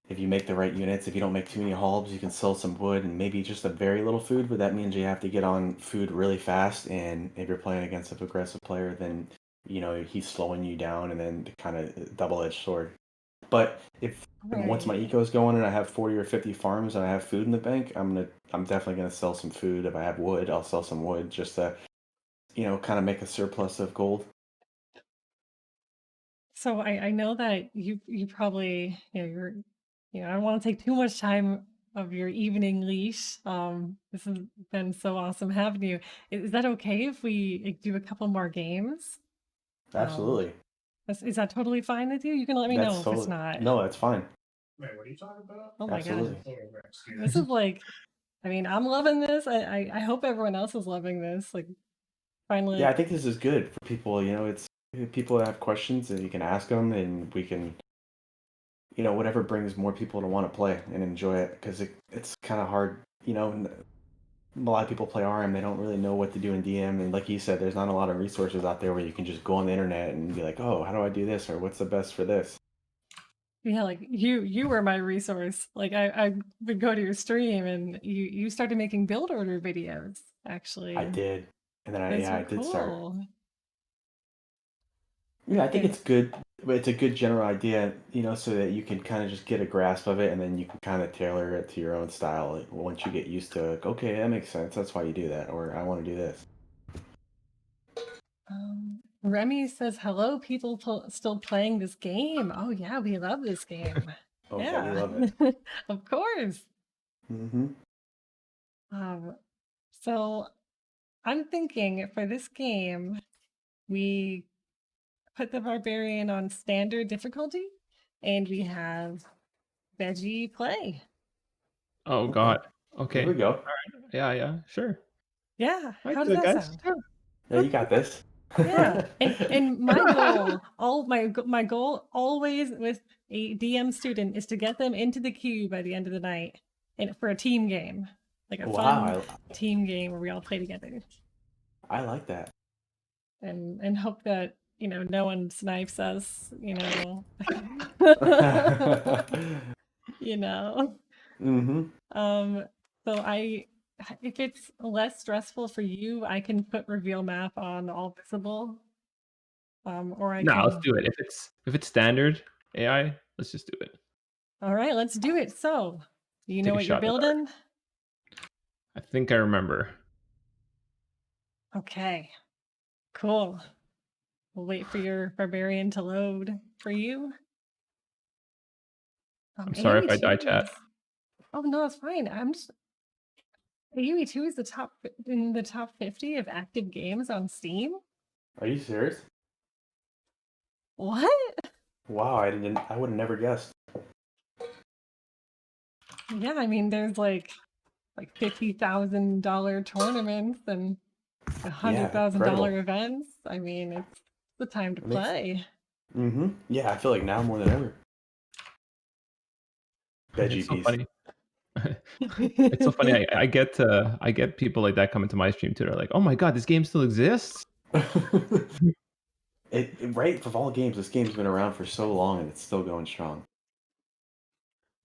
A: if you make the right units, if you don't make too many halbs, you can sell some wood and maybe just a very little food. But that means you have to get on food really fast. And if you're playing against a aggressive player, then he's slowing you down, and then kind of double-edged sword. But if once my
B: Right.
A: eco is going and I have 40 or 50 farms and I have food in the bank, I'm definitely gonna sell some food. If I have wood, I'll sell some wood just to kind of make a surplus of gold.
B: So I know that you probably, I don't want to take too much time of your evening, Leash. This has been so awesome having you. Is that okay if we like, do a couple more games? Um,
A: Absolutely.
B: is that totally fine with you? You can let me
A: That's
B: know if it's
A: totally
B: not.
A: no, that's fine.
C: Wait, what are you talking about?
B: Oh my god,
A: Absolutely.
C: Oh, excuse
B: this is like, I mean, I'm loving this. I hope everyone else is loving this. Like, finally,
A: Yeah, I think this is good for people. It's people that have questions and you can ask them, and we can, whatever brings more people to want to play and enjoy it because it's kind of hard. A lot of people play RM, they don't really know what to do in DM, and like you said, there's not a lot of resources out there where you can just go on the internet and be like, oh, how do I do this, or what's the best for this?
B: yeah, like you were my resource. Like I would go to your stream and you started making build order videos,
A: I
B: actually.
A: did, and then
B: Those
A: I
B: were
A: did start.
B: cool.
A: Yeah, I think
B: And
A: it's good, but it's a good general idea, so that you can kind of just get a grasp of it, and then you can kind of tailor it to your own style. Like, once you get used to, like, okay, that makes sense. That's why you do that, or I want to do this.
B: Remy says, "Hello, people still playing this game. Oh yeah, we love this game.
A: Oh yeah, we
B: Yeah,
A: love it.
B: of course."
A: Mm-hmm.
B: So I'm thinking for this game, we put the barbarian on standard difficulty, and we have Veggie play.
D: Oh
A: Okay.
D: God.
A: Here
D: Okay.
A: we go.
D: Yeah. Sure.
B: Yeah,
D: All right,
B: how does that
D: guys.
B: sound?
D: Yeah.
A: Yeah, you got this.
B: Yeah, and my goal, my goal always with a DM student is to get them into the queue by the end of the night, and for a team game, like a fun
A: Wow,
B: team game where we all play together,
A: I like that.
B: and hope that no one snipes us, you know.
A: Mm-hmm.
B: So if it's less stressful for you, I can put reveal map on all visible. Or I
D: No,
B: can.
D: let's do it. If it's standard AI, let's just do it.
B: All right, let's do it. So, you know
D: Take a
B: what you're
D: shot in the dark.
B: building?
D: I think I remember.
B: Okay, cool. We'll wait for your barbarian to load for you.
D: I'm sorry if I die,
B: AoE2
D: chat.
B: Oh no, it's fine. AoE2 is in the top 50 of active games on Steam.
A: Are you serious?
B: What?
A: Wow, I would have never guessed.
B: Yeah, I mean, there's like $50,000 tournaments and $100,000 events. I mean, it's the time to play.
A: Mm-hmm. Yeah, I feel like now more than ever. Veggie
D: It's so
A: piece.
D: funny. It's so funny. I get people like that come into my stream too. They're like, "Oh my God, this game still exists."
A: Right, of all games, this game's been around for so long and it's still going strong.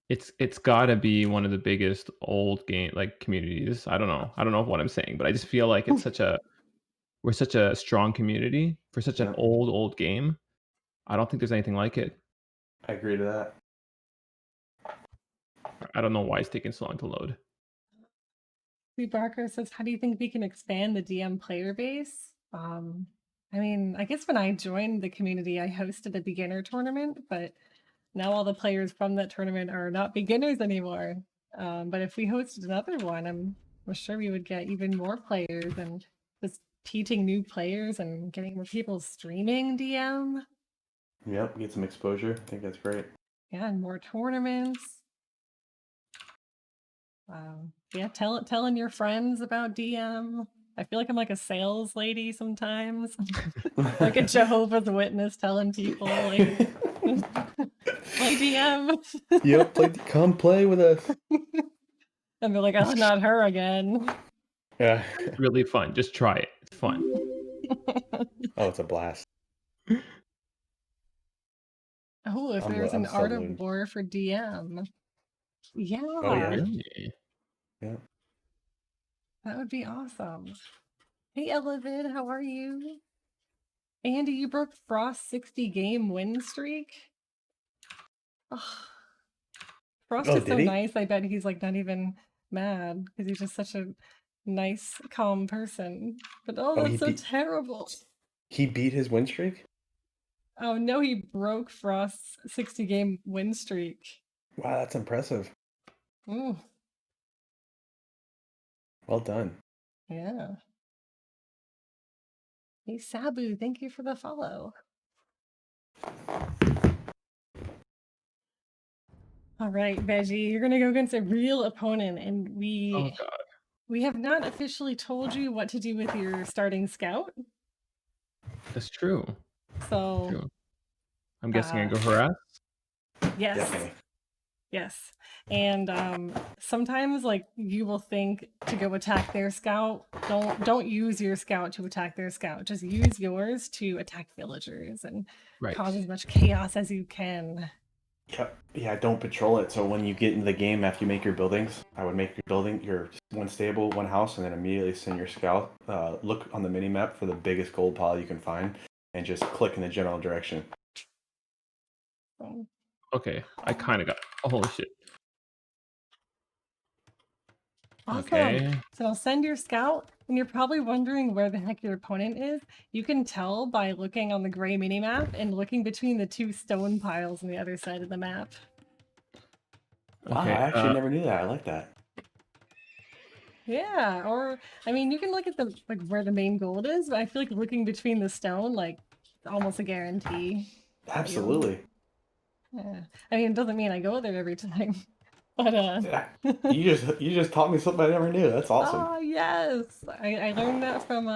D: It's gotta be one of the biggest old game like communities. I don't know what I'm saying, but I just feel like we're such a strong community for such an
A: Yeah.
D: old game. I don't think there's anything like it.
A: I agree to that.
D: I don't know why it's taking so long to load.
B: Lee Barker says, how do you think we can expand the DM player base? I mean, I guess when I joined the community, I hosted a beginner tournament, but now all the players from that tournament are not beginners anymore. But if we hosted another one, I'm sure we would get even more players and just teaching new players and getting more people streaming DM.
A: Yep, get some exposure. I think that's great.
B: Yeah, and more tournaments. Yeah, telling your friends about DM. I feel like I'm like a sales lady sometimes. Like a Jehovah's Witness telling people like play DM.
A: Yep, come play with us.
B: And they're like, oh, not her again.
A: Yeah.
D: It's really fun. Just try it. It's fun.
A: Oh, it's a blast.
B: Oh, if there's an art of war for DM. Yeah.
A: Oh, yeah.
D: Really?
A: Yeah.
B: That would be awesome. Hey, Elevid, how are you? Andy, you broke Frost's 60 game win streak. Oh. Frost is so nice. I bet he's like not even mad because he's just such a nice, calm person. But that's so terrible.
A: He beat his win streak?
B: Oh no, he broke Frost's 60 game win streak.
A: Wow, that's impressive.
B: Ooh.
A: Well done.
B: Yeah. Hey Sabu, thank you for the follow. All right, Veggie, you're gonna go against a real opponent, and we have not officially told you what to do with your starting scout.
D: That's true.
B: So
D: true. I'm guessing I go harass.
B: Yes.
A: Definitely.
B: Yes. And sometimes like you will think to go attack their scout. Don't use your scout to attack their scout. Just use yours to attack villagers and cause as much chaos as you can.
A: Yeah, don't patrol it. So when you get into the game after you make your buildings, I would make your one stable, one house, and then immediately send your scout. Look on the mini map for the biggest gold pile you can find, and just click in the general direction.
D: Okay, I kind of got. Oh, holy shit.
B: Awesome.
D: Okay.
B: So I'll send your scout, and you're probably wondering where the heck your opponent is. You can tell by looking on the gray minimap and looking between the two stone piles on the other side of the map.
A: Wow, I actually never knew that. I like that.
B: Yeah, or I mean, you can look at the where the main gold is, but I feel like looking between the stone, like almost a guarantee.
A: Absolutely.
B: Yeah. I mean, it doesn't mean I go there every time, but
A: Yeah. You just taught me something I never knew. That's awesome.
B: Oh yes, I learned that from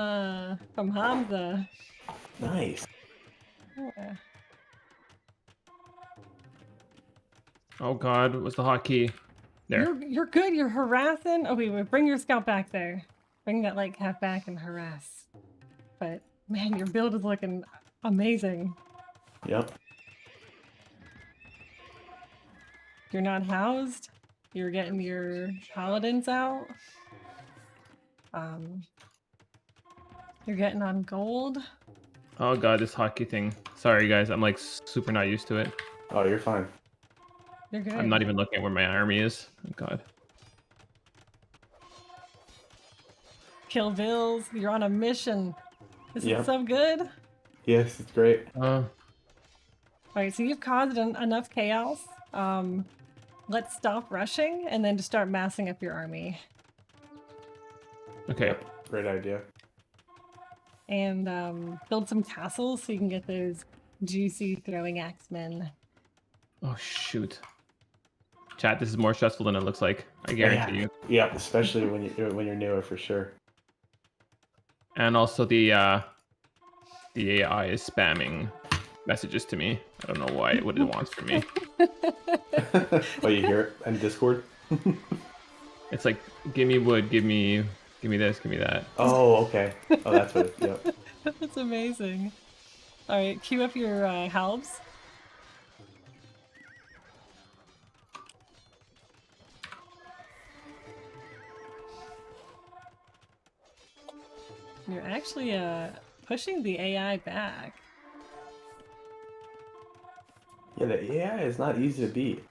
B: Huns.
A: Nice.
B: Yeah.
D: Oh God, what's the hotkey? There.
B: You're good. You're harassing. Oh wait, bring your scout back there. Bring that light cap back and harass. But man, your build is looking amazing.
A: Yep.
B: You're not housed. You're getting your paladins out. You're getting on gold.
D: Oh God, this hotkey thing. Sorry guys, I'm like super not used to it.
A: Oh, you're fine.
B: You're good.
D: I'm not even looking at where my army is. Oh God.
B: Kill Bills. You're on a mission. Is
A: Yep.
B: it so good?
A: Yes, it's great.
B: Alright, so you've caused enough chaos. Let's stop rushing and then just start massing up your army.
D: Okay.
A: Yep. Great idea.
B: And build some castles so you can get those juicy throwing axemen.
D: Oh shoot. Chat, this is more stressful than it looks like. I guarantee you.
A: Yeah, especially when you're newer, for sure.
D: And also the AI is spamming messages to me. I don't know why, what it wants from me.
A: Oh, you hear it in Discord?
D: It's like, give me wood, give me this, give me that.
A: Oh, okay. Oh, that's what. Yep.
B: That's amazing. Alright, queue up your halves. You're actually pushing the AI back.
A: Yeah, the AI is not easy to beat.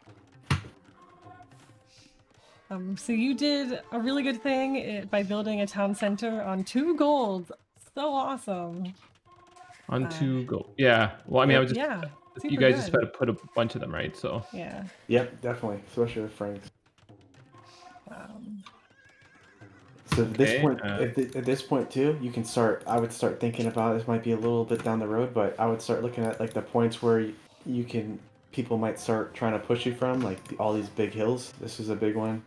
B: So you did a really good thing by building a town center on 2 golds. So awesome.
D: On to go. Yeah. Well, I mean, I was just.
B: Yeah.
D: You
B: super
D: guys just
B: good.
D: got to put a bunch of them, right? So.
B: Yeah.
A: Yep, definitely, especially with Franks.
B: Um,
A: So at this
D: Okay,
A: point, at this point too, you can start. I would start thinking about this. Might be a little bit down the road, but I would start looking at like the points where you can. People might start trying to push you from, like all these big hills. This is a big one.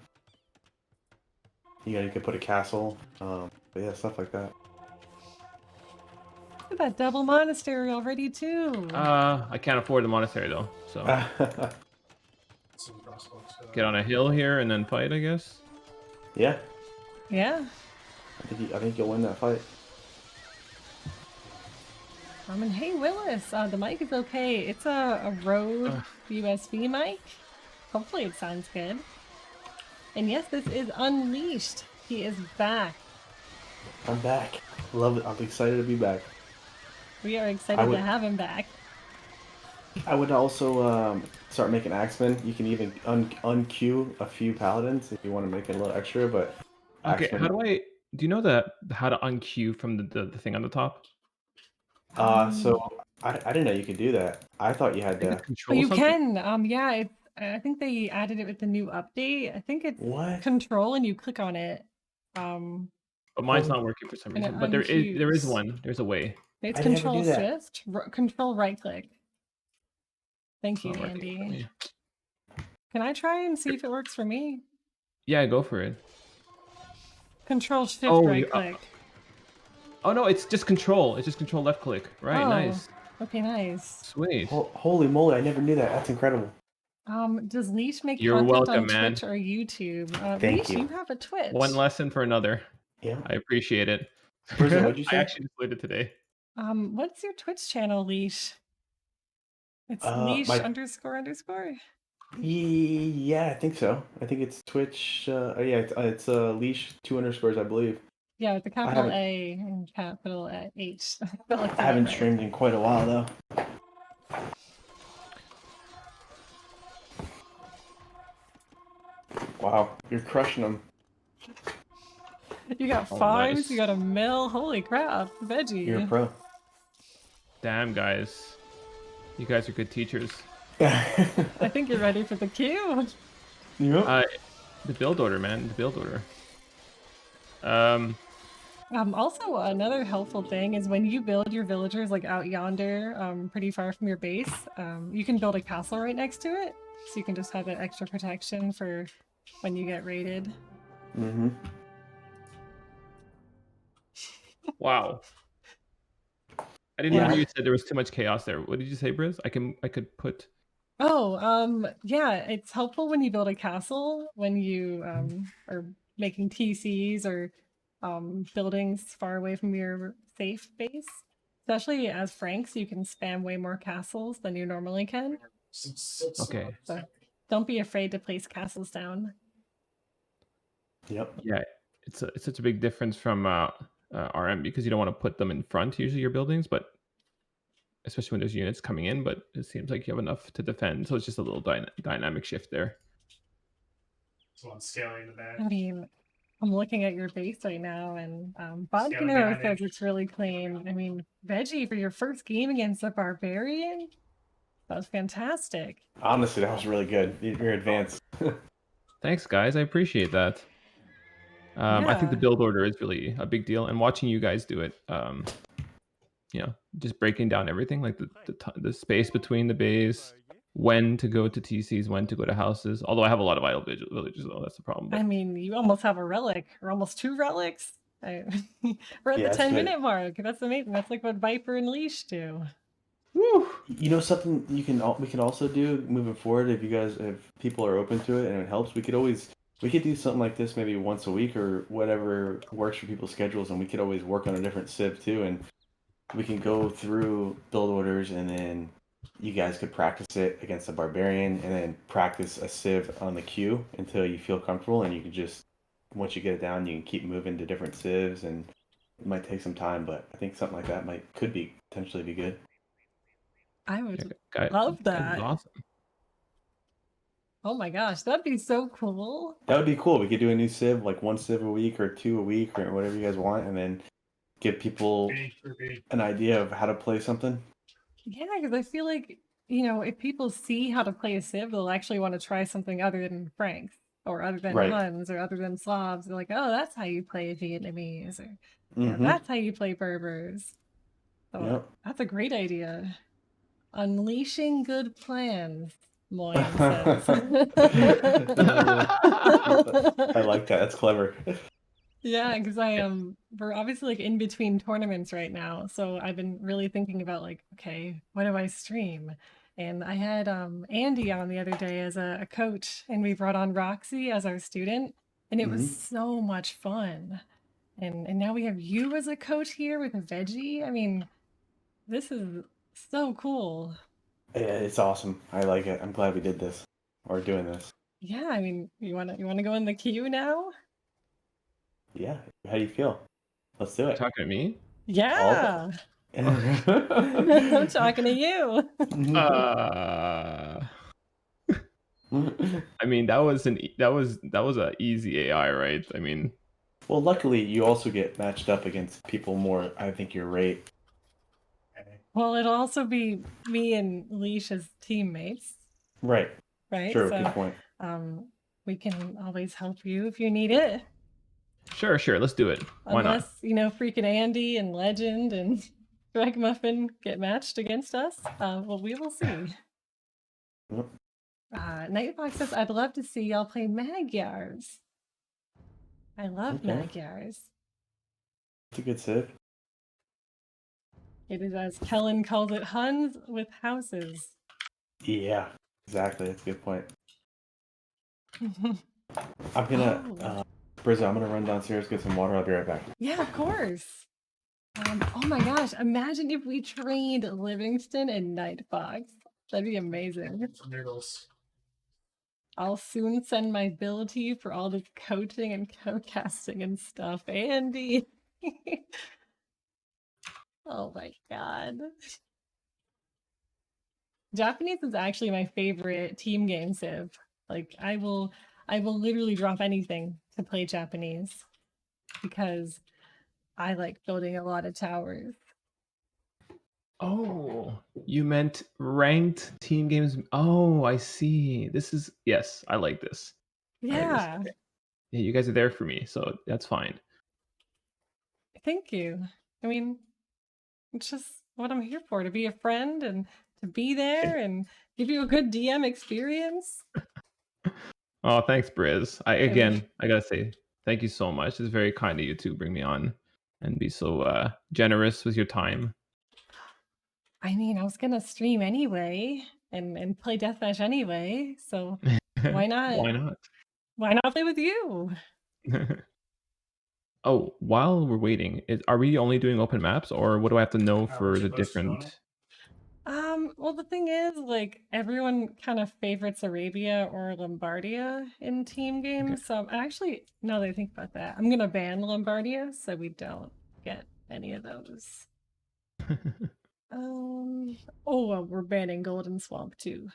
A: You could put a castle. But yeah, stuff like that.
B: look at that double monastery already too.
D: I can't afford the monastery though, so
C: Some crossbow stuff.
D: get on a hill here and then fight, I guess.
A: Yeah,
B: Yeah.
A: I think you'll win that fight.
B: And hey Willis, the mic is okay. It's a Rode USB mic. Hopefully it sounds good. And yes, this is Unleashed. He is back.
A: I'm back. Love it. I'm excited to be back.
B: We are excited to have him back.
A: I would also start making axemen. You can even unqueue a few paladins if you want to make it a little extra. But
D: Okay,
A: axemen,
D: how do you know how to unqueue from the thing on the top?
A: So I didn't know you could do that. I thought you had to.
B: But
D: Control
B: you
D: something?
B: can. Yeah. I think they added it with the new update. I think it's
A: What?
B: control and you click on it.
D: But mine's not working for some
B: and it
D: reason. But there is
B: unqueues.
D: one. There's a way.
B: It's
A: I never
B: control
A: do that.
B: shift, control right click. Thank
D: It's
B: you,
D: not working for
B: Andy.
D: me.
B: Can I try and see if it works for me?
D: Yeah, go for it.
B: Control shift
D: Oh,
B: right click.
D: Oh no, it's just control. It's just control left click. Right,
B: Oh,
D: nice.
B: Okay, nice.
D: Sweet.
A: Holy moly! I never knew that. That's incredible.
B: Does Leash make
D: You're
B: content on
D: welcome, man.
B: Twitch or YouTube?
A: Thank
B: Leash,
A: you.
B: you have a Twitch.
D: One lesson for another.
A: Yeah.
D: I appreciate it.
A: Brisolyn, what'd you
D: I
A: say?
D: actually just played it today.
B: What's your Twitch channel, Leash? It's Leash
A: My-
B: __.
A: Yeah, I think so. I think it's Twitch. Yeah, it's leash 2 underscores, I believe.
B: Yeah, with the capital
A: haven't-
B: A and capital H. Felt like
A: I
B: that
A: haven't
B: right.
A: streamed in quite a while though. Wow, you're crushing them.
B: You got
D: Oh,
B: farms,
D: nice.
B: you got a mill. Holy crap, Veggie.
A: You're a pro.
D: Damn, guys. You guys are good teachers.
B: I think you're ready for the queue.
A: Yep.
D: The build order, man. The build order.
B: Also, another helpful thing is when you build your villagers like out yonder, pretty far from your base, you can build a castle right next to it, so you can just have that extra protection for when you get raided.
A: Mm-hmm.
D: Wow. I didn't
A: Yeah.
D: remember you said there was too much chaos there. What did you say, Briz? I could put.
B: Oh, yeah, it's helpful when you build a castle, when you are making TCs or buildings far away from your safe base. Especially as Franks, you can spam way more castles than you normally can.
D: Okay.
B: So don't be afraid to place castles down.
A: Yep.
D: Yeah, it's such a big difference from RM because you don't want to put them in front usually your buildings, but especially when there's units coming in. But it seems like you have enough to defend, so it's just a little dynamic shift there.
C: So I'm scaling the back.
B: I mean, I'm looking at your base right now, and Bob
C: Scaling
B: Canero
C: behind
B: says
C: it.
B: it's really clean. I mean, Veggie, for your first game against a barbarian, that was fantastic.
A: Honestly, that was really good. You're advanced.
D: Thanks, guys. I appreciate that. I think the
B: Yeah.
D: build order is really a big deal, and watching you guys do it, just breaking down everything, like the space between the bays, when to go to TCs, when to go to houses. Although I have a lot of idle villages, though that's the problem. But
B: I mean, you almost have a relic, or almost 2 relics. We're at
A: Yeah,
B: the
A: that's
B: 10-minute
A: good.
B: mark. That's amazing. That's like what Viper and Leash do.
D: woo,
A: You know something we can also do moving forward if people are open to it and it helps. We could do something like this maybe once a week or whatever works for people's schedules, and we could always work on a different civ too, and we can go through build orders, and then you guys could practice it against a barbarian, and then practice a civ on the queue until you feel comfortable, and you can just once you get it down, you can keep moving to different civs, and it might take some time, but I think something like that could be potentially be good.
B: I would
D: guy,
B: love
D: that is
B: that.
D: awesome.
B: Oh my gosh, that'd be so cool.
A: That would be cool. We could do a new civ, like one civ a week or 2 a week or whatever you guys want, and then give people an idea of how to play something.
B: Yeah, because I feel like, if people see how to play a Civ, they'll actually want to try something other than Franks or other than
A: Right.
B: Huns or other than Slavs. They're like, oh, that's how you play Vietnamese, or
A: Mm-hmm.
B: that's how you play Berbers. So
A: Yep.
B: that's a great idea. Unleashing good plans, Moyne says.
A: I like that. That's clever.
B: Yeah, because we're obviously like in between tournaments right now, so I've been really thinking about like, okay, what do I stream? And I had Andy on the other day as a coach, and we brought on Roxy as our student, and it was so much fun. And now we have you as a coach here with a Veggie. I mean, this is so cool.
A: Yeah, it's awesome. I like it. I'm glad we did this or doing this.
B: Yeah, I mean, you wanna go in the queue now?
A: Yeah. How do you feel? Let's do it.
D: Talking to me?
B: Yeah. I'm talking to you.
D: I mean, that was a easy AI, right? I mean,
A: Well, luckily you also get matched up against people more. I think your rate.
B: Well, it'll also be me and Leash as teammates,
A: Right.
B: right?
A: True.
B: So,
A: Good point.
B: we can always help you if you need it.
D: sure, let's do it. Why not?
B: Unless, freaking Andy and Legend and Greg Muffin get matched against us. Well, we will see.
A: Yep.
B: Nightbox says, I'd love to see y'all play Magyars. I love Magyars.
A: It's a good civ.
B: It is, as Kellen calls it, Huns with houses.
A: Yeah. Exactly. That's a good point. I'm gonna, Brizzo, I'm gonna run downstairs, get some water. I'll be right back.
B: Yeah, of course. Oh my gosh, imagine if we trained Livingston and Nightbox. That'd be amazing. I'll soon send my bill to you for all this coaching and co-casting and stuff. Andy. Oh my god. Japanese is actually my favorite team game civ. Like, I will literally drop anything to play Japanese because I like building a lot of towers.
D: Oh, you meant ranked team games. Oh, I see. Yes, I like this.
B: Yeah.
D: Yeah, you guys are there for me, so that's fine.
B: Thank you. I mean, it's just what I'm here for, to be a friend and to be there and give you a good DM experience.
D: Oh, thanks, Briz. I
B: And
D: gotta say, thank you so much. It's very kind of you to bring me on and be so generous with your time.
B: I mean, I was gonna stream anyway and play deathmatch anyway, so why not?
D: Why not?
B: Why not play with you?
D: Oh, while we're waiting, are we only doing open maps, or what do I have to know for
C: What's
D: the
C: your posted on it?
D: different?
B: Well, the thing is, like, everyone kind of favorites Arabia or Lombardia in team games. So actually, now that I think about that, I'm gonna ban Lombardia so we don't get any of those. Oh, well, we're banning Golden Swamp too.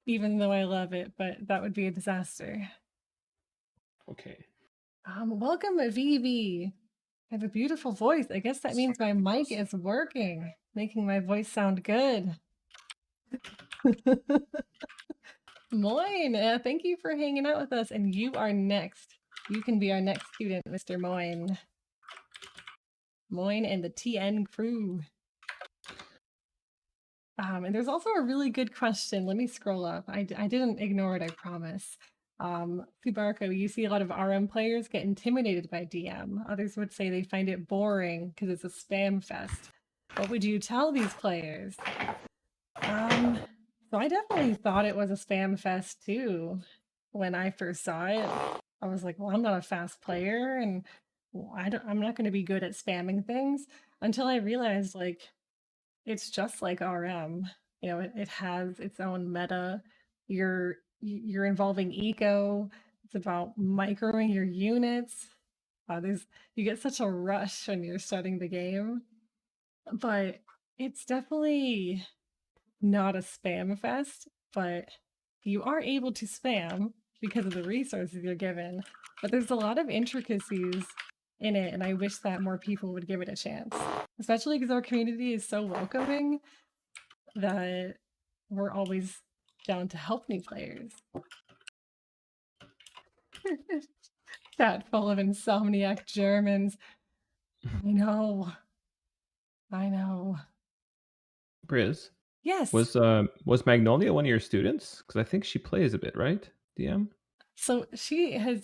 B: Even though I love it, but that would be a disaster.
D: Okay.
B: Welcome, Vivi. I have a beautiful voice. I guess that means my mic is working, making my voice sound good. Moin, thank you for hanging out with us, and you are next. You can be our next student, Mr. Moin. Moin and the TN crew. And there's also a really good question. Let me scroll up. I didn't ignore it, I promise. Fubarko, you see a lot of RM players get intimidated by DM. Others would say they find it boring because it's a spam fest. What would you tell these players? So I definitely thought it was a spam fest too. When I first saw it, I was like, well, I'm not a fast player and I'm not going to be good at spamming things, until I realized, like, it's just like RM. You know, it has its own meta. You're involving eco. It's about microing your units. You get such a rush when you're starting the game, but it's definitely not a spam fest. But you are able to spam because of the resources you're given. But there's a lot of intricacies in it, and I wish that more people would give it a chance. Especially because our community is so welcoming that we're always down to help new players. Chat full of insomniac Germans. I know.
D: Briz,
B: Yes.
D: was Magnolia one of your students? Because I think she plays a bit, right? DM.
B: So she's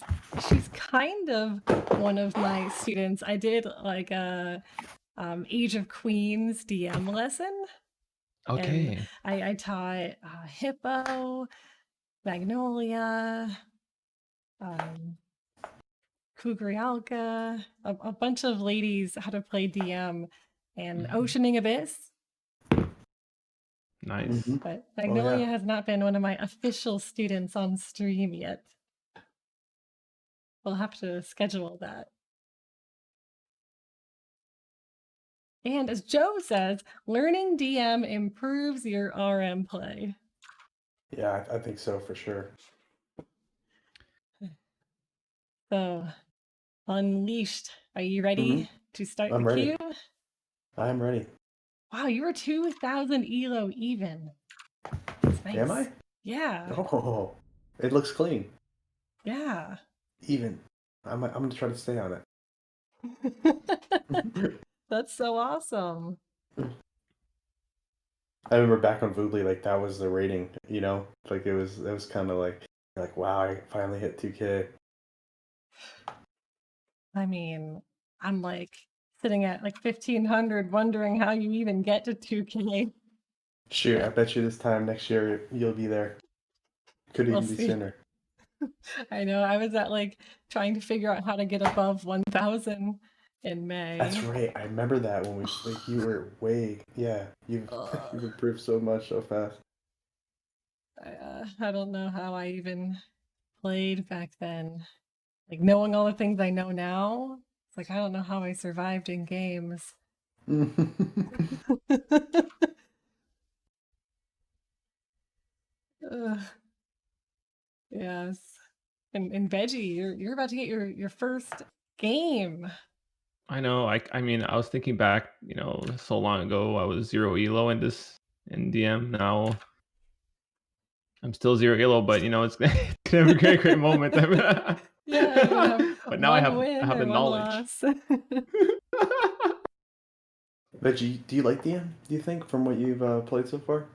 B: kind of one of my students. I did like a Age of Queens DM lesson.
D: Okay.
B: And I taught Hippo, Magnolia, Kugrialka, a bunch of ladies how to play DM, and Oceaning Abyss.
D: Nice.
B: But Magnolia has not been one of my official students on stream yet. We'll have to schedule that. And as Joe says, learning DM improves your RM play.
A: Yeah, I think so for sure.
B: So, Unleashed, are you ready to start
A: I'm
B: the
A: ready.
B: queue?
A: I'm ready.
B: Wow, you were 2,000 elo even. That's nice.
A: Am I?
B: Yeah.
A: Oh, it looks clean.
B: Yeah.
A: Even. I'm gonna try to stay on it.
B: That's so awesome.
A: I remember back on Voodly, like that was the rating, you know? Like it was kind of like wow, I finally hit 2K.
B: I mean, I'm like sitting at like 1,500 wondering how you even get to 2K.
A: Shoot, I bet you this time next year you'll be there. Could even be sooner.
B: I know, I was at like trying to figure out how to get above 1,000 in May.
A: That's right. I remember that when you were you've improved so much so fast.
B: I don't know how I even played back then. Like, knowing all the things I know now, it's like I don't know how I survived in games. Yes. And Veggie, you're about to get your first game.
D: I know. I mean, I was thinking back, so long ago. I was 0 elo in DM. Now I'm still 0 elo, but it's gonna be a great moment.
B: Yeah,
D: But now I
B: One
D: have
B: win
D: the
B: or one
D: knowledge.
B: loss.
A: Veggie, do you like DM? Do you think from what you've played so far?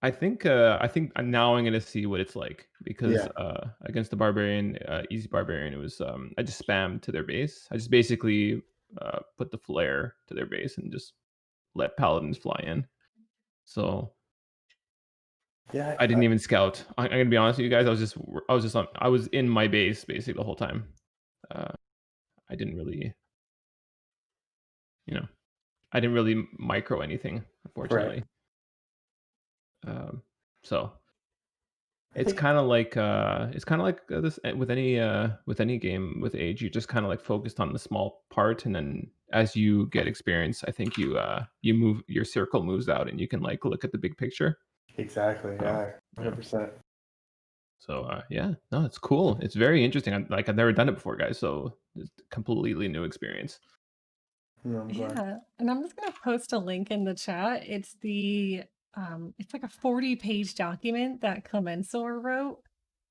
D: I think now I'm gonna see what it's like because
A: Yeah.
D: against the barbarian, easy barbarian, it was I just spammed to their base. I just basically put the flare to their base and just let paladins fly in. So
A: Yeah.
D: I didn't even scout. I'm gonna be honest with you guys. I was in my base basically the whole time. I didn't really, I didn't really micro anything, unfortunately. So it's kind of like this with any game with age. You just kind of like focused on the small part, and then as you get experience, I think you move, your circle moves out, and you can like look at the big picture.
A: Exactly. Yeah. 100%.
D: So yeah, no, it's cool. It's very interesting. I've never done it before, guys. So it's a completely new experience.
A: No, I'm glad.
B: Yeah, and I'm just gonna post a link in the chat. It's it's like a 40-page document that Clemensor wrote,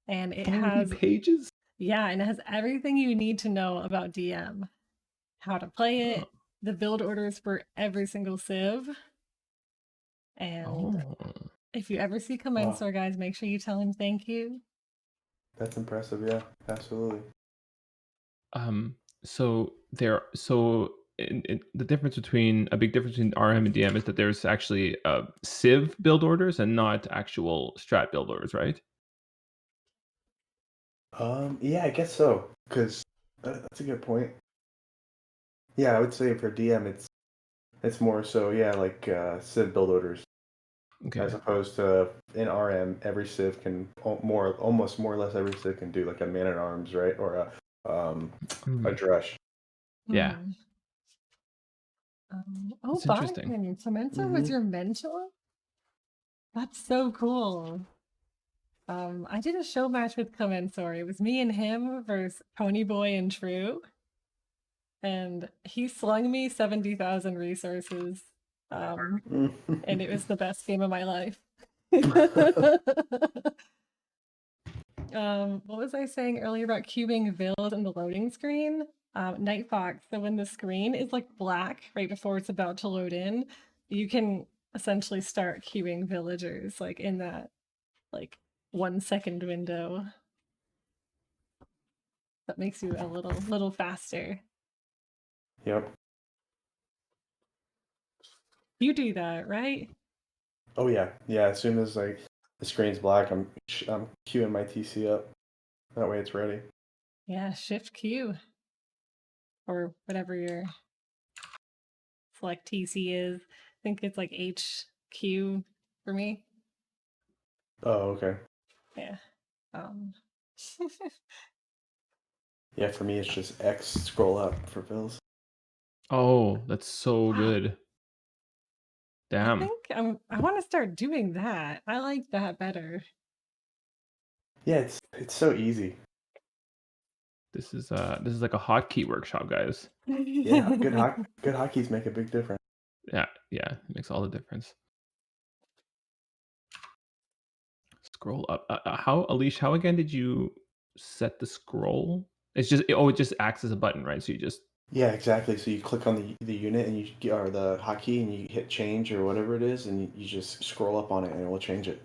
B: and it
D: 40
B: has
D: pages.
B: and it has everything you need to know about DM, how to play it, the build orders for every single civ, and if you ever see Clemensor, guys, make sure you tell him thank you.
A: That's impressive. Yeah, absolutely.
D: So the difference between a big difference between RM and DM is that there's actually civ build orders and not actual strat build orders, right?
A: Yeah, I guess so. Because that's a good point. Yeah, I would say for DM, it's more so like civ build orders,
D: Okay.
A: as opposed to in RM, every civ can almost more or less every civ can do like a man at arms, right, or a drush.
D: Yeah.
B: Oh,
D: interesting.
B: Byron, Clemensor was your mentor? That's so cool. I did a show match with Clemensor. It was me and him versus Ponyboy and True. And he slung me 70,000 resources. And it was the best game of my life. What was I saying earlier about cubing vills in the loading screen? Night Fox. So when the screen is like black right before it's about to load in, you can essentially start queuing villagers like in that like 1 second window. That makes you a little faster.
A: Yep.
B: You do that, right?
A: Oh yeah, yeah. As soon as like the screen's black, I'm queuing my TC up. That way it's ready.
B: Yeah, shift Q. Or whatever your select TC is. I think it's like HQ for me.
A: Oh, okay.
B: Yeah.
A: Yeah, for me it's just X scroll up for bills.
D: Oh, that's so good. Damn.
B: I think I want to start doing that. I like that better.
A: Yeah, it's so easy.
D: This is like a hotkey workshop, guys.
A: Yeah, good hotkeys make a big difference.
D: Yeah, it makes all the difference. Scroll up. How, Alish? How again did you set the scroll? It's just it just acts as a button, right? So you just
A: Yeah, exactly. So you click on the unit and or the hotkey and you hit change or whatever it is, and you just scroll up on it and it will change it.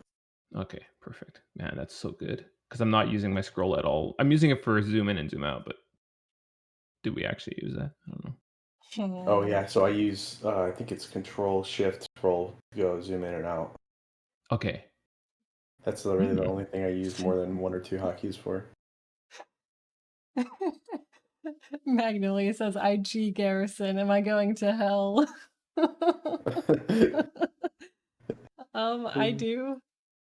D: Okay, perfect. Man, that's so good. Because I'm not using my scroll at all. I'm using it for zoom in and zoom out, but do we actually use that? I don't know.
A: Oh yeah, so I use I think it's Control Shift Scroll to go zoom in and out.
D: Okay.
A: That's really the only thing I use more than 1 or 2 hotkeys for.
B: Magnolia says, IG Garrison, am I going to hell? I do.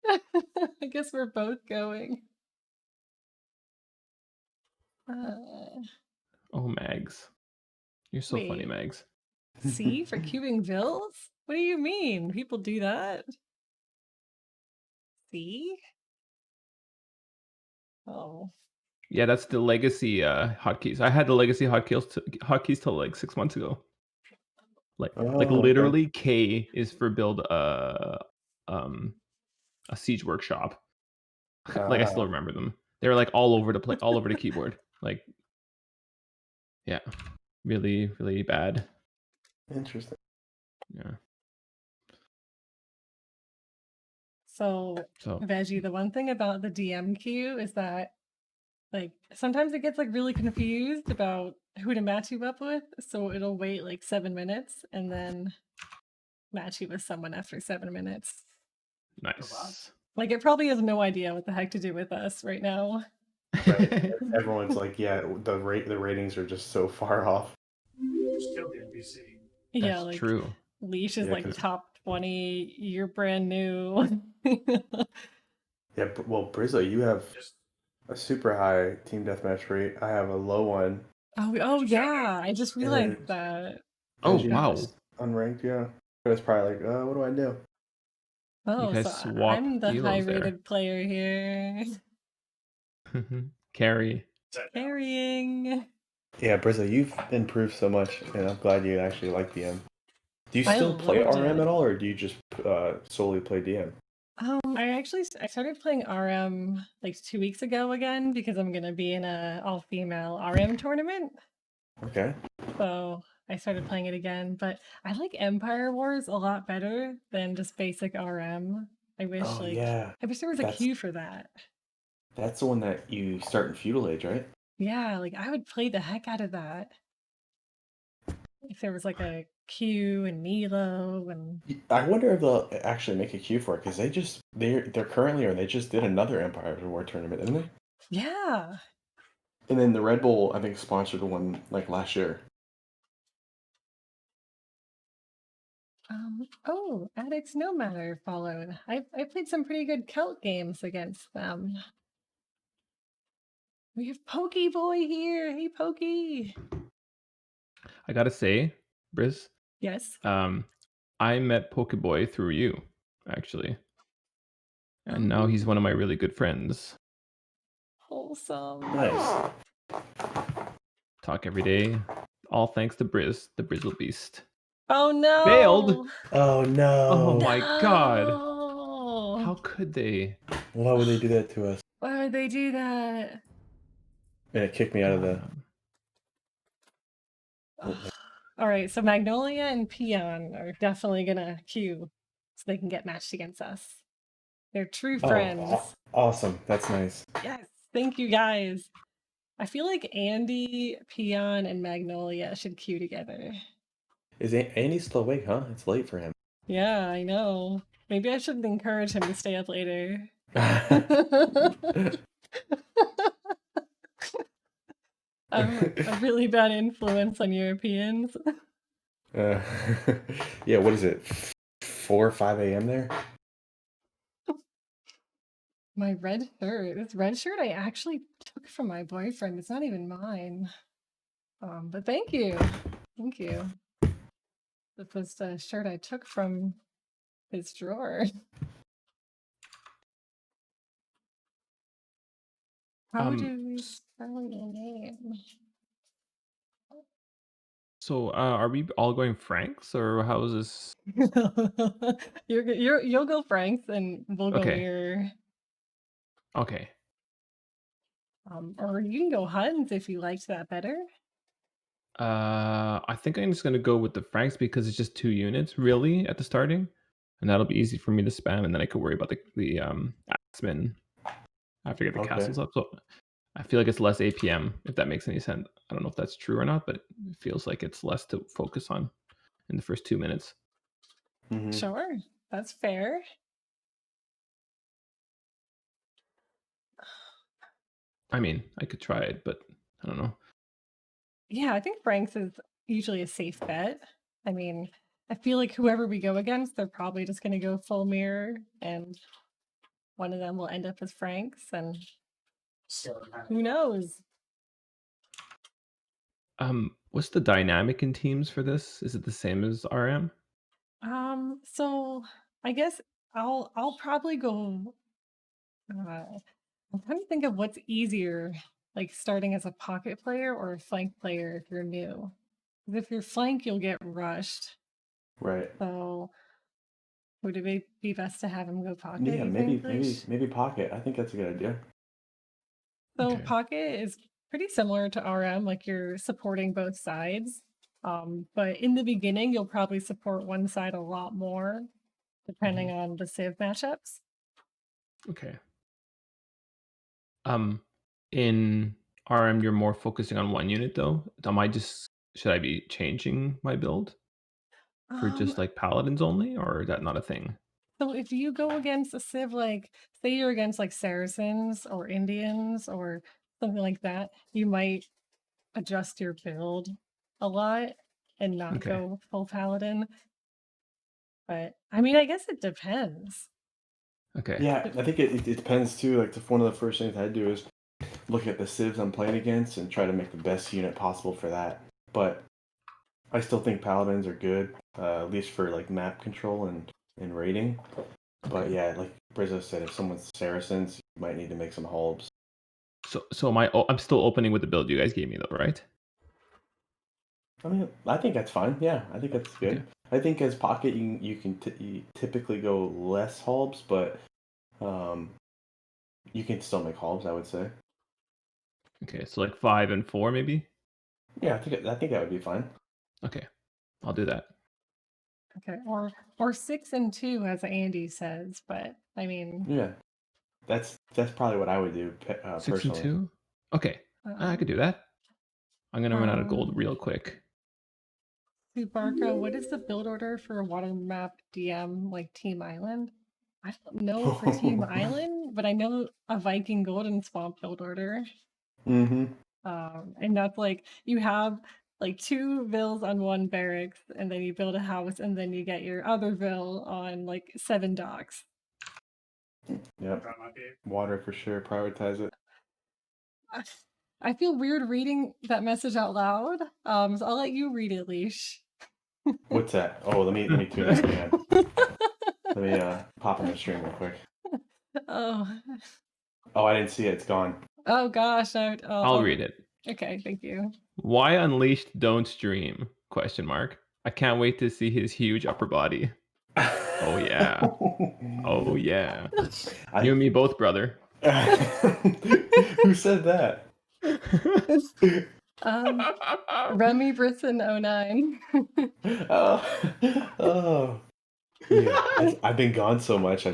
B: I guess we're both going.
D: Oh, Mags. You're so funny, Mags.
B: See, for queuing vills? What do you mean? People do that? See? Oh.
D: Yeah, that's the legacy hotkeys. I had the legacy hotkeys till like 6 months ago. Like literally, K is for build a siege workshop. Like I still remember them. They're like all over the keyboard. Like Yeah, really, really bad.
A: Interesting.
D: Yeah.
B: So,
D: So
B: Veggie, the one thing about the DM queue is that like sometimes it gets like really confused about who to match you up with. So it'll wait like 7 minutes and then match you with someone after 7 minutes.
D: nice.
B: Like it probably has no idea what the heck to do with us right now.
A: Right. Everyone's like, yeah, the ratings are just so far off.
C: Just kill the NPC.
B: Yeah,
D: That's
B: like
D: true.
B: Leash is
A: Yeah,
B: like
A: 'cause-
B: top 20. You're brand new.
A: Yeah, well, Brizzo, you have
C: Just
A: a super high team deathmatch rate. I have a low one.
B: Oh yeah, I just realized
A: And
B: that.
D: Oh,
A: Veggie
D: wow.
A: is unranked, yeah. It was probably like, what do I do?
B: Oh,
D: guys
B: so
D: swap
B: I'm the
D: elos there.
B: high-rated player here.
D: Carry.
C: set down.
B: Carrying.
A: Yeah, Brizzo, you've improved so much, and I'm glad you actually like DM. Do you
B: I
A: still play
B: loved
A: RM
B: it.
A: at all, or do you just solely play DM?
B: I started playing RM like 2 weeks ago again because I'm gonna be in a all-female RM tournament.
A: Okay.
B: So I started playing it again, but I like Empire Wars a lot better than just basic RM. I wish
A: Oh,
B: like
A: yeah.
B: I wish there was a
A: That's
B: queue for that.
A: that's the one that you start in Feudal Age, right?
B: Yeah, like I would play the heck out of that. If there was like a queue and Nilo and
A: I wonder if they'll actually make a queue for it, because they're currently, or they just did another Empire War tournament, didn't they?
B: yeah.
A: And then the Red Bull, I think, sponsored one like last year.
B: Oh, Addicts No Matter followed. I played some pretty good Celt games against them. We have Pokey Boy here. Hey, Pokey.
D: I gotta say, Briz,
B: Yes.
D: I met Pokeboy through you, actually. And now
B: Oh,
D: he's one of my really good friends.
B: wholesome.
A: Nice.
D: Talk every day. All thanks to Briz, the Brizzle Beast.
B: Oh no.
D: Failed?
A: Oh no!
D: Oh my god.
B: No.
D: How could they?
A: Why would they do that to us?
B: Why would they do that?
A: And it kicked me out of the.
B: All right, so Magnolia and Peon are definitely gonna queue so they can get matched against us. They're true friends.
A: Awesome! That's nice.
B: Yes, thank you guys. I feel like Andy, Peon, and Magnolia should queue together.
A: Is Andy still awake? Huh? It's late for him.
B: Yeah, I know. Maybe I should encourage him to stay up later. I'm a really bad influence on Europeans.
A: Uh, yeah. What is it? 4 or 5 a.m. there?
B: My red shirt. This red shirt I actually took from my boyfriend. It's not even mine. But thank you. Thank you. This was the shirt I took from his drawer. How do we spell your name?
D: So, are we all going Franks, or how is this?
B: You'll go Franks and we'll go
D: Okay.
B: Mirror.
D: Okay.
B: Or you can go Huns if you liked that better.
D: I think I'm just gonna go with the Franks because it's just 2 units really at the starting, and that'll be easy for me to spam, and then I could worry about the Axemen after I get the
A: Okay.
D: castles up. So I feel like it's less APM, if that makes any sense. I don't know if that's true or not, but it feels like it's less to focus on in the first 2 minutes.
A: Mhm.
B: Sure, that's fair.
D: I mean, I could try it, but I don't know.
B: Yeah, I think Franks is usually a safe bet. I mean, I feel like whoever we go against, they're probably just going to go full mirror, and one of them will end up as Franks, and who knows?
D: What's the dynamic in teams for this? Is it the same as RM?
B: So I guess I'll probably go. I'm trying to think of what's easier, like starting as a pocket player or a flank player if you're new. 'Cause if you're flank, you'll get rushed.
A: Right.
B: So would it be best to have him go pocket?
A: Yeah.
B: You
A: Maybe.
B: think, Leash?
A: Maybe pocket. I think that's a good idea.
B: So
D: Okay.
B: pocket is pretty similar to RM, like you're supporting both sides. But in the beginning, you'll probably support one side a lot more, depending on the Civ matchups.
D: Okay. In RM, you're more focusing on one unit though. Should I be changing my build for just
B: Um,
D: like paladins only, or is that not a thing?
B: so if you go against a Civ, like say you're against like Saracens or Indians or something like that, you might adjust your build a lot and not
D: Okay.
B: go full paladin. But I mean, I guess it depends.
D: Okay.
A: Yeah, I think it depends too. Like, one of the first things I do is look at the civs I'm playing against and try to make the best unit possible for that. But I still think paladins are good, at least for like map control and raiding. But
D: Okay.
A: yeah, like Brizzo said, if someone's Saracens, you might need to make some hulbs.
D: So I'm still opening with the build you guys gave me though, right?
A: I mean, I think that's fine. Yeah, I think that's good.
D: Okay.
A: I think as pocket, you typically go less hulbs, but you can still make hulbs, I would say.
D: Okay. So like 5 and 4 maybe.
A: Yeah, I think that would be fine.
D: Okay, I'll do that.
B: Okay, or 6 and 2, as Andy says. But I mean,
A: Yeah, that's probably what I would do
D: 6 and
A: personally.
D: 2. Okay, I could do that. I'm gonna run out of gold real quick.
B: Subarka, what is the build order for a water map DM like Team Island? I don't know for Team Island, but I know a Viking Golden Swamp build order.
A: Mm-hmm.
B: And that's like you have like 2 villas on 1 barracks, and then you build a house, and then you get your other vill on like 7 docks.
A: Yep.
C: That might be it.
A: Water for sure. Prioritize it.
B: I feel weird reading that message out loud. So I'll let you read it, Leash.
A: What's that? Oh, let me tune this again. Let me pop on the stream real quick.
B: Oh.
A: Oh, I didn't see it. It's gone.
B: Oh gosh.
D: I'll read it.
B: Okay, thank you.
D: Why Unleashed don't stream? Question mark. I can't wait to see his huge upper body. Oh yeah. Oh yeah. You and me both, brother.
A: Who said that?
B: Remy Brisson 09.
A: Oh. Yeah, I've been gone so much.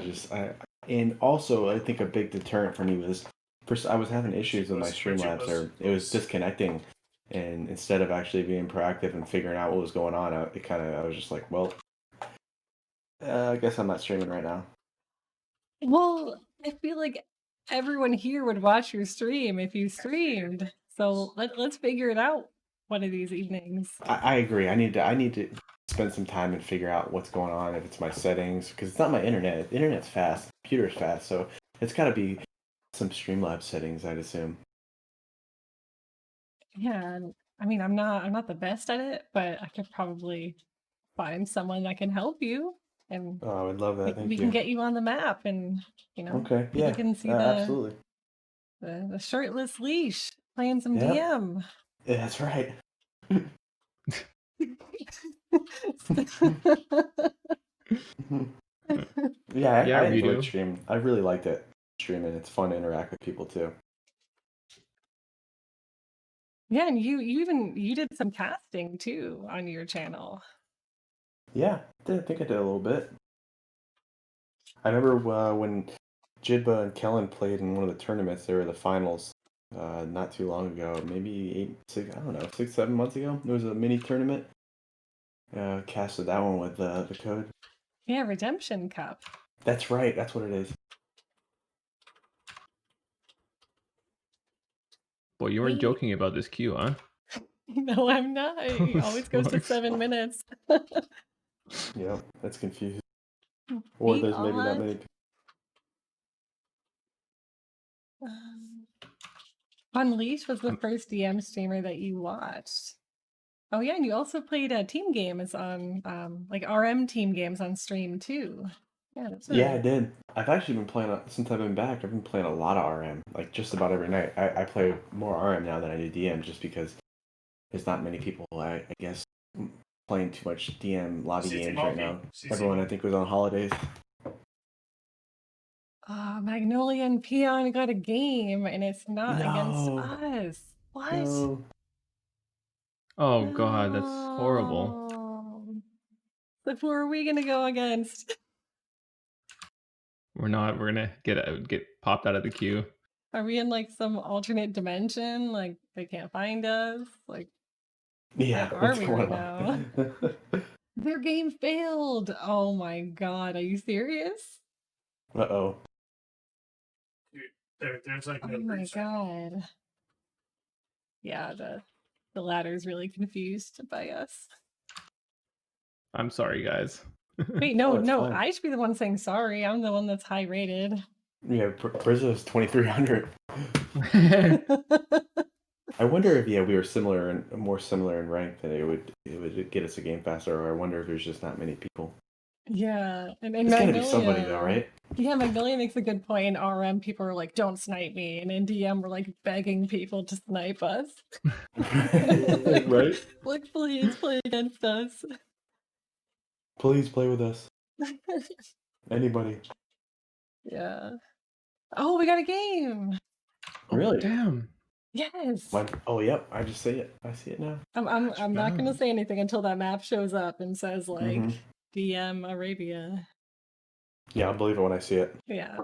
A: And also I think a big deterrent for me was first I was having issues with my Streamlabs, or it was disconnecting, and instead of actually being proactive and figuring out what was going on, I was just like, well, I guess I'm not streaming right now.
B: Well, I feel like everyone here would watch your stream if you streamed. So let's figure it out one of these evenings.
A: I agree. I need to spend some time and figure out what's going on, if it's my settings, because it's not my internet. The internet's fast, the computer's fast, so it's got to be some Streamlabs settings, I'd assume.
B: Yeah, I mean, I'm not the best at it, but I could probably find someone that can help you, and
A: Oh, I would love that. Thank
B: we
A: you.
B: can get you on the map, and
A: Okay,
B: people
A: yeah,
B: can see
A: absolutely.
B: the shirtless Leash playing some
A: Yep.
B: DM.
A: Yeah, that's right. Yeah, I enjoyed streaming. I really liked it. Streaming, it's fun to interact with people too.
B: Yeah, and you did some casting too on your channel.
A: Yeah, I think I did a little bit. I remember when Jidba and Kellen played in one of the tournaments. They were the finals not too long ago, maybe 6, 7 months ago. It was a mini tournament. Casted that one with the code.
B: Yeah, Redemption Cup.
A: That's right. That's what it is.
D: Boy, you weren't joking about this queue, huh?
B: No, I'm not. It always goes to 7 minutes.
A: Yeah, that's confusing. Or there's maybe not many.
B: Unleashed was the first DM streamer that you watched. Oh yeah, and you also played team games on like RM team games on stream too.
A: Yeah, I did. I've actually been playing since I've been back. I've been playing a lot of RM, like just about every night. I play more RM now than I do DM, just because there's not many people. I guess playing too much DM lobby games right now. Everyone, I think, was on holidays.
B: Magnolia and Peon got a game, and it's not against us. What?
A: No.
D: Oh god, that's horrible.
B: No. Like, who are we gonna go against?
D: We're not. We're gonna get popped out of the queue.
B: Are we in like some alternate dimension? Like they can't find us? Like
A: Yeah,
B: where are
A: what's
B: we
A: going
B: right now?
A: on?
B: Their game failed. Oh my god, are you serious?
A: Uh-oh.
C: Dude, there's like
B: Oh
C: no
B: my
C: reset.
B: god. Yeah, the ladder's really confused by us.
D: I'm sorry, guys.
B: Wait, no,
A: Oh, it's
B: no,
A: fine.
B: I should be the one saying sorry. I'm the one that's high rated.
A: Yeah, Brizzo's 2300. I wonder if we were similar and more similar in rank that it would get us a game faster, or I wonder if there's just not many people.
B: Yeah, and
A: It's gotta be somebody though, right?
B: Yeah, Magnolia makes a good point. In RM, people are like, "Don't snipe me," and in DM, we're like begging people to snipe us.
A: Right?
B: Like, please play against us.
A: Please play with us. Anybody.
B: Yeah. Oh, we got a game.
A: Really?
D: Damn.
B: Yes.
A: Oh, yep. I just see it. I see it now.
B: I'm not gonna
D: round.
B: say anything until that map shows up and says like
A: Mhm.
B: DM Arabia.
A: Yeah, I'll believe it when I see it.
B: Yeah.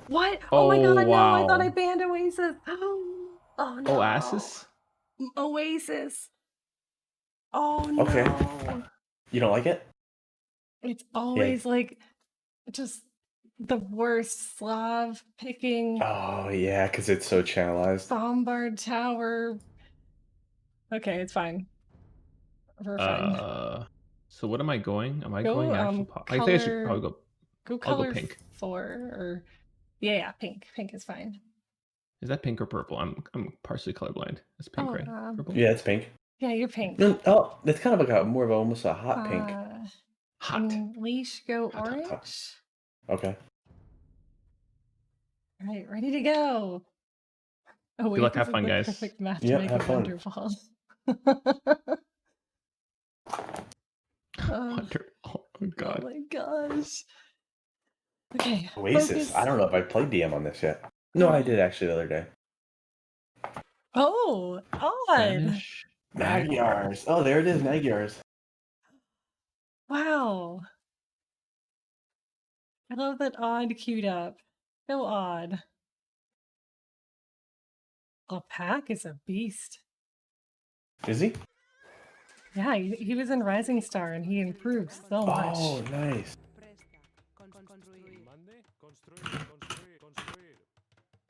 B: What? Oh my god, no, I thought I
D: wow.
B: banned Oasis. Oh no.
D: Oasis?
B: Oasis. Oh no.
A: Okay. You don't like it?
B: It's always like just the worst Slav picking
A: Oh, yeah, because it's so channelized.
B: Bombard Tower. Okay, it's fine. We're fine.
D: So what am I going? Am I
B: Go
D: going actual I think I should
B: color.
D: probably go.
B: Go
D: I'll go
B: color
D: pink.
B: 4 or yeah, pink. Pink is fine.
D: Is that pink or purple? I'm partially colorblind. It's pink, right? Purple?
A: Yeah, it's pink.
B: Yeah, you're pink.
A: No, oh, it's kind of like almost a hot pink.
D: Hot.
B: Unleash, go
D: Hot, hot, hot.
B: orange.
A: Okay.
B: All right, ready to go. Oh,
D: Good luck, have fun, guys.
B: Perfect match
A: Yeah,
B: to make
A: have
B: a
A: fun.
B: wonderful.
D: Wonderful. Oh
B: Oh
D: god.
B: my gosh. Okay.
A: Oasis.
B: Focus.
A: I don't know if I played DM on this yet. No, I did actually the other day.
B: Oh, odd.
D: Spanish.
A: Magyars. Oh, there it is, Magyars.
B: Wow. I love that odd queued up. So odd. Pack is a beast.
A: Is he?
B: Yeah, he was in Rising Star and he improved so much.
A: Oh, nice.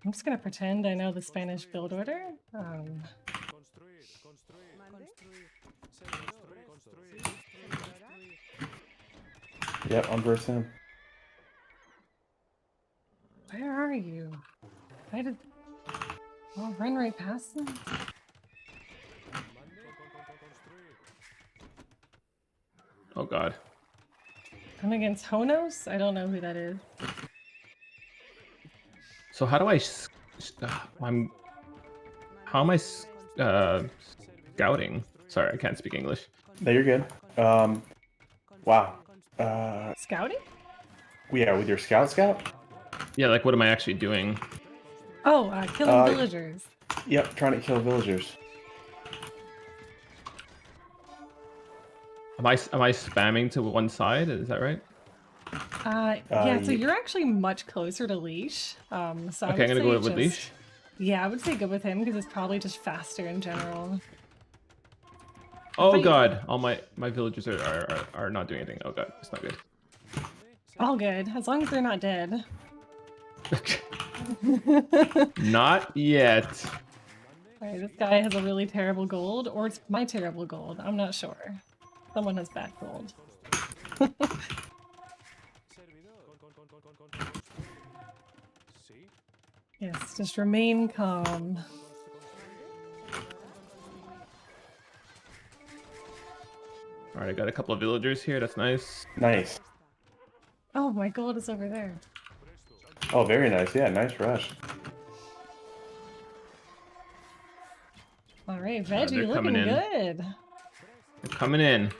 B: I'm just gonna pretend I know the Spanish build order.
A: Yep, I'm versus him.
B: Where are you? I did. I'll run right past them.
D: Oh god.
B: I'm against Honos? I don't know who that is.
D: So how do I how am I scouting? Sorry, I can't speak English.
A: No, you're good. Wow.
B: Scouting?
A: Yeah, with your scout?
D: Yeah, like what am I actually doing?
B: Oh, killing villagers.
A: Yep, trying to kill villagers.
D: Am I spamming to one side? Is that right?
B: Yeah, so you're actually much closer to Leash. So
D: Okay, I'm gonna go with Leash.
B: Yeah, I would say go with him because it's probably just faster in general.
D: Oh god, all my villagers are not doing anything. Oh god, it's not good.
B: All good, as long as they're not dead.
D: Not yet.
B: Alright, this guy has a really terrible gold, or it's my terrible gold. I'm not sure. Someone has bad gold. Yes, just remain calm.
D: Alright, I got a couple of villagers here. That's nice.
A: Nice.
B: Oh, my gold is over there.
A: Oh, very nice. Yeah, nice rush.
B: Alright,
D: they're
B: Veggie, looking
D: coming in.
B: good.
D: They're coming in.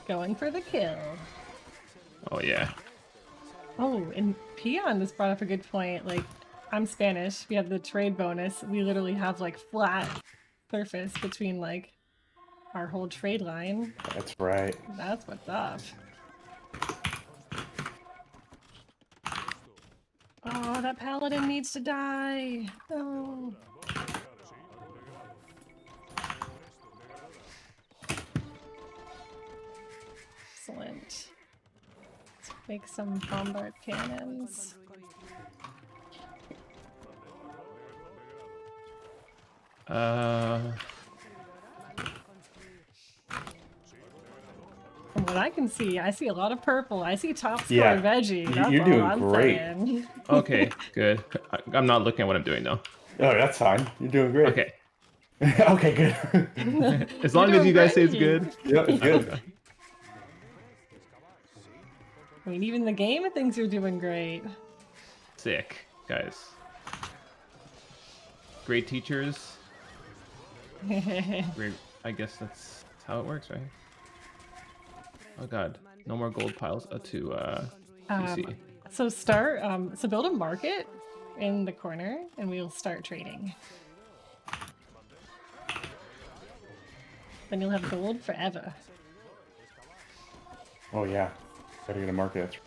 B: Going for the kill.
D: Oh yeah.
B: Oh, and Peon just brought up a good point. Like, I'm Spanish. We have the trade bonus. We literally have like flat surface between like our whole trade line.
A: That's right.
B: That's what's up. Oh, that paladin needs to die. Oh. Excellent. Let's make some bombard cannons. From what I can see, I see a lot of purple. I see top score
A: Yeah,
B: veggie. That's
A: you're
B: all
A: doing
B: I'm
A: great.
B: saying.
D: Okay, good. I'm not looking at what I'm doing though.
A: Oh, that's fine. You're doing great.
D: Okay.
A: Okay, good.
D: As long as you guys say it's
B: great.
D: good.
A: Yeah, it's good.
B: I mean, even the game thinks you're doing great.
D: Sick, guys. Great teachers. Great. I guess that's how it works, right? Oh god, no more gold piles to PC.
B: So so build a market in the corner and we'll start trading. Then you'll have gold forever.
A: Oh yeah, better get a market.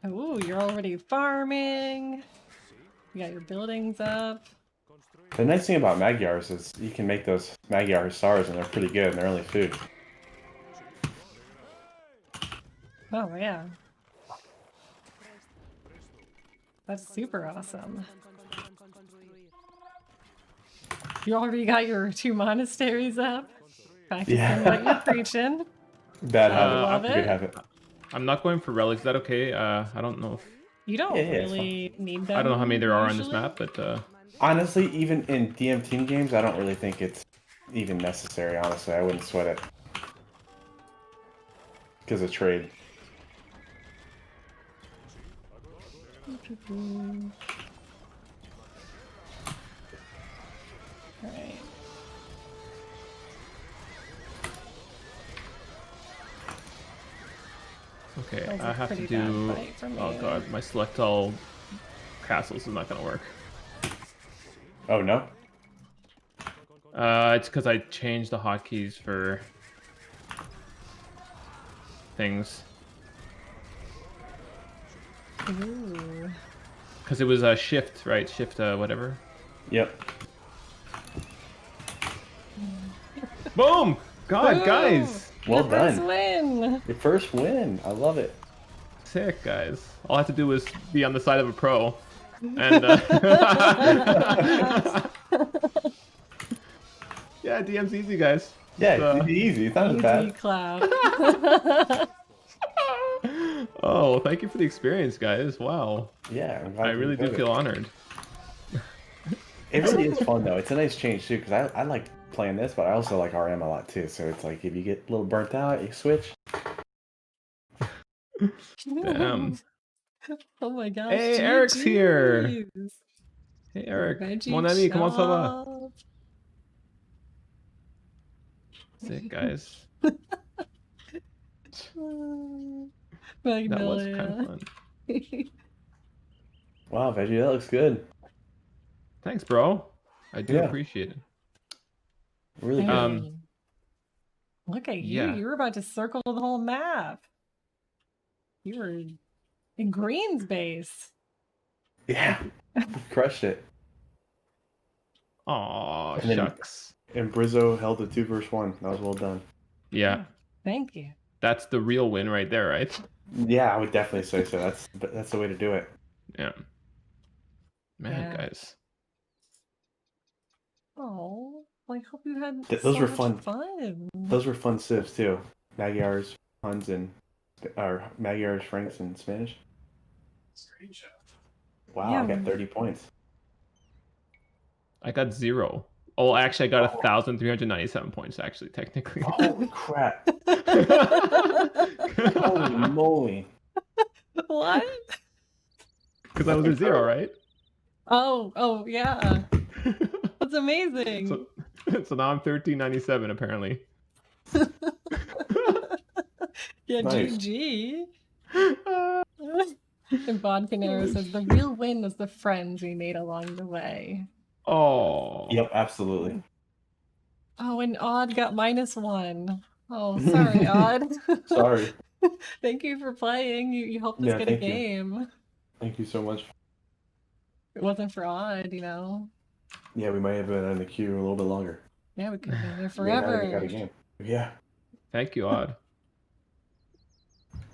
B: Oh, you're already farming. You got your buildings up.
A: The nice thing about Magyars is you can make those Magyar stars and they're pretty good and they're only food.
B: Oh yeah. That's super awesome. You already got your 2 monasteries up. Practicing what you're preaching.
A: Bad habit.
B: love
A: Good
B: it.
A: habit.
D: I'm not going for relics. Is that okay? I don't know.
B: You don't
A: Yeah, it's
B: really need them.
D: I don't know how many there are on this
B: usually.
D: map, but
A: Honestly, even in DM team games, I don't really think it's even necessary. Honestly, I wouldn't sweat it because of trade.
B: Alright.
D: okay.
B: That was
D: I
B: a
D: have to
B: pretty bad
D: do.
B: fight for
D: Oh
B: me.
D: god, my select all castles is not gonna work.
A: Oh no.
D: It's because I changed the hotkeys for things.
B: Ooh.
D: Because it was a shift, right? Shift, whatever.
A: Yep.
D: Boom! God,
B: Boom!
D: guys!
A: Well
B: Your first
A: done.
B: win.
A: Your first win. I love it.
D: Sick, guys. All I have to do is be on the side of a pro. And, yeah, DM's easy, guys.
A: Yeah, it's easy. It's not as
B: Easy
A: bad.
B: clap.
D: Oh, well, thank you for the experience, guys. Wow.
A: Yeah, I'm glad
D: I
A: you
D: really do
A: enjoyed
D: feel honored.
A: It really is fun though. It's a nice change too, because I like playing this, but I also like RM a lot too. So it's like if you get a little burnt out, you switch.
D: Damn.
B: Oh my gosh.
D: Hey, Eric's here.
B: GGs.
D: Hey, Eric.
B: Vegechops.
D: Mon ami, comment ça va? Sick, guys. That was kind of
B: Magnolia.
D: fun.
A: Wow, Veggie, that looks good.
D: Thanks, bro. I do
A: Yeah.
D: appreciate it.
A: Really good.
B: Hey. Look at you.
D: yeah.
B: You were about to circle the whole map. You were in Green's base.
A: Yeah, crushed it.
D: Aw,
A: And then-
D: shucks.
A: And Brizzo held the 2 versus 1. That was well done.
D: Yeah,
B: Thank you.
D: that's the real win right there, right?
A: Yeah, I would definitely say so. That's the way to do it.
D: Yeah. Man,
B: Yeah.
D: guys.
B: Oh, well, I hope you had
A: Those
B: so
A: were
B: much
A: fun.
B: fun.
A: Those were fun civs too. Magyars, Huns, and or Magyars, Franks, and Spanish.
C: Screenshot.
A: Wow,
B: Yeah.
A: I got 30 points.
D: I got 0. Oh, actually, I got 1,397 points, actually, technically.
A: Holy crap! Holy moly!
B: What?
D: Because I was a 0, right?
B: Oh, yeah. That's amazing.
D: So now I'm 1397 apparently.
B: Yeah,
A: Nice.
B: GG. And Bon Canero says the real win was the friends we made along the way.
D: Oh.
A: Yep, absolutely.
B: Oh, and Odd got -1. Oh, sorry, Odd.
A: Sorry.
B: Thank you for playing. You helped us
A: Yeah,
B: get a
A: thank you.
B: game.
A: Thank you so much.
B: If it wasn't for Odd, you know.
A: Yeah, we might have been in the queue a little bit longer.
B: Yeah, we could have been there
A: We might have got a
B: forever.
A: game. Yeah.
D: Thank you, Odd.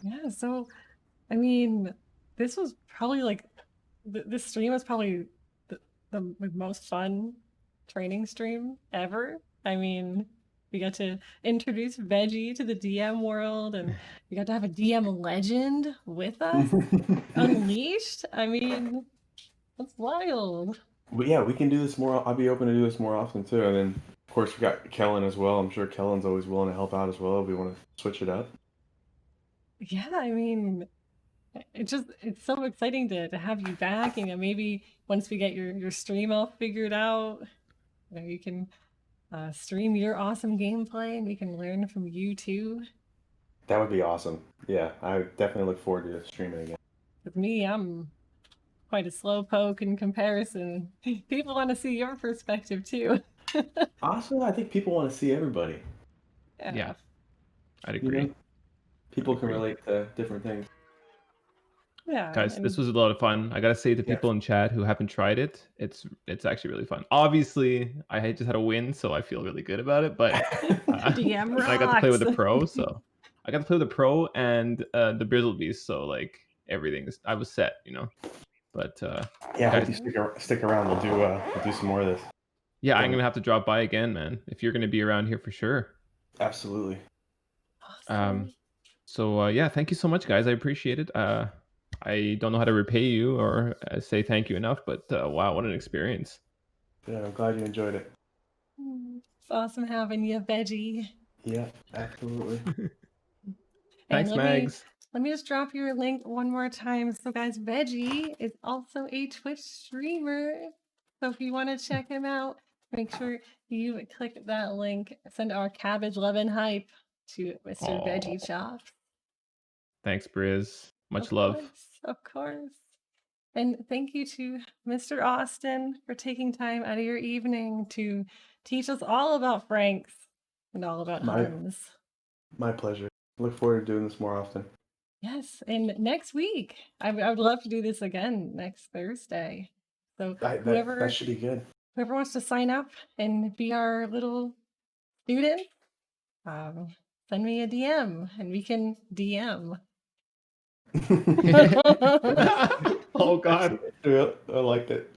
B: Yeah, so I mean, this was probably like this stream was probably the most fun training stream ever. I mean, we got to introduce Veggie to the DM world, and we got to have a DM legend with us. Unleashed. I mean, that's wild.
A: But yeah, we can do this more. I'll be open to do this more often too. And then, of course, we got Kellen as well. I'm sure Kellen's always willing to help out as well if we want to switch it up.
B: Yeah, I mean, it's so exciting to have you back. You know, maybe once we get your stream all figured out, you know, you can stream your awesome gameplay and we can learn from you too.
A: That would be awesome. Yeah, I definitely look forward to streaming again.
B: With me, I'm quite a slow poke in comparison. People want to see your perspective too.
A: Also, I think people want to see everybody.
D: Yeah, I'd
A: You
D: agree.
A: know? People can
D: agree.
A: relate to different things.
B: Yeah,
D: Guys,
B: and
D: this was a lot of fun. I gotta say to
A: Yeah.
D: people in chat who haven't tried it, it's actually really fun. Obviously, I just had a win, so I feel really good about it. But
B: DM rocks.
D: I got to play with the pro, so I got to play with the pro and the Brizzle Beast. So like I was set, you know. But
A: Yeah, I hope
D: guys,
A: you stick around. We'll do some more of this.
D: yeah, I'm
A: Yeah.
D: gonna have to drop by again, man. If you're gonna be around here for sure.
A: Absolutely.
B: Awesome.
D: So yeah, thank you so much, guys. I appreciate it. I don't know how to repay you or say thank you enough, but wow, what an experience.
A: Yeah, I'm glad you enjoyed it.
B: It's awesome having you, Veggie.
A: Yeah, absolutely.
D: Thanks, Mags.
B: Let me just drop your link one more time. So guys, Veggie is also a Twitch streamer. So if you want to check him out, make sure you click that link. Send our cabbage love and hype to Mr. Vegechops.
D: Thanks, Briz. Much
B: Of
D: love.
B: course, of course. And thank you to Mr. Austin for taking time out of your evening to teach us all about Franks and all about Huns.
A: My pleasure. Look forward to doing this more often.
B: Yes, and next week, I would love to do this again next Thursday. So
A: That should be good.
B: whoever wants to sign up and be our little student, send me a DM and we can DM.
D: Oh God.
A: I liked it.